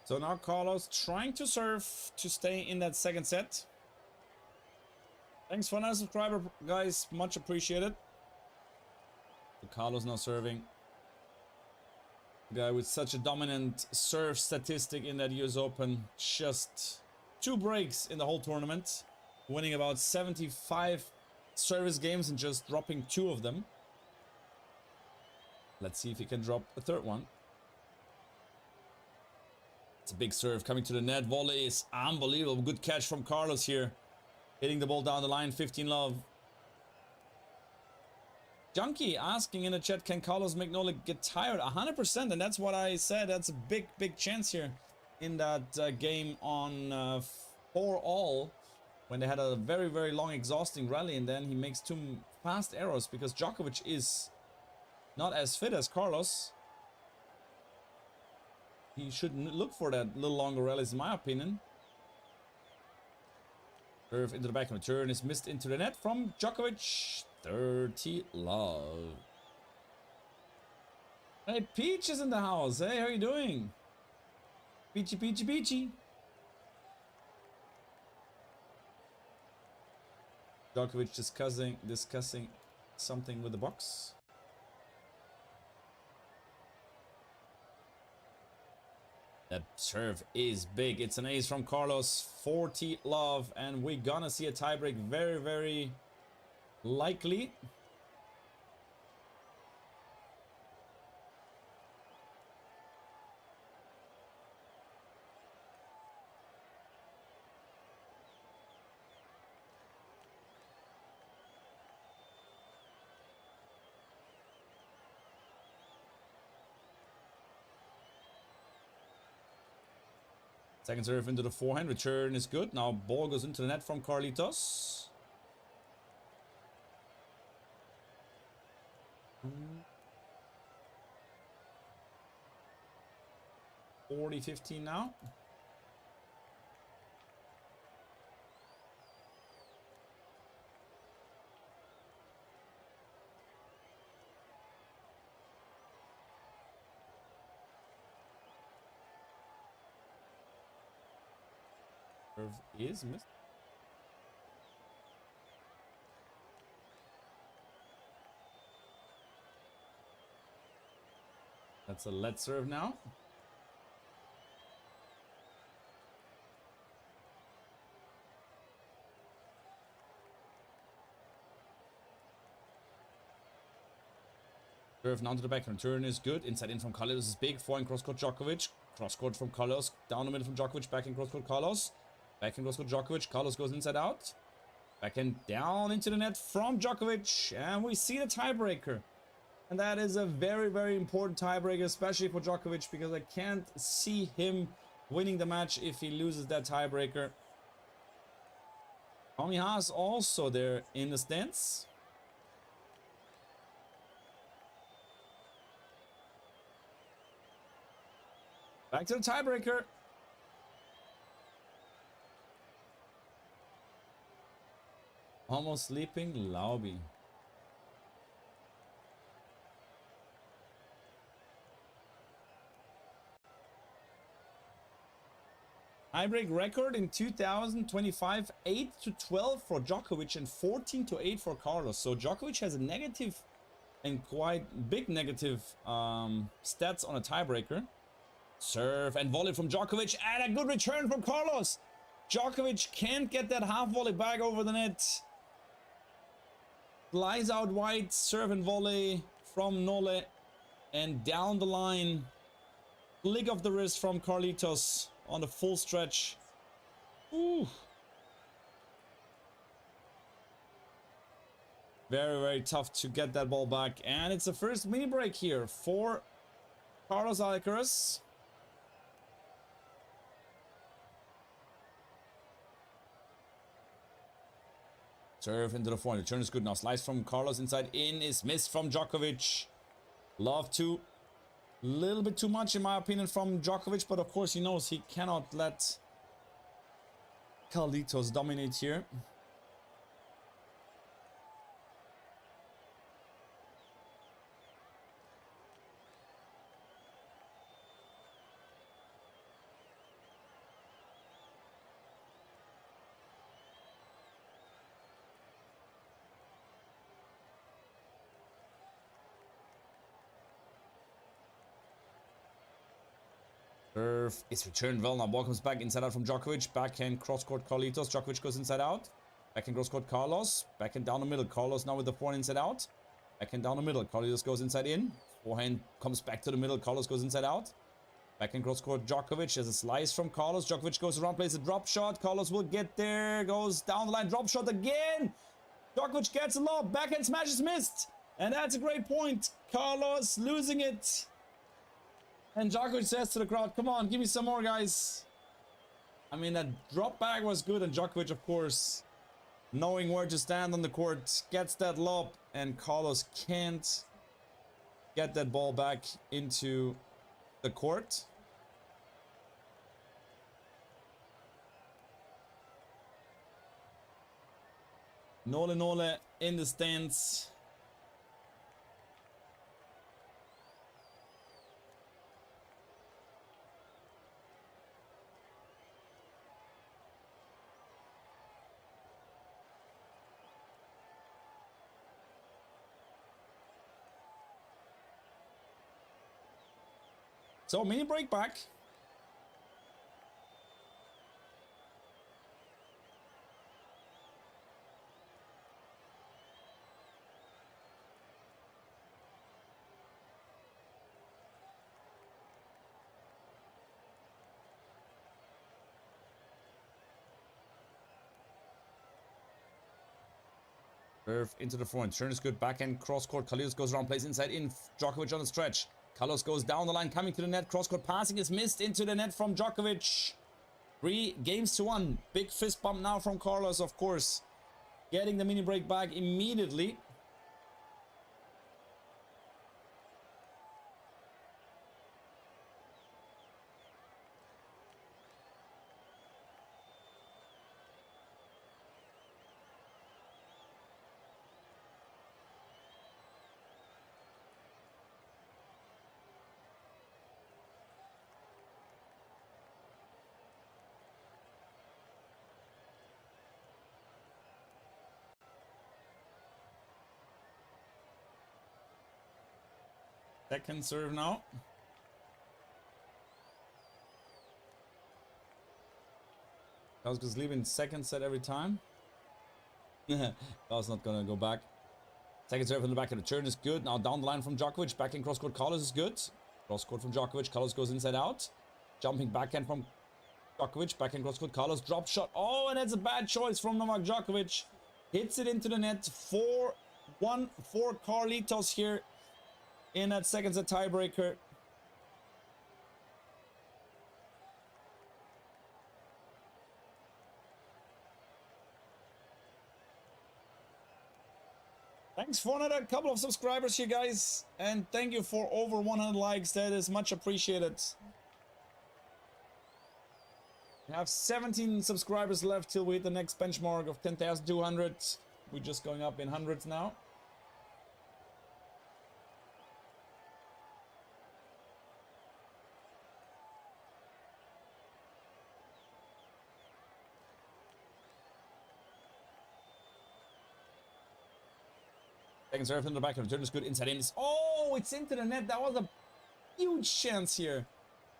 So now Carlos trying to serve to stay in that second set. Thanks for another subscriber, guys. Much appreciated. Carlos now serving. Guy with such a dominant serve statistic in that US Open. Just 2 breaks in the whole tournament. Winning about 75 service games and just dropping 2 of them. Let's see if he can drop a third one. It's a big serve coming to the net. Volley is unbelievable. Good catch from Carlos here. Hitting the ball down the line, 15 love. Junkie asking in the chat, can Carlos McNulty get tired? 100%, and that's what I said. That's a big, big chance here in that game on 4-all, when they had a very, very long, exhausting rally, and then he makes 2 fast errors because Djokovic is not as fit as Carlos. He should look for that little longer rallies, in my opinion. Serve into the back and return is missed into the net from Djokovic. 30 love. Hey, Peach is in the house. Hey, how are you doing? Peachy, peachy, peachy. Djokovic discussing something with the box. That serve is big. It's an ace from Carlos. 40 love. And we're gonna see a tiebreak very, very likely. Second serve into the forehand. Return is good. Now ball goes into the net from Carlitos. 40-15 now. Serve is missed. That's a let serve now. Serve now to the back. Return is good. Inside in from Carlos is big. Forehand cross court Djokovic. Cross court from Carlos. Down the middle from Djokovic. Back in cross court Carlos. Back in cross court Djokovic. Carlos goes inside out. Backhand down into the net from Djokovic. And we see the tiebreaker. And that is a very, very important tiebreaker, especially for Djokovic, because I can't see him winning the match if he loses that tiebreaker. Tommy Haas also there in the stands. Back to the tiebreaker. Almost sleeping, Laubi. Tiebreak record in 2025, 8-12 for Djokovic and 14-8 for Carlos. So Djokovic has a negative and quite big negative stats on a tiebreaker. Serve and volley from Djokovic and a good return from Carlos. Djokovic can't get that half volley back over the net. Lies out wide, serve and volley from Nole, and down the line, flick of the wrist from Carlitos on the full stretch. Ooh. Very, very tough to get that ball back, and it's the first mini break here for Carlos Alcaraz. Serve into the forehand. Return is good now. Slice from Carlos inside in is missed from Djokovic. Love to. Little bit too much in my opinion from Djokovic, but of course he knows he cannot let Carlitos dominate here. Serve is returned well. Now ball comes back inside out from Djokovic. Backhand cross court Carlitos. Djokovic goes inside out. Backhand cross court Carlos. Backhand down the middle. Carlos now with the forehand inside out. Backhand down the middle. Carlitos goes inside in. Forehand comes back to the middle. Carlos goes inside out. Backhand cross court Djokovic. There's a slice from Carlos. Djokovic goes around, plays a drop shot. Carlos will get there. Goes down the line. Drop shot again. Djokovic gets a lob. Backhand smash is missed. And that's a great point. Carlos losing it. And Djokovic says to the crowd, come on, give me some more, guys. I mean, that drop back was good. And Djokovic, of course, knowing where to stand on the court, gets that lob. And Carlos can't get that ball back into the court. Nole in the stands. So, mini break back. Serve into the front. Turn is good. Backhand cross court. Carlitos goes around, plays inside in. Djokovic on the stretch. Carlos goes down the line, coming to the net. Cross court passing is missed into the net from Djokovic. 3-1. Big fist bump now from Carlos, of course. Getting the mini break back immediately. Second serve now. Carlos leaving second set every time. Carlos not gonna go back. Second serve in the back of the turn is good. Now down the line from Djokovic. Backhand cross court Carlos is good. Cross court from Djokovic. Carlos goes inside out. Jumping backhand from Djokovic. Backhand cross court Carlos. Drop shot. Oh, and that's a bad choice from Novak Djokovic. Hits it into the net. 4-1 for Carlitos here in that second set tiebreaker. Thanks for another couple of subscribers here, guys. And thank you for over 100 likes. That is much appreciated. We have 17 subscribers left till we hit the next benchmark of 10,200. We're just going up in hundreds now. Second serve in the back of the turn is good. Inside in. Oh, it's into the net. That was a huge chance here.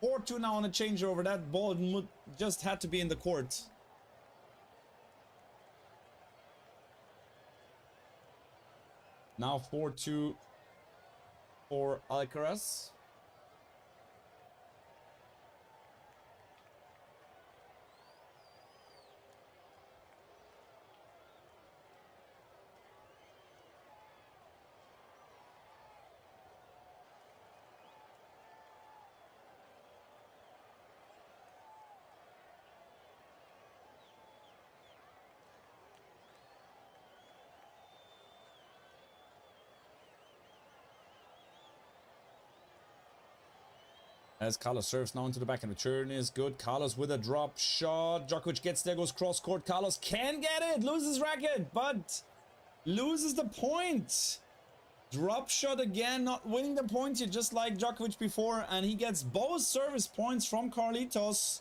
4-2 now on a changeover. That ball just had to be in the court. Now 4-2 for Alcaraz. As Carlos serves now into the back and return is good. Carlos with a drop shot. Djokovic gets there, goes cross court. Carlos can get it, loses racket, but loses the point. Drop shot again, not winning the point here, just like Djokovic before, and he gets both service points from Carlitos.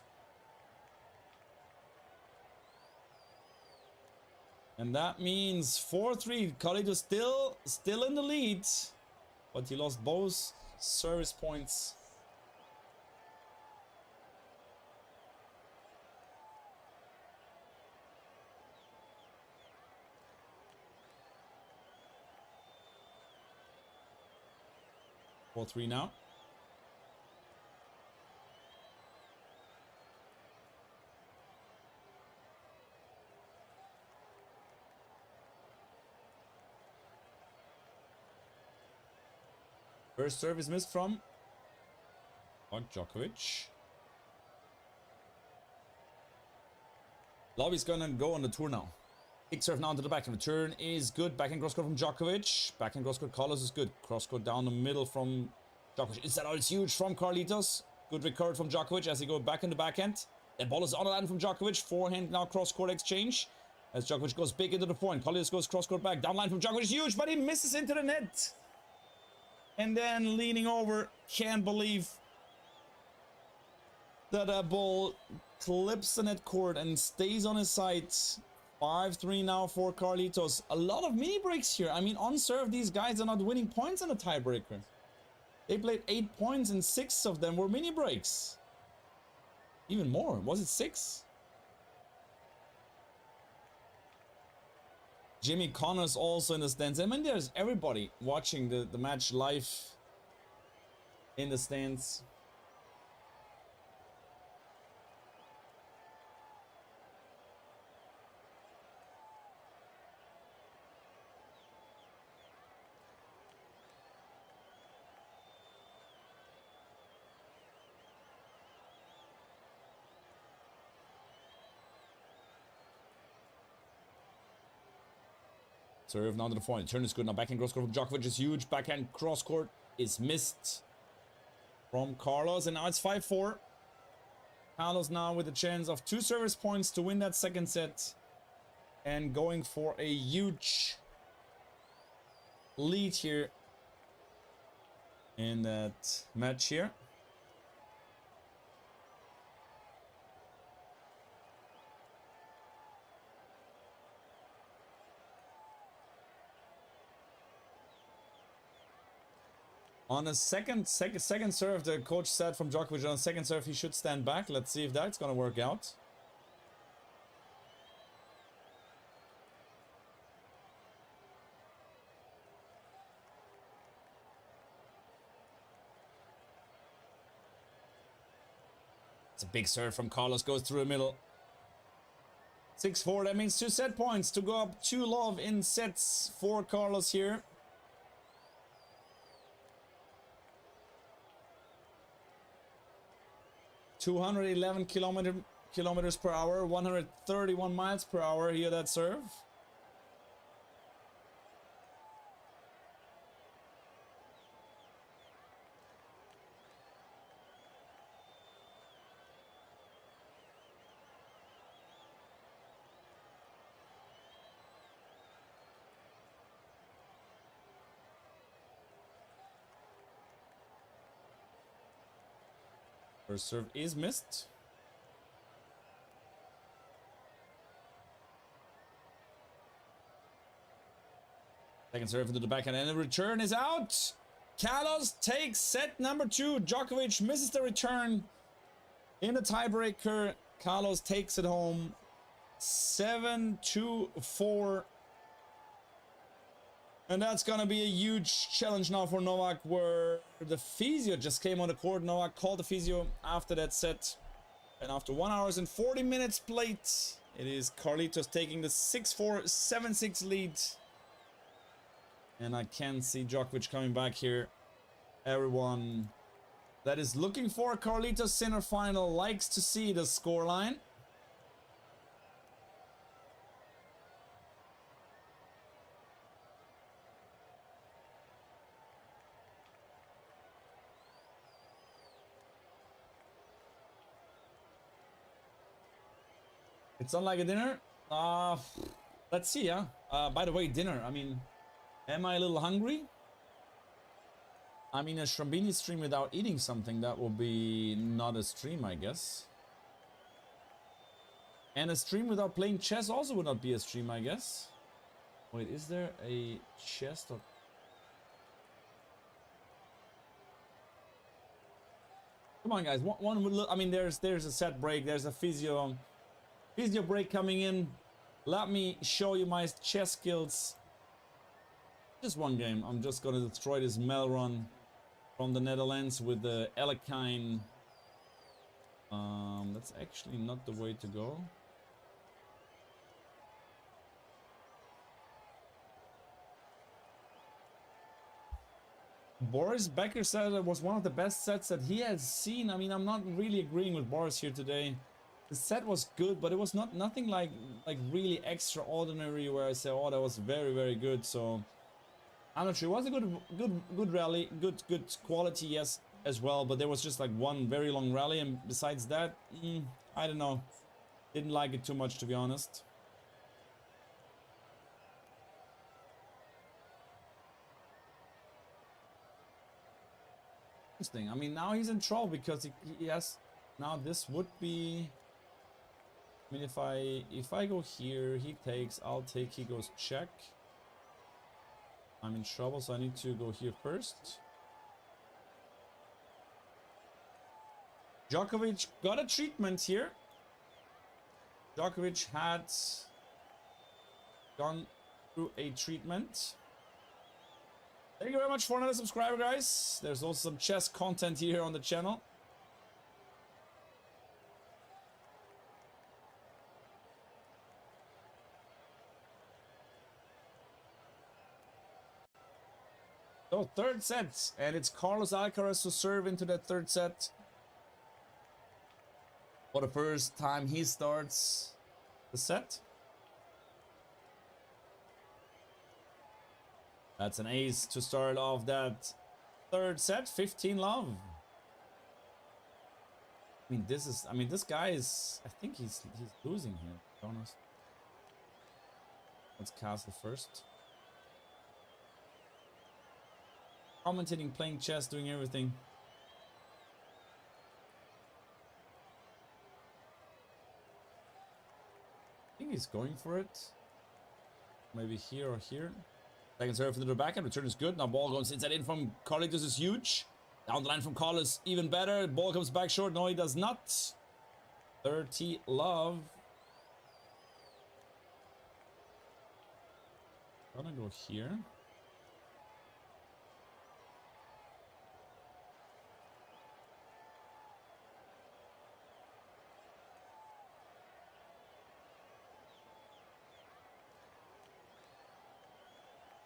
And that means 4-3. Carlitos still in the lead, but he lost both service points. 4-3 now. First service missed from Djokovic. Lobby's gonna go on the tour now. Kick serve now to the backhand. Return is good. Backhand cross court from Djokovic. Backhand cross court Carlos is good. Cross court down the middle from Djokovic. Is that all? It's huge from Carlitos. Good recovery from Djokovic as he goes back in the backhand. That ball is on the line from Djokovic. Forehand now cross court exchange. As Djokovic goes big into the point. Carlitos goes cross court back. Down line from Djokovic. Huge, but he misses into the net. And then leaning over. Can't believe that ball clips the net court and stays on his side. 5-3 now for Carlitos. A lot of mini breaks here. I mean, on serve, these guys are not winning points in the tiebreaker. They played 8 points and 6 of them were mini breaks. Even more. Was it 6? Jimmy Connors also in the stands. I mean, there's everybody watching the match live in the stands. Serve now to the point. Turn is good. Now backhand cross court from Djokovic is huge. Backhand cross court is missed from Carlos. And now it's 5-4. Carlos now with a chance of 2 service points to win that second set. And going for a huge lead here in that match here. On a second serve, the coach said from Djokovic on a second serve he should stand back. Let's see if that's going to work out. It's a big serve from Carlos, goes through the middle. 6-4, that means 2 set points to go up 2-love in sets for Carlos here. (211 kilometers per hour, 131 miles per hour. Hear that serve? First serve is missed. Second serve into the backhand and the return is out. Carlos takes set number 2. Djokovic misses the return in the tiebreaker. Carlos takes it home. 7-4. And that's gonna be a huge challenge now for Novak, where the physio just came on the court. Novak called the physio after that set. And after 1 hour and 40 minutes played, it is Carlitos taking the 6-4, 7-6 lead. And I can see Djokovic coming back here. Everyone that is looking for Carlitos semifinal likes to see the scoreline. It's not like a dinner. Let's see, yeah. By the way, dinner. I mean, am I a little hungry? I mean, a Shrambini stream without eating something, that will be not a stream, I guess. And a stream without playing chess also would not be a stream, I guess. Wait, is there a chest or... Come on, guys. One would look. I mean, there's a set break. There's a physio break coming in. Let me show you my chess skills. Just one game. I'm just gonna destroy this Mel run. from the Netherlands with the Alekine. That's actually not the way to go. Boris Becker said it was one of the best sets that he has seen. I mean, I'm not really agreeing with Boris here today. The set was good, but it was nothing like really extraordinary where I say, oh, that was very, very good. So I'm not sure. It was a good rally, good quality, yes, as well. But there was just like one very long rally, and besides that, I don't know. Didn't like it too much, to be honest. Interesting. I mean, now he's in trouble because he has. Now this would be. I mean, if I go here, he takes. I'll take. He goes check. I'm in trouble, so I need to go here first. Djokovic got a treatment here. Djokovic had gone through a treatment. Thank you very much for another subscriber, guys. There's also some chess content here on the channel. So, third set, and it's Carlos Alcaraz to serve into that third set. For the first time he starts the set. That's an ace to start off that third set. 15 love. I mean, this guy is, I think he's losing here, to be honest. Let's castle first. Commentating, playing chess, doing everything. I think he's going for it. Maybe here or here. Second serve into the backhand. Return is good. Now ball goes inside in from Carly. This is huge. Down the line from Carlos, even better. Ball comes back short. No, he does not. 30 love. Gonna go here.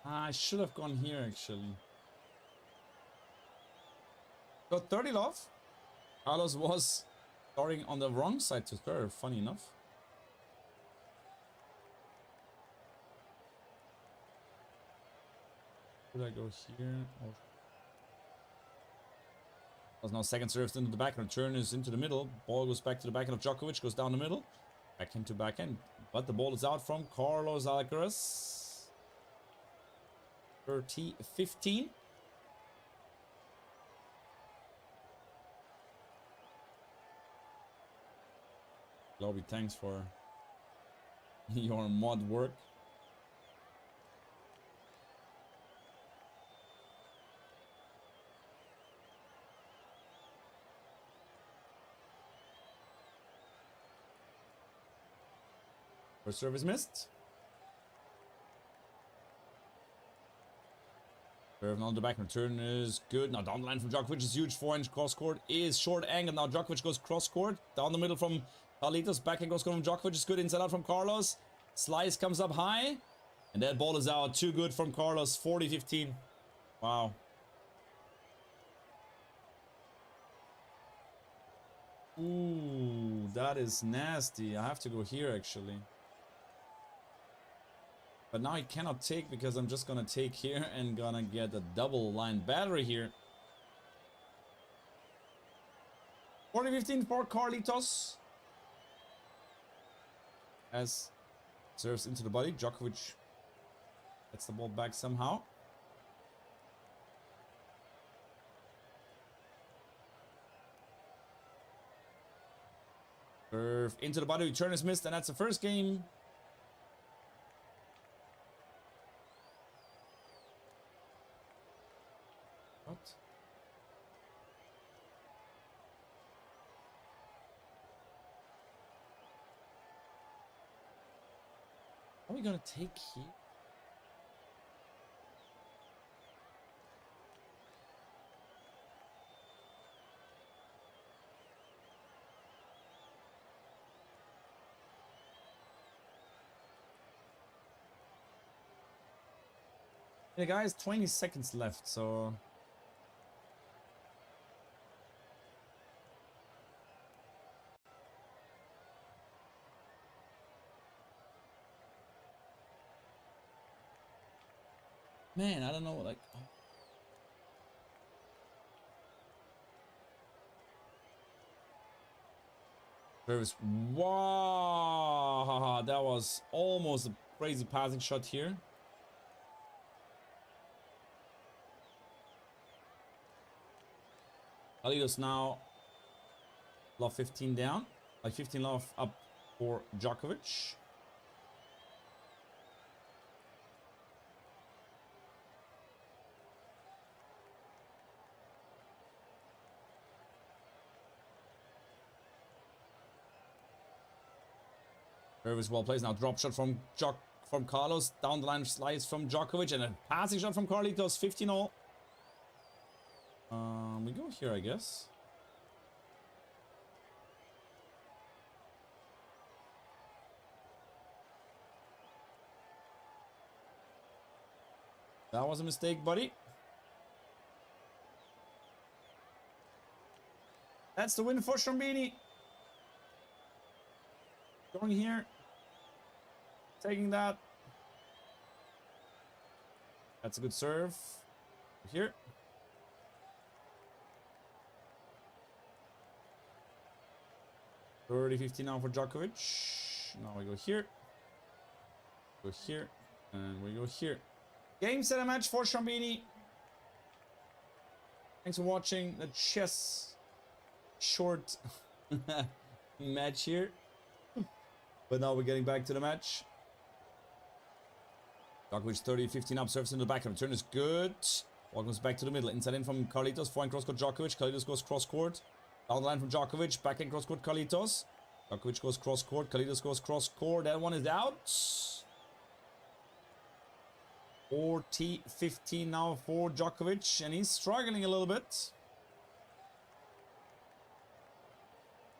I should have gone here, actually. Got 30 love. Carlos was starting on the wrong side to serve, funny enough. Should I go here? Or... There's now second serve into the backhand. Return is into the middle. Ball goes back to the backhand of Djokovic. Goes down the middle. Backhand to backhand. But the ball is out from Carlos Alcaraz. 30-15. Lobby, thanks for your mod work. First service missed. Serve on the back, return is good. Now down the line from Djokovic is huge. 4-inch cross court is short angle. Now Djokovic goes cross court. Down the middle from Carlitos. Backhand goes from Djokovic. Is good inside out from Carlos. Slice comes up high. And that ball is out. Too good from Carlos. 40-15. Wow. Ooh, that is nasty. I have to go here actually. But now I cannot take because I'm just gonna take here and gonna get a double line battery here. 40-15 for Carlitos. As serves into the body. Djokovic gets the ball back somehow. Serve into the body. Return is missed, and that's the first game. What? Are we gonna take here? The guy has 20 seconds left, so... Man, I don't know, like... Service. Wow! That was almost a crazy passing shot here. Alidos now love 15 down. Like 15 love up for Djokovic. Service well placed now. Drop shot from Carlos. Down the line slice from Djokovic. And a passing shot from Carlitos. 15-all. We go here, I guess. That was a mistake, buddy. That's the win for Strombini. Going here. Taking that. That's a good serve. Here. $30-50 now for Djokovic. Now we go here. Go here. And we go here. Game, set, and match for Strombini. Thanks for watching the chess short match here. But now we're getting back to the match. Djokovic 30-15 up, serves in the back. Return is good. Ball comes back to the middle. Inside in from Carlitos. Forehand cross court Djokovic. Carlitos goes cross court. Down the line from Djokovic. Back in cross court Carlitos. Djokovic goes cross court. Carlitos goes cross court. That one is out. 40-15 now for Djokovic. And he's struggling a little bit.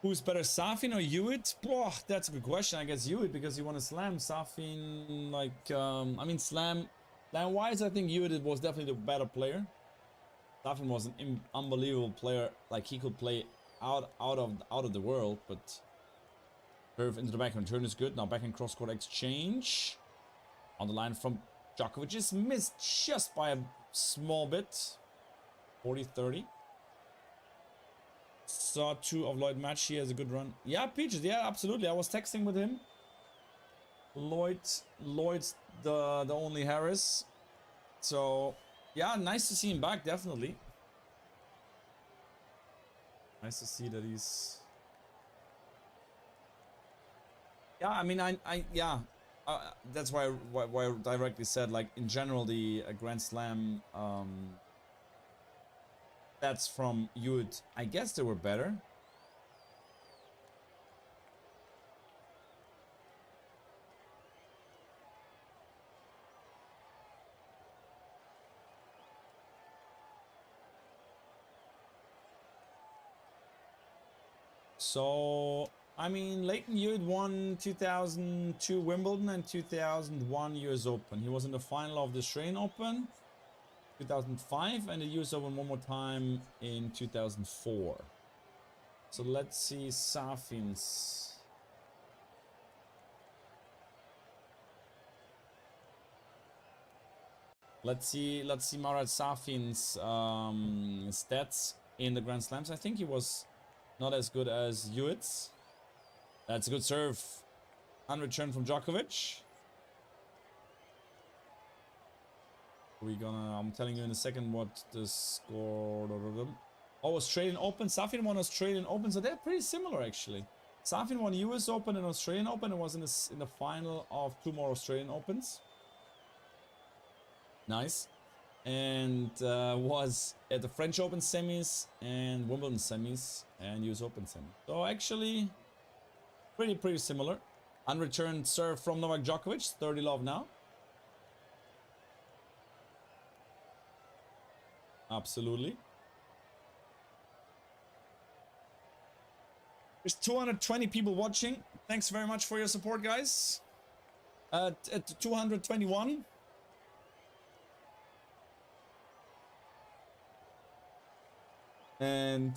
Who's better, Safin or Hewitt? Oh, that's a good question. I guess Hewitt, because you want to slam Safin. Like, I mean, slam-wise, I think Hewitt was definitely the better player. Safin was an unbelievable player. Like, he could play out of the world, but serve into the backhand turn is good. Now backhand cross court exchange on the line from Djokovic is missed just by a small bit. 40-30. Saw 2 of Lloyd match. He has a good run. Yeah, Peaches. Yeah, absolutely. I was texting with him. Lloyd's the only Harris. So yeah, nice to see him back. Definitely. Nice to see that he's. Yeah, I mean, yeah. That's why I directly said, like, in general, the Grand Slam stats from Hewitt, I guess they were better. So, I mean, Leighton Hewitt won 2002 Wimbledon and 2001 US Open. He was in the final of the Australian Open 2005 and the US Open one more time in 2004. So let's see Safin's. Let's see Marat Safin's stats in the Grand Slams. I think he was not as good as Hewitt's. That's a good serve. Unreturn from Djokovic. I'm telling you in a second what the score. Oh, Australian Open. Safin won Australian Open, so they're pretty similar actually. Safin won US Open and Australian Open and was in the final of 2 more Australian Opens. Nice. And was at the French Open semis and Wimbledon semis and US Open semis. So actually pretty similar. Unreturned serve from Novak Djokovic, 30 love now. Absolutely. There's 220 people watching. Thanks very much for your support, guys. At 221. And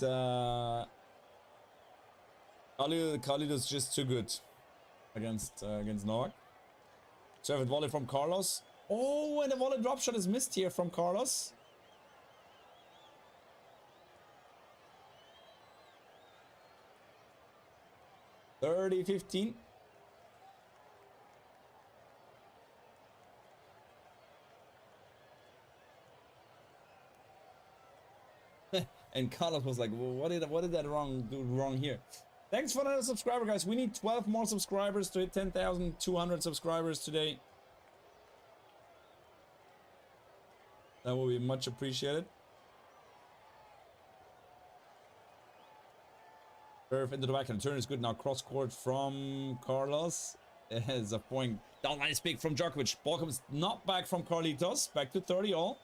Carlitos just too good against Novak. Serve volley from Carlos. Oh, and the volley drop shot is missed here from Carlos. (30-15). And Carlos was like, well, what did that do wrong here? Thanks for another subscriber, guys. We need 12 more subscribers to hit 10,200 subscribers today. That will be much appreciated. Serve into the backhand. Turn is good now. Cross court from Carlos. It's a point. Down line is big from Djokovic. Ball comes not back from Carlitos. Back to 30 all.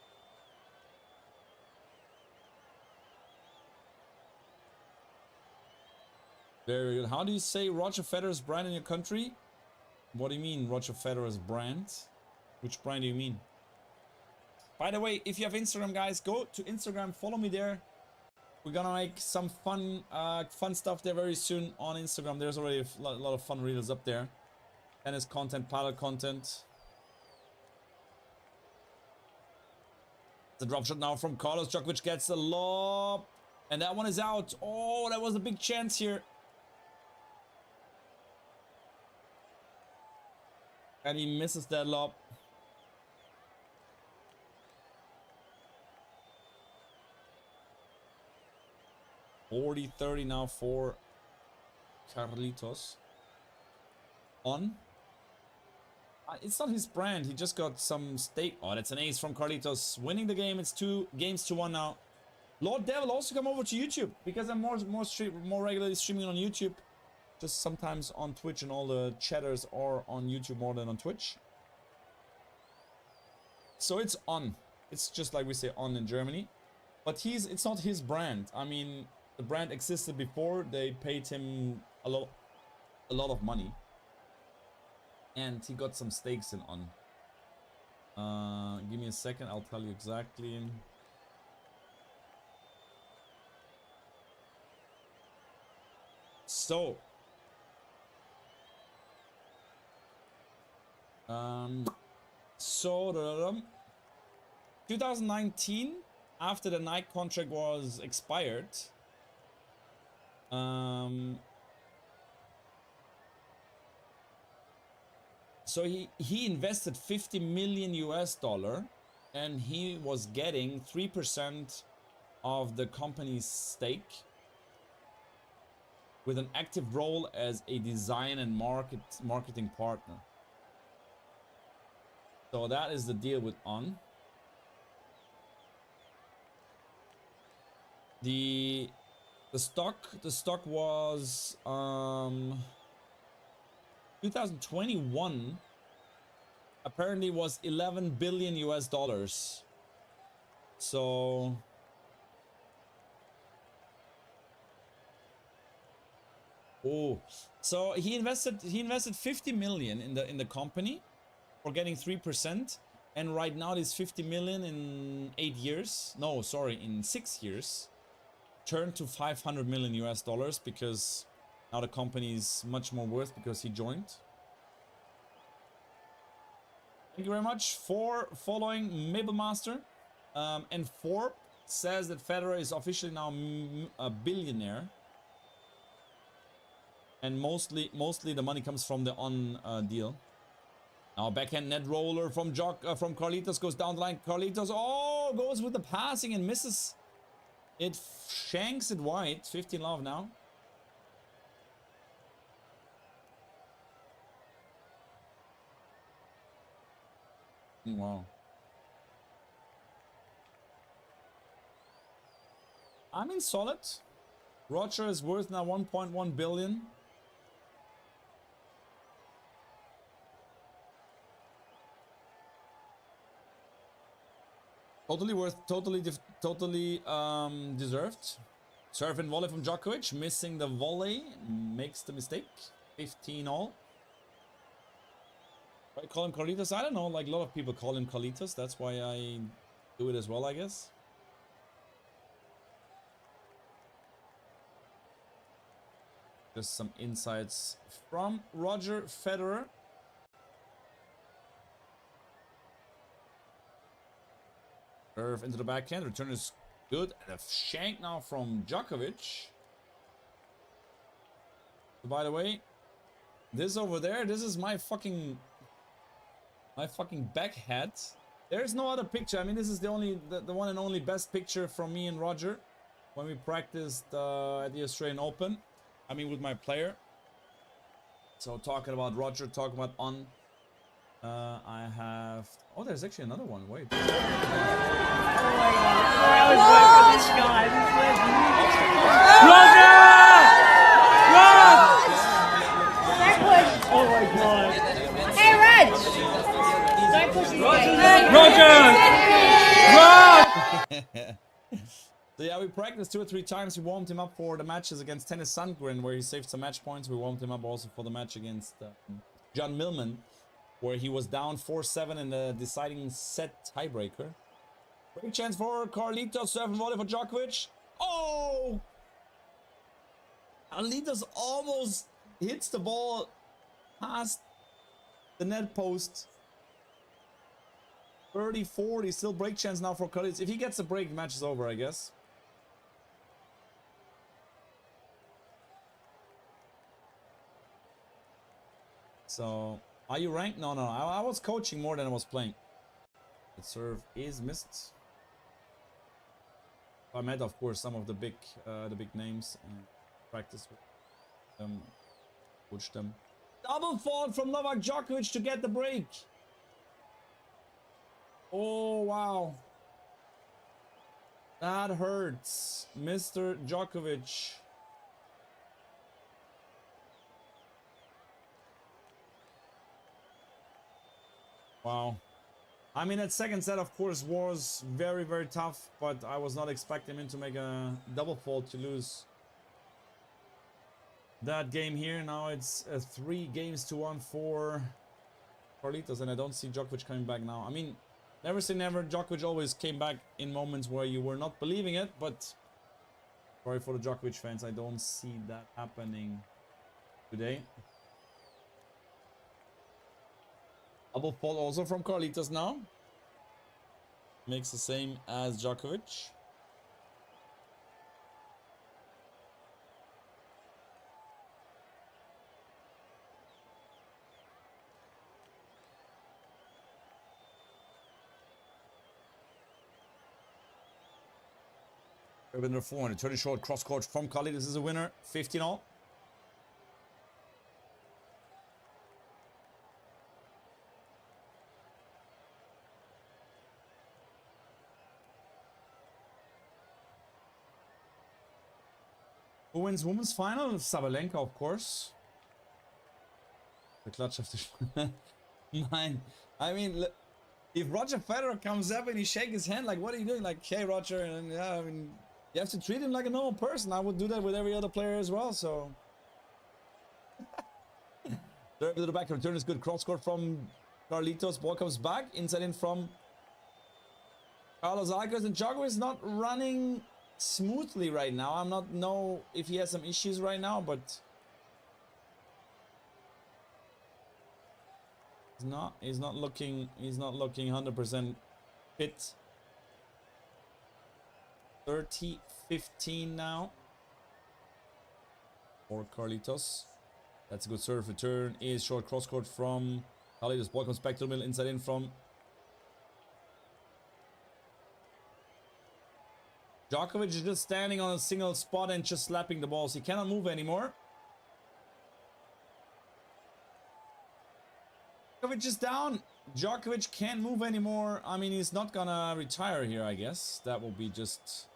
Very good. How do you say Roger Federer's brand in your country? What do you mean, Roger Federer's brand? Which brand do you mean? By the way, if you have Instagram, guys, go to Instagram. Follow me there. We're gonna make some fun stuff there very soon on Instagram. There's already a lot of fun reels up there. Tennis content, paddle content. The drop shot now from Carlos. Djokovic gets the lob. And that one is out. Oh, that was a big chance here. And he misses that lob. (40-30) now for Carlitos. On. It's not his brand. He just got some stake. Oh, that's an ace from Carlitos. Winning the game. It's 2-1 now. Lord Devil, also come over to YouTube because I'm more regularly streaming on YouTube. Just sometimes on Twitch, and all the chatters are on YouTube more than on Twitch. So it's on. It's just like we say on in Germany. But it's not his brand. I mean, the brand existed before. They paid him a lot of money. And he got some stakes in on. Give me a second, I'll tell you exactly. So 2019, after the Nike contract was expired, so he invested $50 million and he was getting 3% of the company's stake with an active role as a design and marketing partner. So that is the deal with On. The stock was 2021 apparently was $11 billion. So so he invested 50 million in the company for getting 3%, and right now this 50 million in 8 years, no, sorry, in 6 years, turned to $500 million because now the company is much more worth because he joined. Thank you very much for following Mablemaster. And Forbes says that Federer is officially now a billionaire. And mostly the money comes from the On deal. Now backhand net roller from Carlitos goes down the line. Carlitos, oh, goes with the passing and misses. It shanks it wide. 15 love now. Wow. I mean, solid. Roger is worth now 1.1 billion. Totally worth, totally deserved. Serve and volley from Djokovic, missing the volley, makes the mistake. 15 all. I call him Carlitos. I don't know, like a lot of people call him Carlitos. That's why I do it as well, I guess. Just some insights from Roger Federer. Serve into the backhand. Return is good. And a shank now from Djokovic. So by the way, this over there, this is my fucking back hat. There's no other picture. I mean, this is the one and only best picture from me and Roger when we practiced at the Australian Open. I mean, with my player. So talking about Roger, talking about on. I have. Oh, there's actually another one. Wait. Oh my god! I was waiting for this guy. Roger! Run! Oh my god! Hey, Reg! Don't push his Roger! Run! So yeah, we practiced 2 or 3 times. We warmed him up for the matches against Tennis Sandgren, where he saved some match points. We warmed him up also for the match against John Millman, where he was down 4-7 in the deciding set tiebreaker. Great chance for Carlitos, serve and volley for Djokovic. Oh! Carlitos almost hits the ball past the net post. 30-40, still break chance now for Carlitos. If he gets a break, the match is over, I guess. So, are you ranked? No. I was coaching more than I was playing. The serve is missed. I met, of course, some of the big names and practice with them, coach them. Double fault from Novak Djokovic to get the break. Oh wow, that hurts, Mr. Djokovic. Wow. I mean, that second set, of course, was very, very tough, but I was not expecting him to make a double fault to lose that game here. Now it's 3-1 for Carlitos, and I don't see Djokovic coming back now. I mean, never say never. Djokovic always came back in moments where you were not believing it, but sorry for the Djokovic fans, I don't see that happening today. Double fault also from Carlitos now. Makes the same as Djokovic. Winner 400, 30 short cross court from Carlitos is a winner. 15-all. Who wins women's final? Sabalenka, of course. The clutch of the mine. I mean, if Roger Federer comes up and he shakes his hand, like, what are you doing? Like, hey, Roger, and yeah, I mean, you have to treat him like a normal person. I would do that with every other player as well. So, serve to the back. Return is good. Cross court from Carlitos. Ball comes back. Inside in from Carlos Alcaraz, and Djokovic is not running smoothly right now. I'm not know if he has some issues right now, but he's not looking 100% fit. 30-15 now for Carlitos. That's a good serve. Return is short cross court from Carlitos. Ball comes back to the middle. Inside in from Djokovic is just standing on a single spot and just slapping the balls. He cannot move anymore. Djokovic is down. Djokovic can't move anymore. I mean, he's not gonna retire here, I guess. That will be just...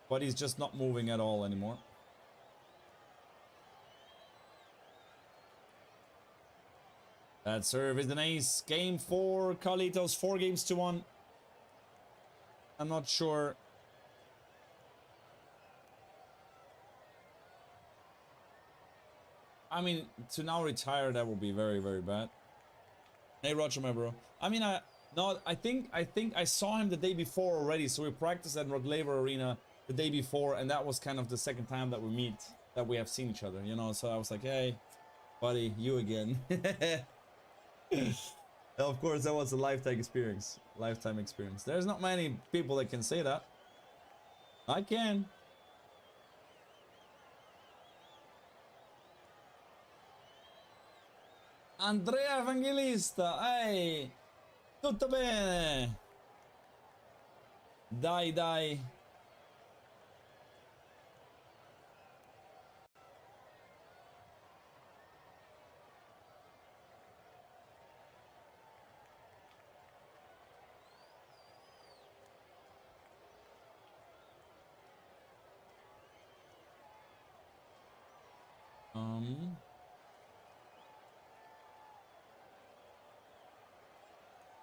But he's just not moving at all anymore. That serve is an ace. Game 4, Carlitos, 4-1. I'm not sure... I mean, to now retire, that will be very, very bad. Hey, Roger, my bro. I mean, I think I saw him the day before already. So we practiced at Rod Laver Arena the day before, and that was kind of the second time that we meet. that we have seen each other, you know. So I was like, hey, buddy, you again. Of course, that was a lifetime experience. Lifetime experience. There's not many people that can say that. I can. Andrea Evangelista, ehi, tutto bene? Dai, dai.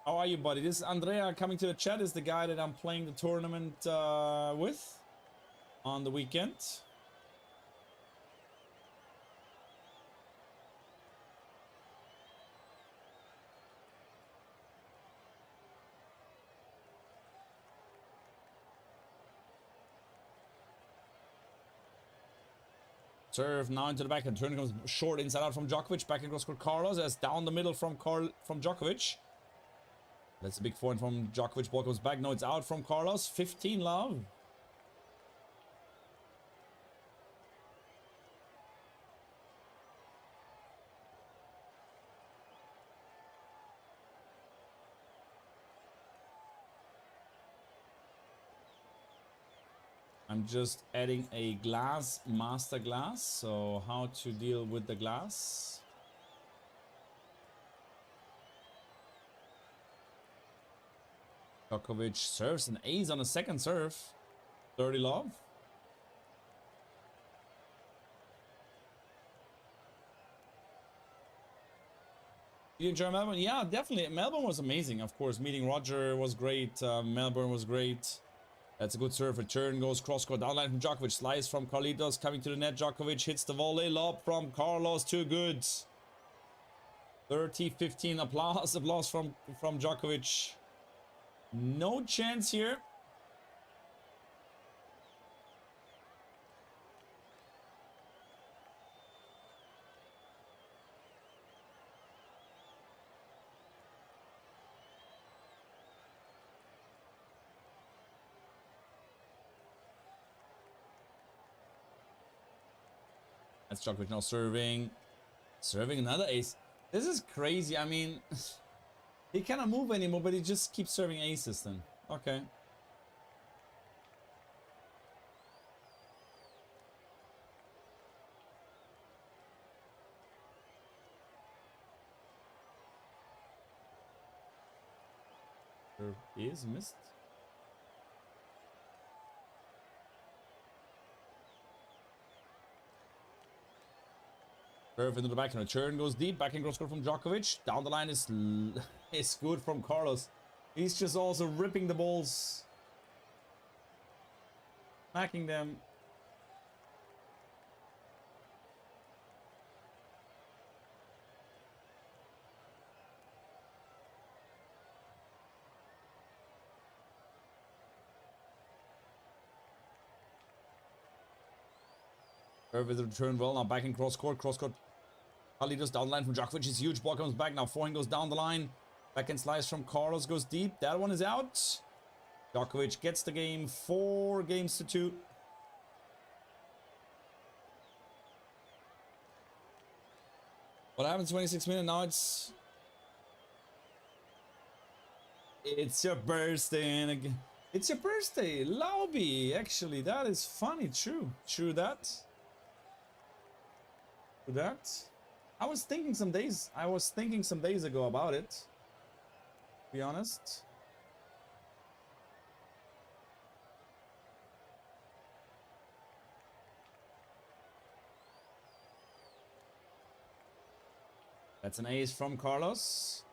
How are you, buddy? This is Andrea coming to the chat. Is the guy that I'm playing the tournament with on the weekend. Serve now into the backhand. Turn comes short inside out from Djokovic. Backhand cross court Carlos as down the middle from Djokovic. That's a big point from Djokovic. Ball comes back. No, it's out from Carlos. 15 love. I'm just adding a glass master glass. So how to deal with the glass. Djokovic serves an ace on a second serve. 30 love. You enjoy Melbourne? Yeah, definitely. Melbourne was amazing. Of course, meeting Roger was great. Melbourne was great. That's a good serve. Return goes cross court downline from Djokovic. Slice from Carlitos coming to the net. Djokovic hits the volley. Lob from Carlos. Too good. 30-15 applause. Applause from Djokovic. No chance here. That's Djokovic now serving. Serving another ace. This is crazy. I mean, he cannot move anymore, but he just keeps serving aces then. Okay. Serve is missed. Serve into the backhand. Return goes deep. Backhand cross court from Djokovic. Down the line is good from Carlos. He's just also ripping the balls. Smacking them. Serve with the return well. Now back in cross court. Cross court. Carlitos down the line from Djokovic. His huge ball comes back. Now forehand goes down the line. Backhand slice from Carlos goes deep. That one is out. Djokovic gets the game. 4-2. What happened? 26 minutes. Now it's your birthday and again. It's your birthday, Lauby. Actually, that is funny. True that. I was thinking some days ago about it, to be honest. That's an ace from Carlos.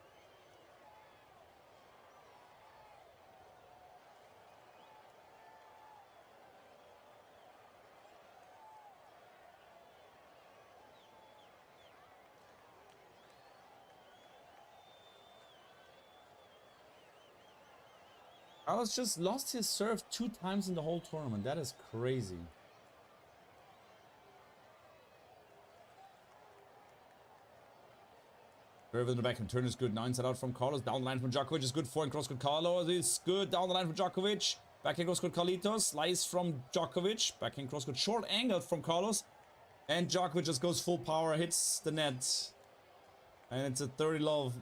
Carlos just lost his serve 2 times in the whole tournament. That is crazy. Serve in the back and turn is good. Now inside out from Carlos. Down the line from Djokovic is good. Forehand cross good. Carlos is good. Down the line from Djokovic. Backhand cross good. Carlitos. Slice from Djokovic. Backhand cross good. Short angle from Carlos. And Djokovic just goes full power. Hits the net. And it's a 30 love.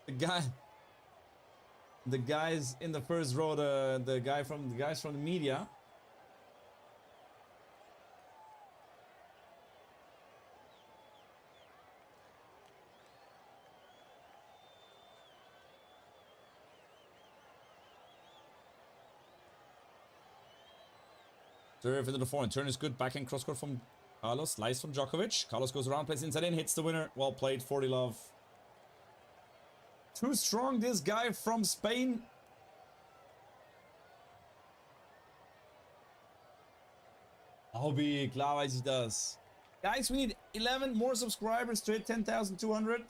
The guys in the first row, the guys from the media. Serve into the forehand. Turn is good. Backhand cross court from Carlos. Slice from Djokovic. Carlos goes around, plays inside in, hits the winner. Well played, 40 love. Too strong, this guy from Spain. Hobby, klar weiß ich das. Guys, we need 11 more subscribers to hit 10,200.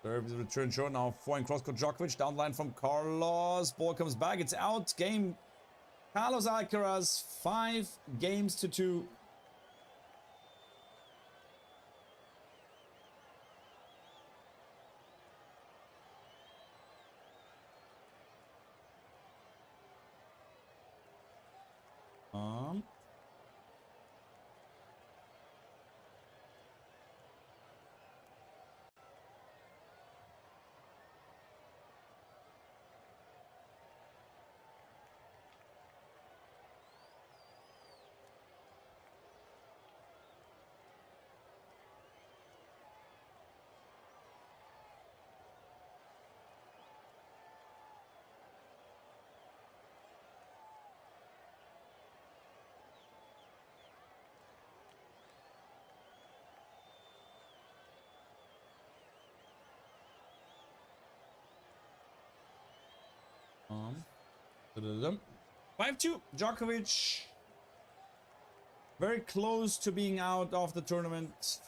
Serve is return short now. Forehand cross court Djokovic. Down the line from Carlos. Ball comes back. It's out. Game. Carlos Alcaraz 5 games to 2. Um, 5-2. Djokovic very close to being out of the tournament.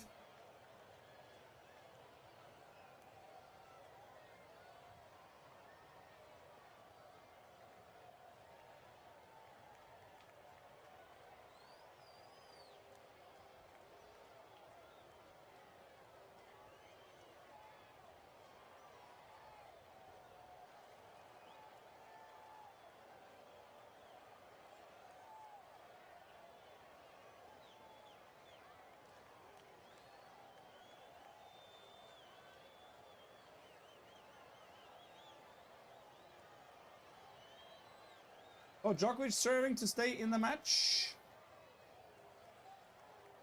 Oh, Djokovic serving to stay in the match.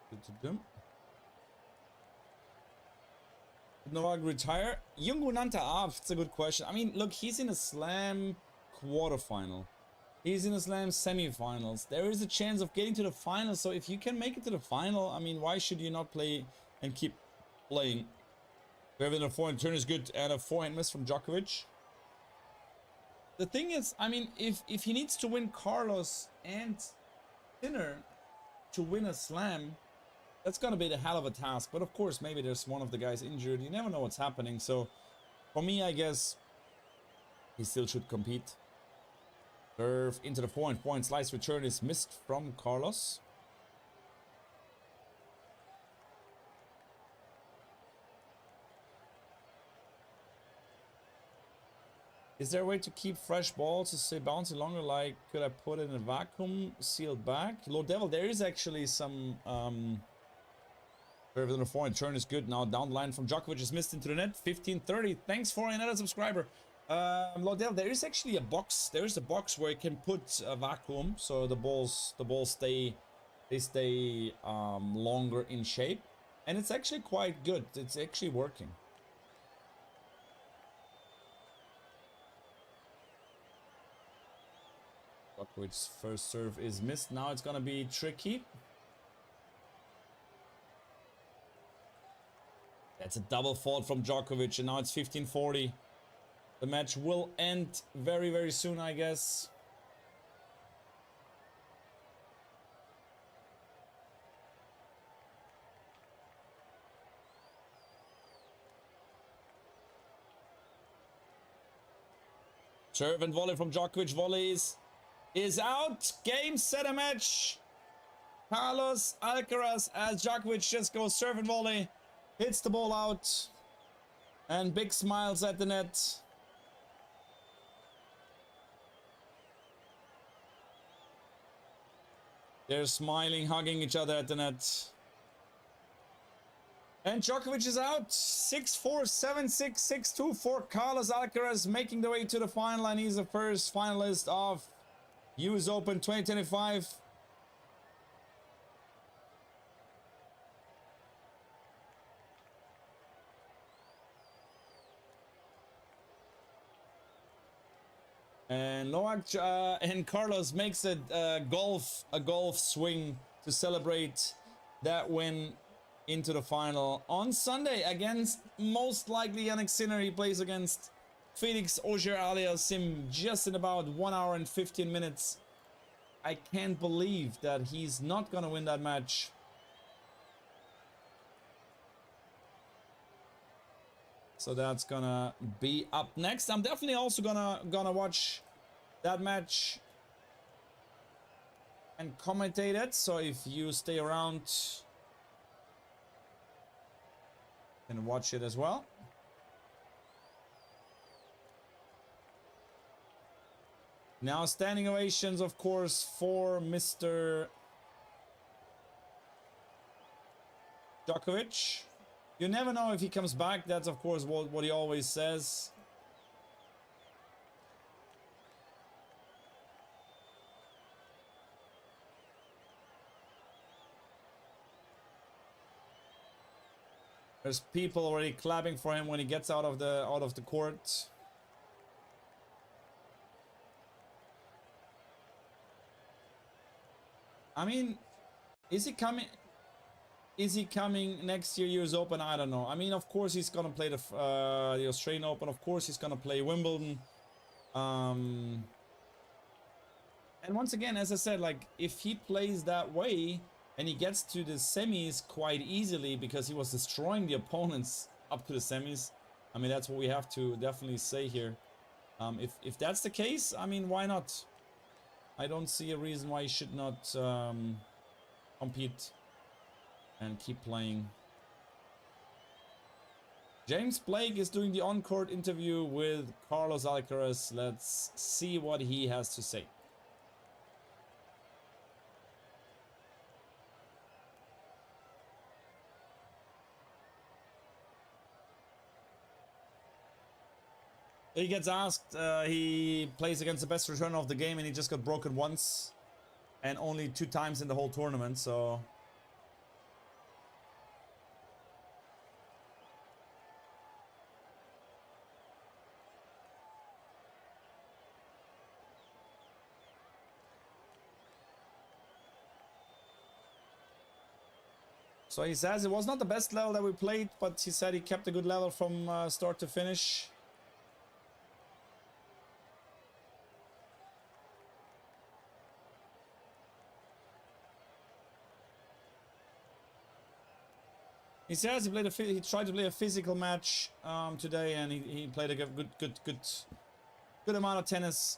Good to do. Did Novak retire? Jungu Nanta Af, it's a good question. I mean, look, he's in a slam quarterfinal. He's in a slam semifinals. There is a chance of getting to the final, so if you can make it to the final, I mean, why should you not play and keep playing? Having a forehand turn is good and a forehand miss from Djokovic. The thing is, I mean, if he needs to win Carlos and Sinner to win a slam, that's gonna be the hell of a task. But of course, maybe there's one of the guys injured. You never know what's happening. So for me, I guess he still should compete. Serve into the forehand. Forehand slice return is missed from Carlos. Is there a way to keep fresh balls to stay bouncing longer? Like, could I put it in a vacuum sealed bag? Lord Devil, there is actually some Serve in the forehand turn is good. Now down the line from Djokovic is missed into the net. 15-30. Thanks for another subscriber. Lord Devil, there is actually a box. There is a box where you can put a vacuum, so the balls stay longer in shape, and it's actually quite good. It's actually working. Djokovic's first serve is missed. Now it's gonna be tricky. That's a double fault from Djokovic, and now it's 15-40. The match will end very, very soon, I guess. Serve and volley from Djokovic. Volleys is out. Game, set, a match. Carlos Alcaraz as Djokovic just goes serve and volley. Hits the ball out. And big smiles at the net. They're smiling, hugging each other at the net. And Djokovic is out. 6-4, 7-6, 6-2 for Carlos Alcaraz, making the way to the final, and he's the first finalist of US Open 2025. And Novak and Carlos makes a golf swing to celebrate that win into the final on Sunday against most likely Yannick Sinner. He plays against Felix AUGER ALIASSIME just in about 1 hour and 15 minutes. I can't believe that he's not gonna win that match. So that's gonna be up next. I'm definitely also gonna watch that match and commentate it. So if you stay around, you can watch it as well. Now standing ovations, of course, for Mr. Djokovic. You never know if he comes back. That's, of course, what he always says. There's people already clapping for him when he gets out of the court. I mean, is he coming? Is he coming next year US Open? I don't know. I mean, of course he's gonna play the Australian Open. Of course he's gonna play Wimbledon. And once again, as I said, like, if he plays that way and he gets to the semis quite easily because he was destroying the opponents up to the semis, I mean, that's what we have to definitely say here. If that's the case, I mean, why not? I don't see a reason why he should not compete and keep playing. James Blake is doing the on-court interview with Carlos Alcaraz. Let's see what he has to say. He gets asked, he plays against the best returner of the game and he just got broken once and only 2 times in the whole tournament, so... So he says it was not the best level that we played, but he said he kept a good level from start to finish. He says he tried to play a physical match today, and he played a good amount of tennis.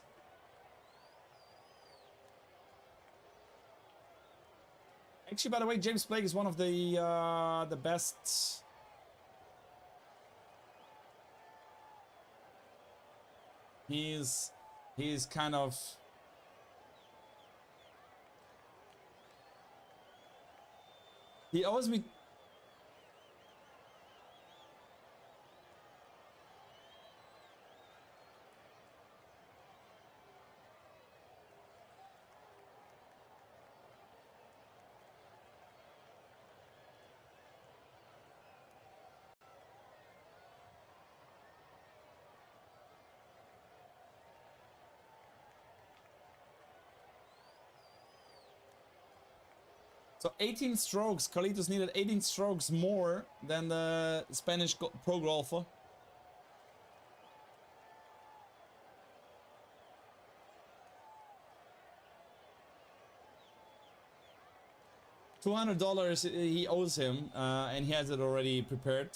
Actually, by the way, James Blake is one of the best. He's kind of. He owes me. So 18 strokes. Carlitos needed 18 strokes more than the Spanish pro golfer. $200 he owes him, and he has it already prepared.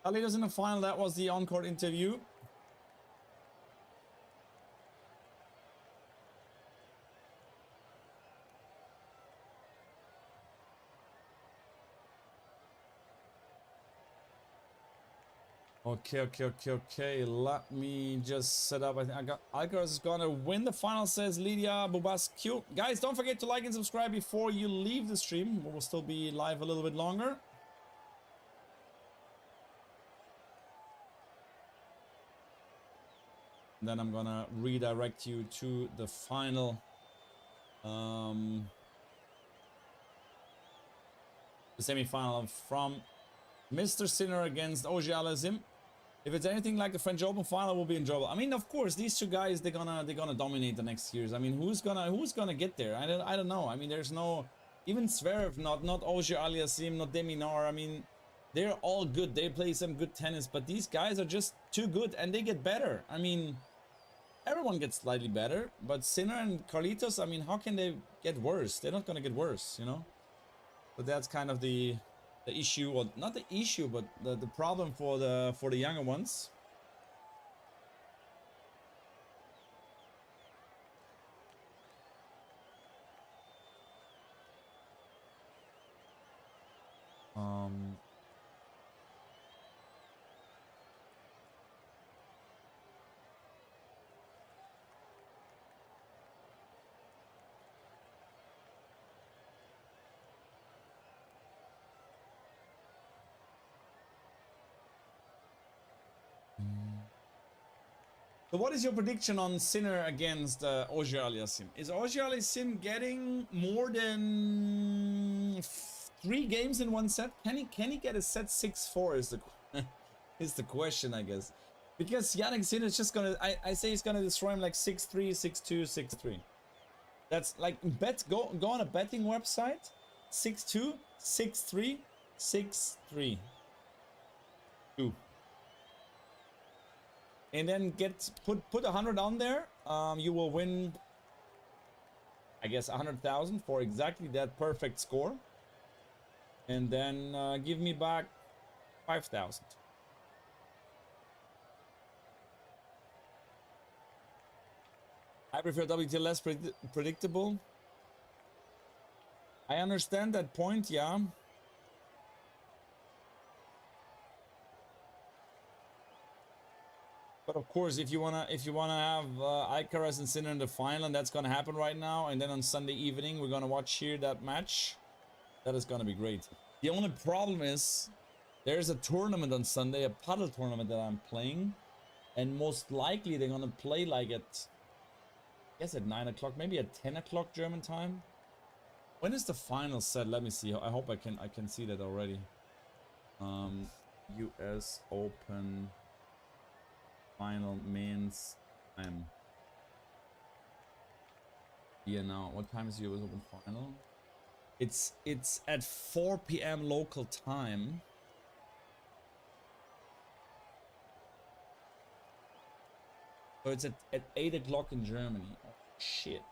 Carlitos in the final. That was the on-court interview. Okay. Let me just set up. I think I got AUGER is gonna win the final, says Lydia Bubascu. Guys, don't forget to like and subscribe before you leave the stream. We'll still be live a little bit longer. Then I'm gonna redirect you to the final. The semi-final from Mr. Sinner against AUGER ALIASSIME. If it's anything like the French Open final, it will be enjoyable. I mean, of course, these two guys, they're gonna dominate the next years. I mean, who's gonna get there? I don't know. I mean, there's no, even Zverev, not AUGER ALIASSIME, not Deminar. I mean, they're all good. They play some good tennis, but these guys are just too good, and they get better. I mean, everyone gets slightly better, but Sinner and Carlitos, I mean, how can they get worse? They're not gonna get worse, you know. But that's kind of the issue, or not the issue, but the problem for the younger ones. So what is your prediction on Sinner against AUGER ALIASSIME? Is AUGER ALIASSIME getting more than 3 games in one set? Can he get a set 6-4 is the is the question, I guess. Because Yannick Sinner is just gonna, I say he's gonna destroy him like 6-3, 6-2, 6-3. That's like, go on a betting website, 6-2, 6-3, 6-3, 2. And then put 100 on there. You will win, I guess, 100,000 for exactly that perfect score. And then give me back 5,000. I prefer WTA less predictable. I understand that point, yeah. But of course, if you wanna have Alcaraz and Sinner in the final, and that's gonna happen right now, and then on Sunday evening we're gonna watch here that match, that is gonna be great. The only problem is there's a tournament on Sunday, a paddle tournament that I'm playing, and most likely they're gonna play like at, I guess at 9 o'clock, maybe at 10 o'clock German time. When is the final set? Let me see. I hope I can see that already. US Open final men's time. Yeah, now what time is the US Open final? It's at 4 p.m. local time. So it's at 8 o'clock in Germany. Oh shit.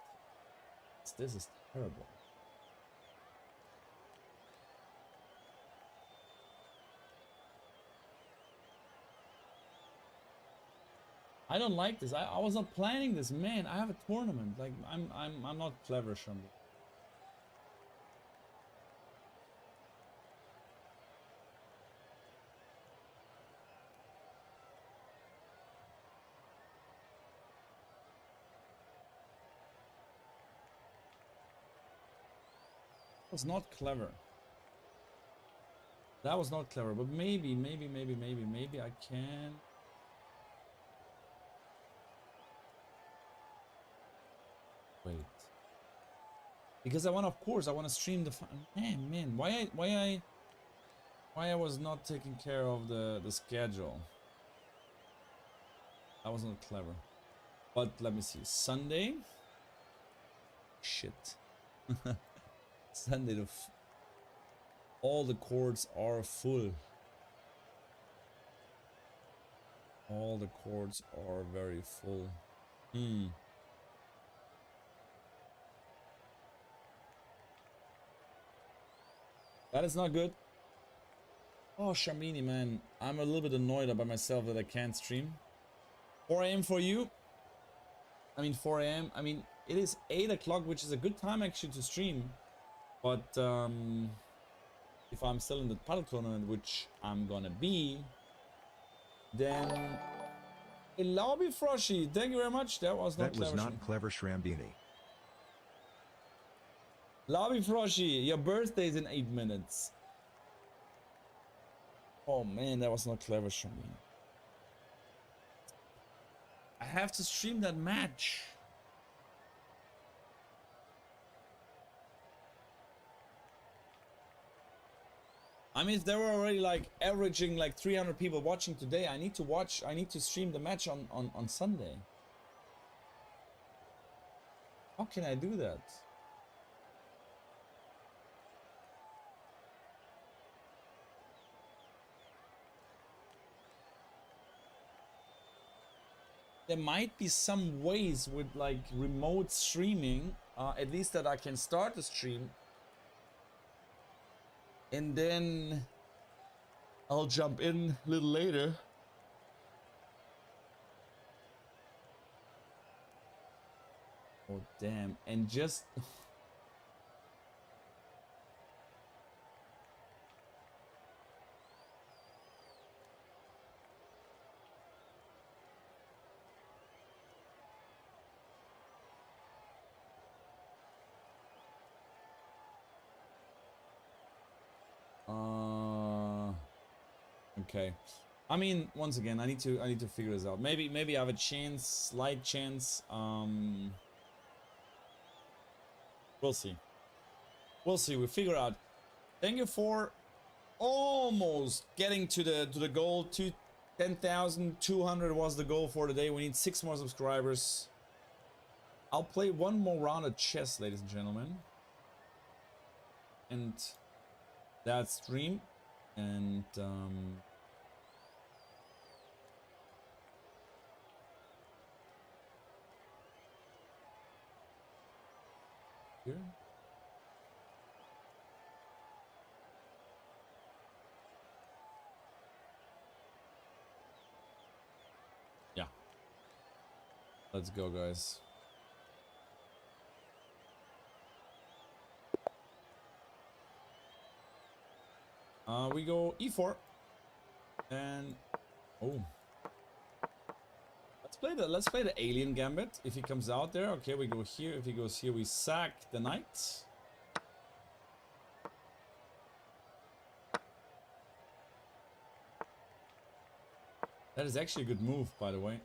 This is terrible. I don't like this. I was not planning this, man. I have a tournament. Like I'm not clever, Shambi. That was not clever. That was not clever, but maybe I can. Wait. Because I want, of course, I want to stream the man. Why I was not taking care of the schedule. That was not clever. But let me see. Sunday. Shit. Sunday, all the courts are full. All the courts are very full. That is not good. Oh, Shamini, man. I'm a little bit annoyed about myself that I can't stream. 4 a.m. for you. I mean, 4 a.m. I mean, it is 8 o'clock, which is a good time actually to stream. But if I'm still in the paddle tournament, which I'm gonna be, then a lobby Froshy. Thank you very much. That was not clever. That was not clever, Shrambini. Lobby Froshy, your birthday's in 8 minutes. Oh man, that was not clever, Shamini. I have to stream that match. I mean, if there were already like averaging like 300 people watching today, I need to stream the match on Sunday. How can I do that? There might be some ways with like remote streaming, at least that I can start the stream and then I'll jump in a little later. Oh damn, and just okay. I mean, once again, I need to figure this out. Maybe I have a chance, slight chance. We'll see. We'll see. We'll figure out. Thank you for almost getting to the goal. 10,200 was the goal for today. We need 6 more subscribers. I'll play one more round of chess, ladies and gentlemen. And that's stream. And here. Yeah. Let's go, guys. We go e4 and oh, let's play the alien gambit. If he comes out there, okay, we go here. If he goes here, we sack the knight. That is actually a good move, by the way.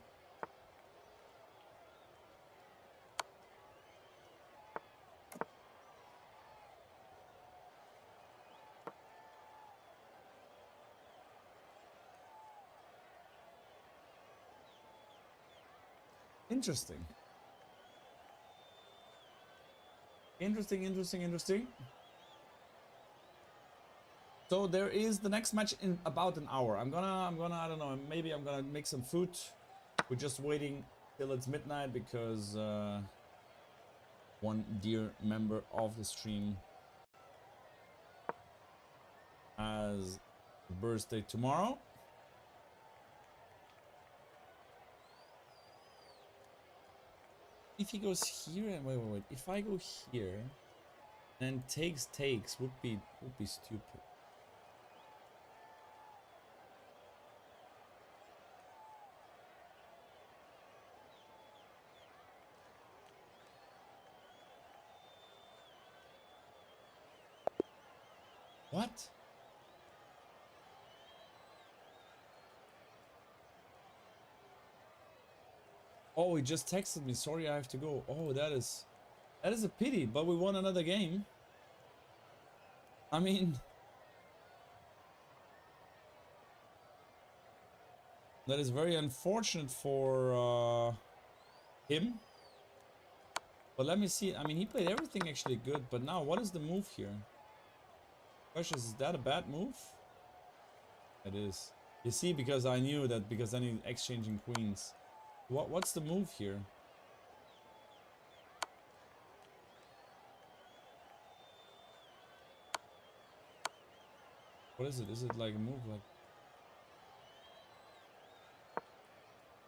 Interesting. Interesting. So there is the next match in about an hour. I'm gonna I don't know, maybe I'm gonna make some food. We're just waiting till it's midnight because one dear member of the stream has a birthday tomorrow. If he goes here and wait. If I go here and takes would be stupid. What? Oh, he just texted me. Sorry, I have to go. Oh, that is a pity, but we won another game. I mean, that is very unfortunate for him. But let me see. I mean, he played everything actually good, but now what is the move here? Question is that a bad move? It is. You see, because I knew that, because then he's exchanging queens. What's the move here? What is it? Is it like a move like...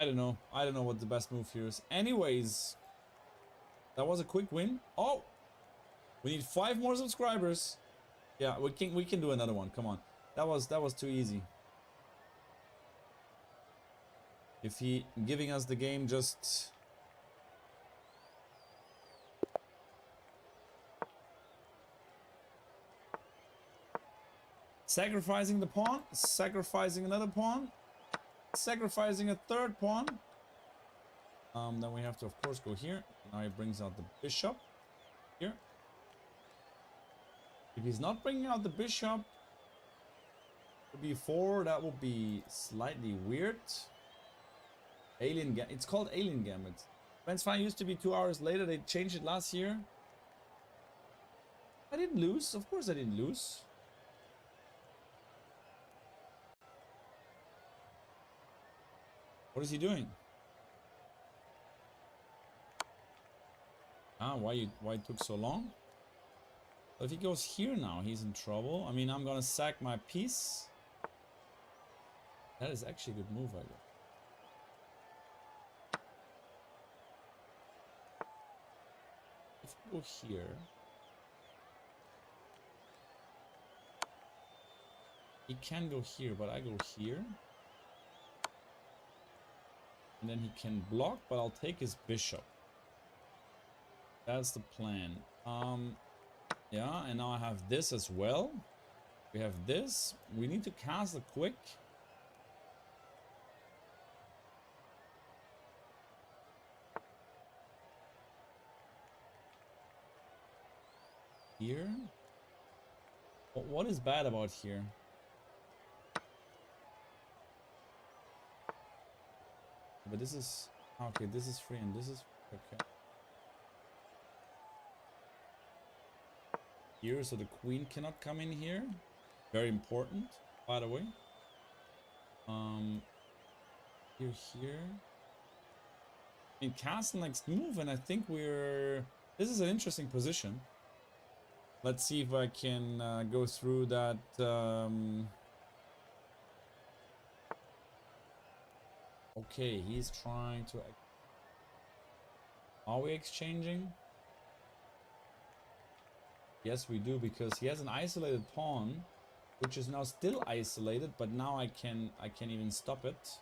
I don't know. I don't know what the best move here is. Anyways, that was a quick win. Oh, we need 5 more subscribers. Yeah, we can do another one. Come on. That was too easy. If he giving us the game just... Sacrificing the pawn, sacrificing another pawn, sacrificing a third pawn. Then we have to, of course, go here. Now he brings out the bishop here. If he's not bringing out the bishop to b4, that would be slightly weird. It's called Alien Gambit. Men's Final used to be 2 hours later. They changed it last year. I didn't lose. Of course I didn't lose. What is he doing? Why it took so long? If he goes here now, he's in trouble. I mean, I'm gonna sack my piece. That is actually a good move, I guess. If we go here, he can go here, but I go here. And then he can block, but I'll take his bishop. That's the plan. Yeah, and now I have this as well. We have this. We need to castle quick. Here. What is bad about here? But this is okay. This is free, and this is okay. Here, so the queen cannot come in here. Very important, by the way. Here. I mean, castle next move, and I think we're... This is an interesting position. Let's see if I can go through that. Okay, he's trying to... Are we exchanging? Yes, we do, because he has an isolated pawn, which is now still isolated, but now I can even stop it.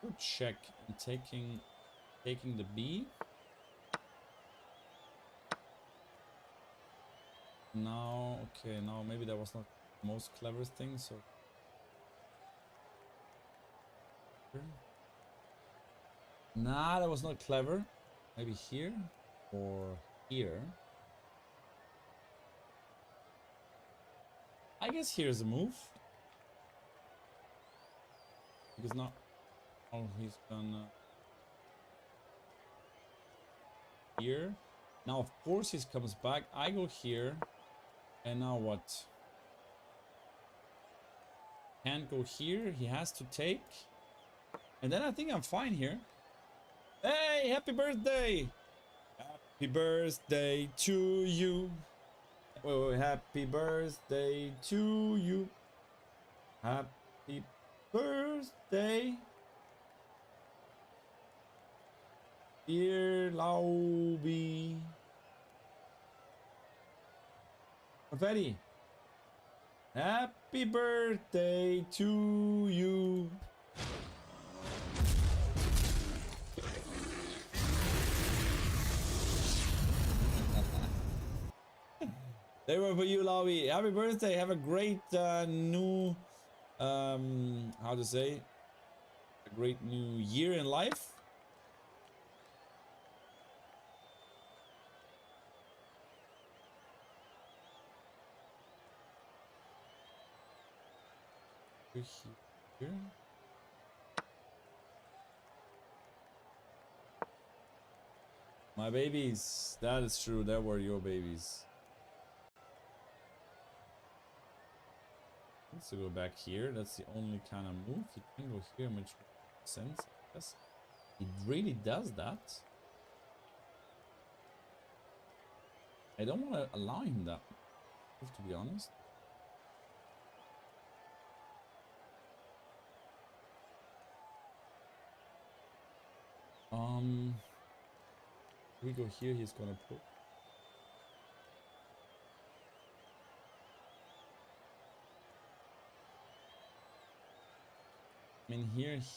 Good check. I'm taking the B. Now, okay, now maybe that was not the most clever thing, so... Nah, that was not clever. Maybe here or here. I guess here's a move. Because now... Oh, he's gonna... Here. Now, of course, he comes back. I go here. And now what? Can't go here. He has to take. And then I think I'm fine here. Hey, happy birthday! Happy birthday to you. Wait, happy birthday to you. Happy birthday. Dear Laubi. Confetti. Happy birthday to you. They were for you, Laubi. Happy birthday. Have a great new how to say, a great new year in life. Here. My babies, that is true, that were your babies. wants to go back here. That's the only kind of move. He can go here, which makes sense. Yes, he really does that. I don't want to allow him that move, to be honest. We go here. He's gonna put. I mean,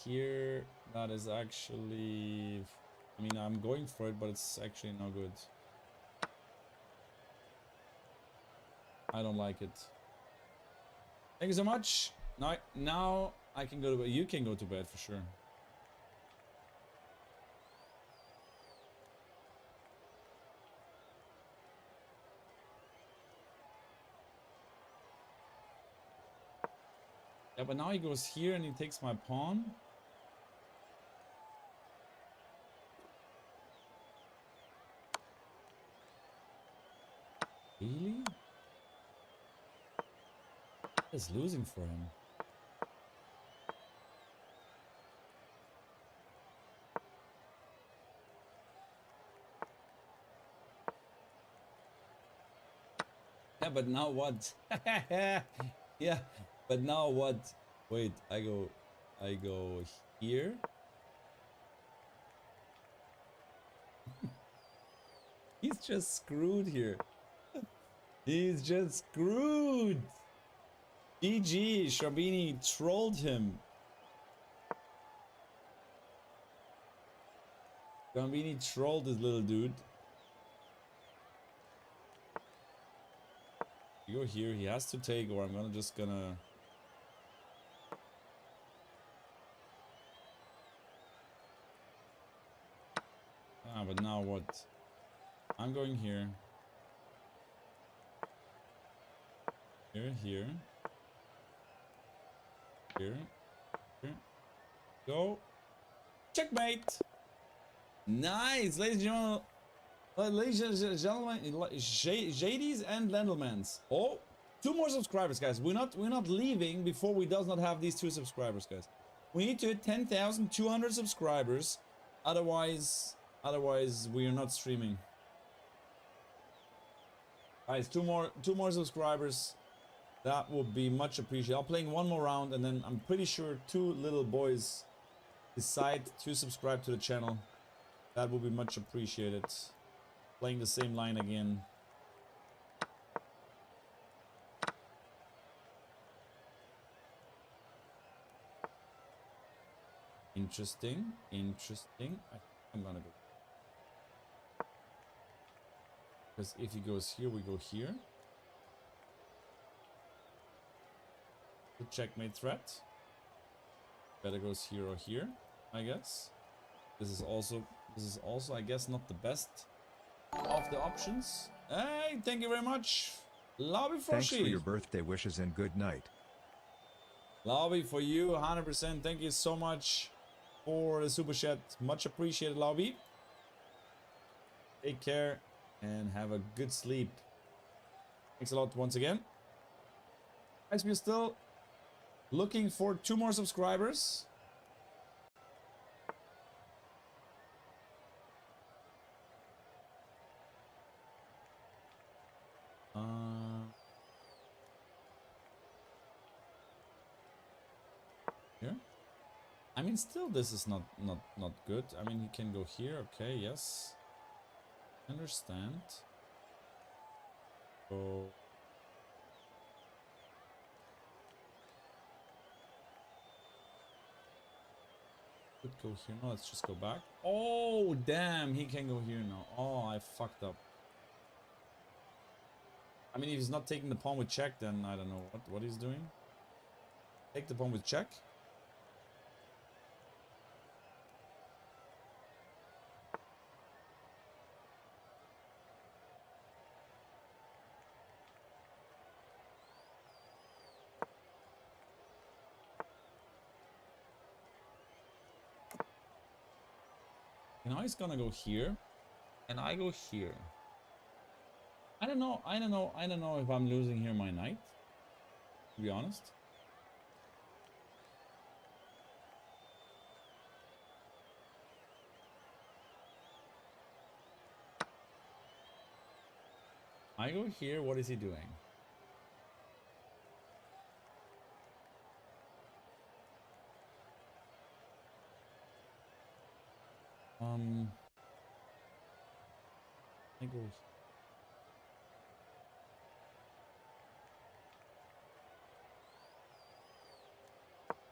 here, that is actually... I mean, I'm going for it, but it's actually not good. I don't like it. Thank you so much. Now I can go to bed. You can go to bed for sure. Yeah, but now he goes here and he takes my pawn. Really? It's losing for him. Yeah, but now what? Yeah, but now what? Wait, I go here. He's just screwed here. He's just screwed. GG, Shabini trolled him. Gambini trolled this little dude. You go here, he has to take, or I'm gonna Ah, but now what? I'm going here. Here. Here. Go. Checkmate! Nice, ladies and gentlemen. Ladies and gentlemen, Jadies and Lendelmans. Oh, 2 more subscribers, guys. We're not leaving before we does not have these 2 subscribers, guys. We need to hit 10,200 subscribers. Otherwise we are not streaming. Guys, 2 more subscribers. That would be much appreciated. I'm playing 1 more round, and then I'm pretty sure 2 little boys decide to subscribe to the channel. That would be much appreciated. Playing the same line again. Interesting. I'm gonna go. Because if he goes here, we go here. The checkmate threat. Better goes here or here, I guess. This is also, I guess, not the best of the options. Hey, thank you very much. Lobby for Thanks for your birthday wishes and good night. Lobby for you, 100%. Thank you so much for the super chat. Much appreciated, Lobby. Take care and have a good sleep. Thanks a lot once again. Guys, we're still looking for 2 more subscribers. Here. I mean, still, this is not good. I mean, he can go here. Okay, yes. Understand. So could go here. No, let's just go back. Oh, damn, he can go here now. Oh, I fucked up. I mean, if he's not taking the pawn with check, then I don't know what he's doing. Take the pawn with check. Now he's gonna go here, and I go here. I don't know if I'm losing here my knight, to be honest. I go here. What is he doing? I go.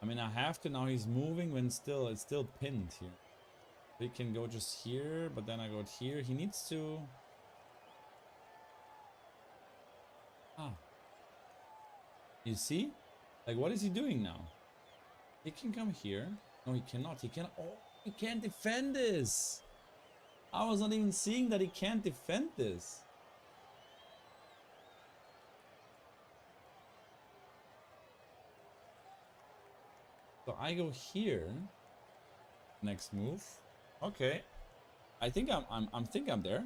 I mean, I have to now. He's moving when still it's still pinned here. We can go just here, but then I go here. He needs to. Ah. You see? Like, what is he doing now? He can come here. No, he cannot. He can. Oh, he can't defend this. I was not even seeing that he can't defend this. So I go here. Next move. Okay. I think I'm there.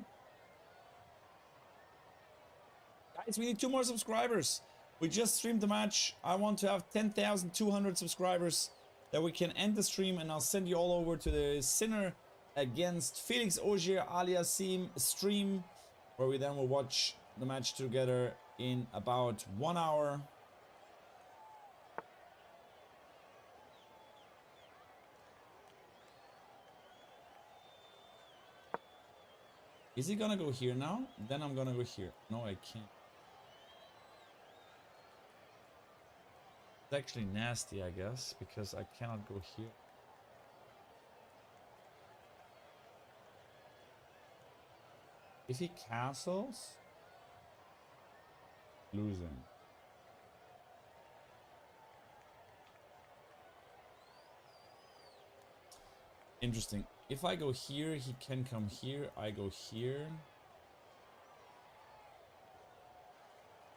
Guys, we need 2 more subscribers. We just streamed the match. I want to have 10,200 subscribers that we can end the stream, and I'll send you all over to the Sinner against Felix AUGER ALIASSIME stream, where we then will watch the match together in about 1 hour. Is he gonna go here now? Then I'm gonna go here. No, I can't. It's actually nasty, I guess, because I cannot go here. If he castles, losing. Interesting. If I go here, he can come here. I go here.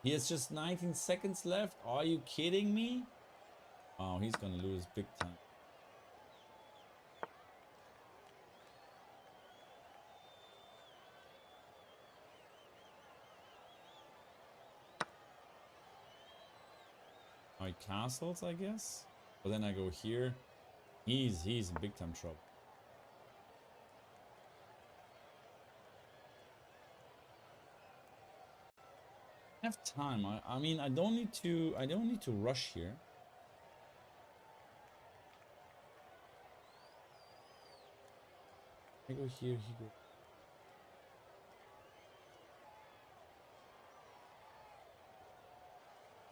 He has just 19 seconds left. Are you kidding me? Oh, he's gonna lose big time. Oh, he castles, I guess. But then I go here. He's in big time trouble. I have time. I mean, I don't need to rush here. I go here, he go.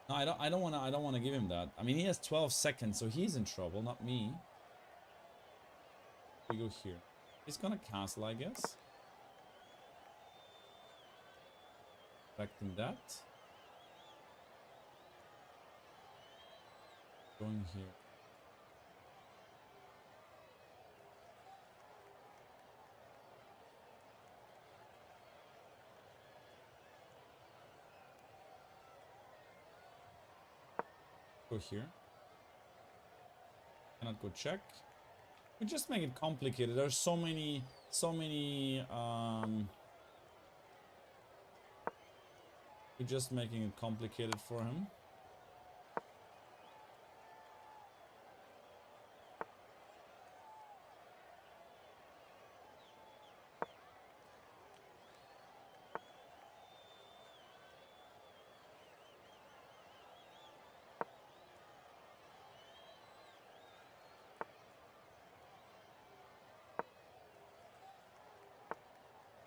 No, I don't wanna give him that. I mean, he has 12 seconds, so he's in trouble, not me. We go here. He's gonna castle, I guess. Expecting that. Going here. Go here. Cannot go check. We just make it complicated. There's so many we're just making it complicated for him.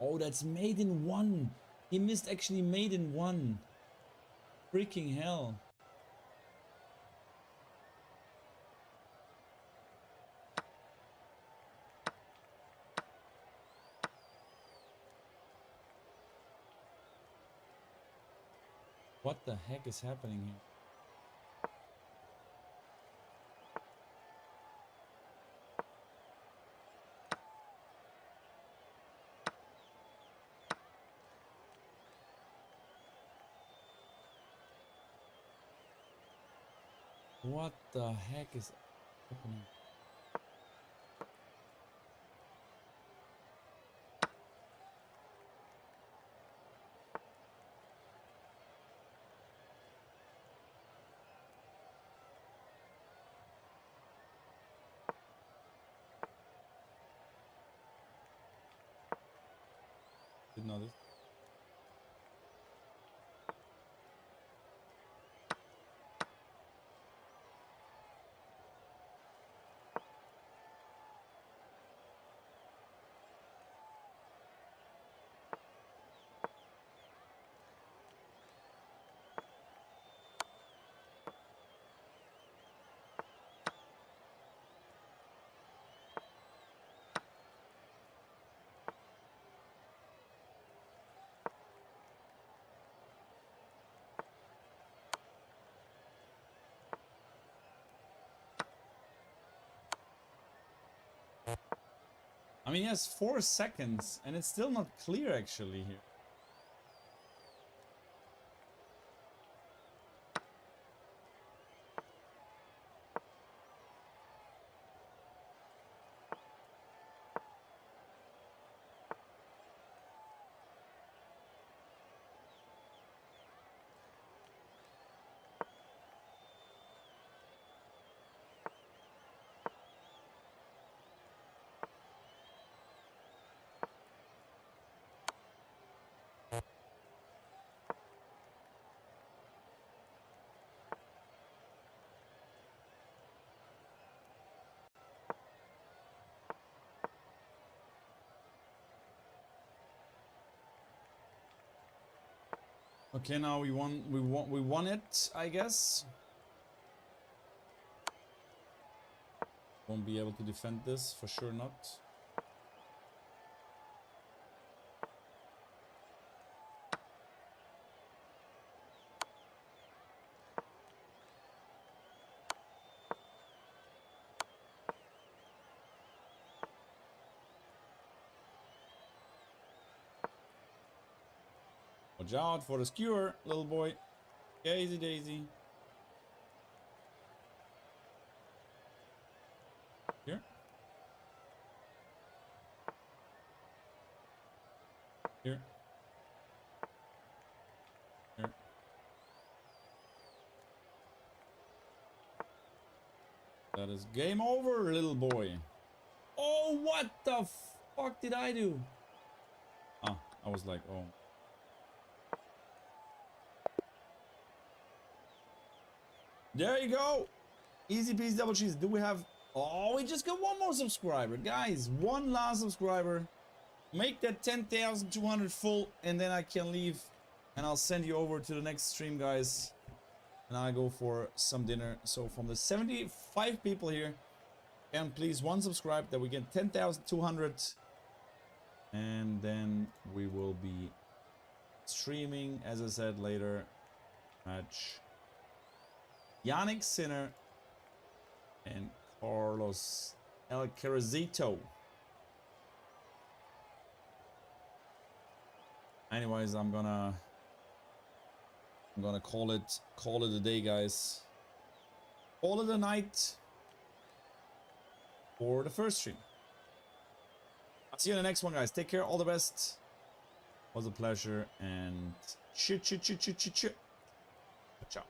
Oh, that's made in 1. He missed actually made in 1. Freaking hell. What the heck is happening here? What the heck is happening? Didn't know this. I mean, he has 4 seconds, and it's still not clear actually here. Okay, now we won it, I guess. Won't be able to defend this, for sure not. Watch out for the skewer, little boy. Daisy daisy. Here. Here. Here. That is game over, little boy. Oh, what the fuck did I do? Ah, I was like, oh. There you go. Easy peasy double cheese. Do we have... Oh, we just got one more subscriber. Guys, one last subscriber. Make that 10,200 full, and then I can leave. And I'll send you over to the next stream, guys. And I go for some dinner. So from the 75 people here, and please one subscribe that we get 10,200. And then we will be streaming, as I said, later. Match Yannick Sinner and Carlos El Carazito. Anyways, I'm gonna call it a day, guys. Call it a night for the first stream. I'll see you in the next one, guys. Take care, all the best. Was a pleasure, and ciao.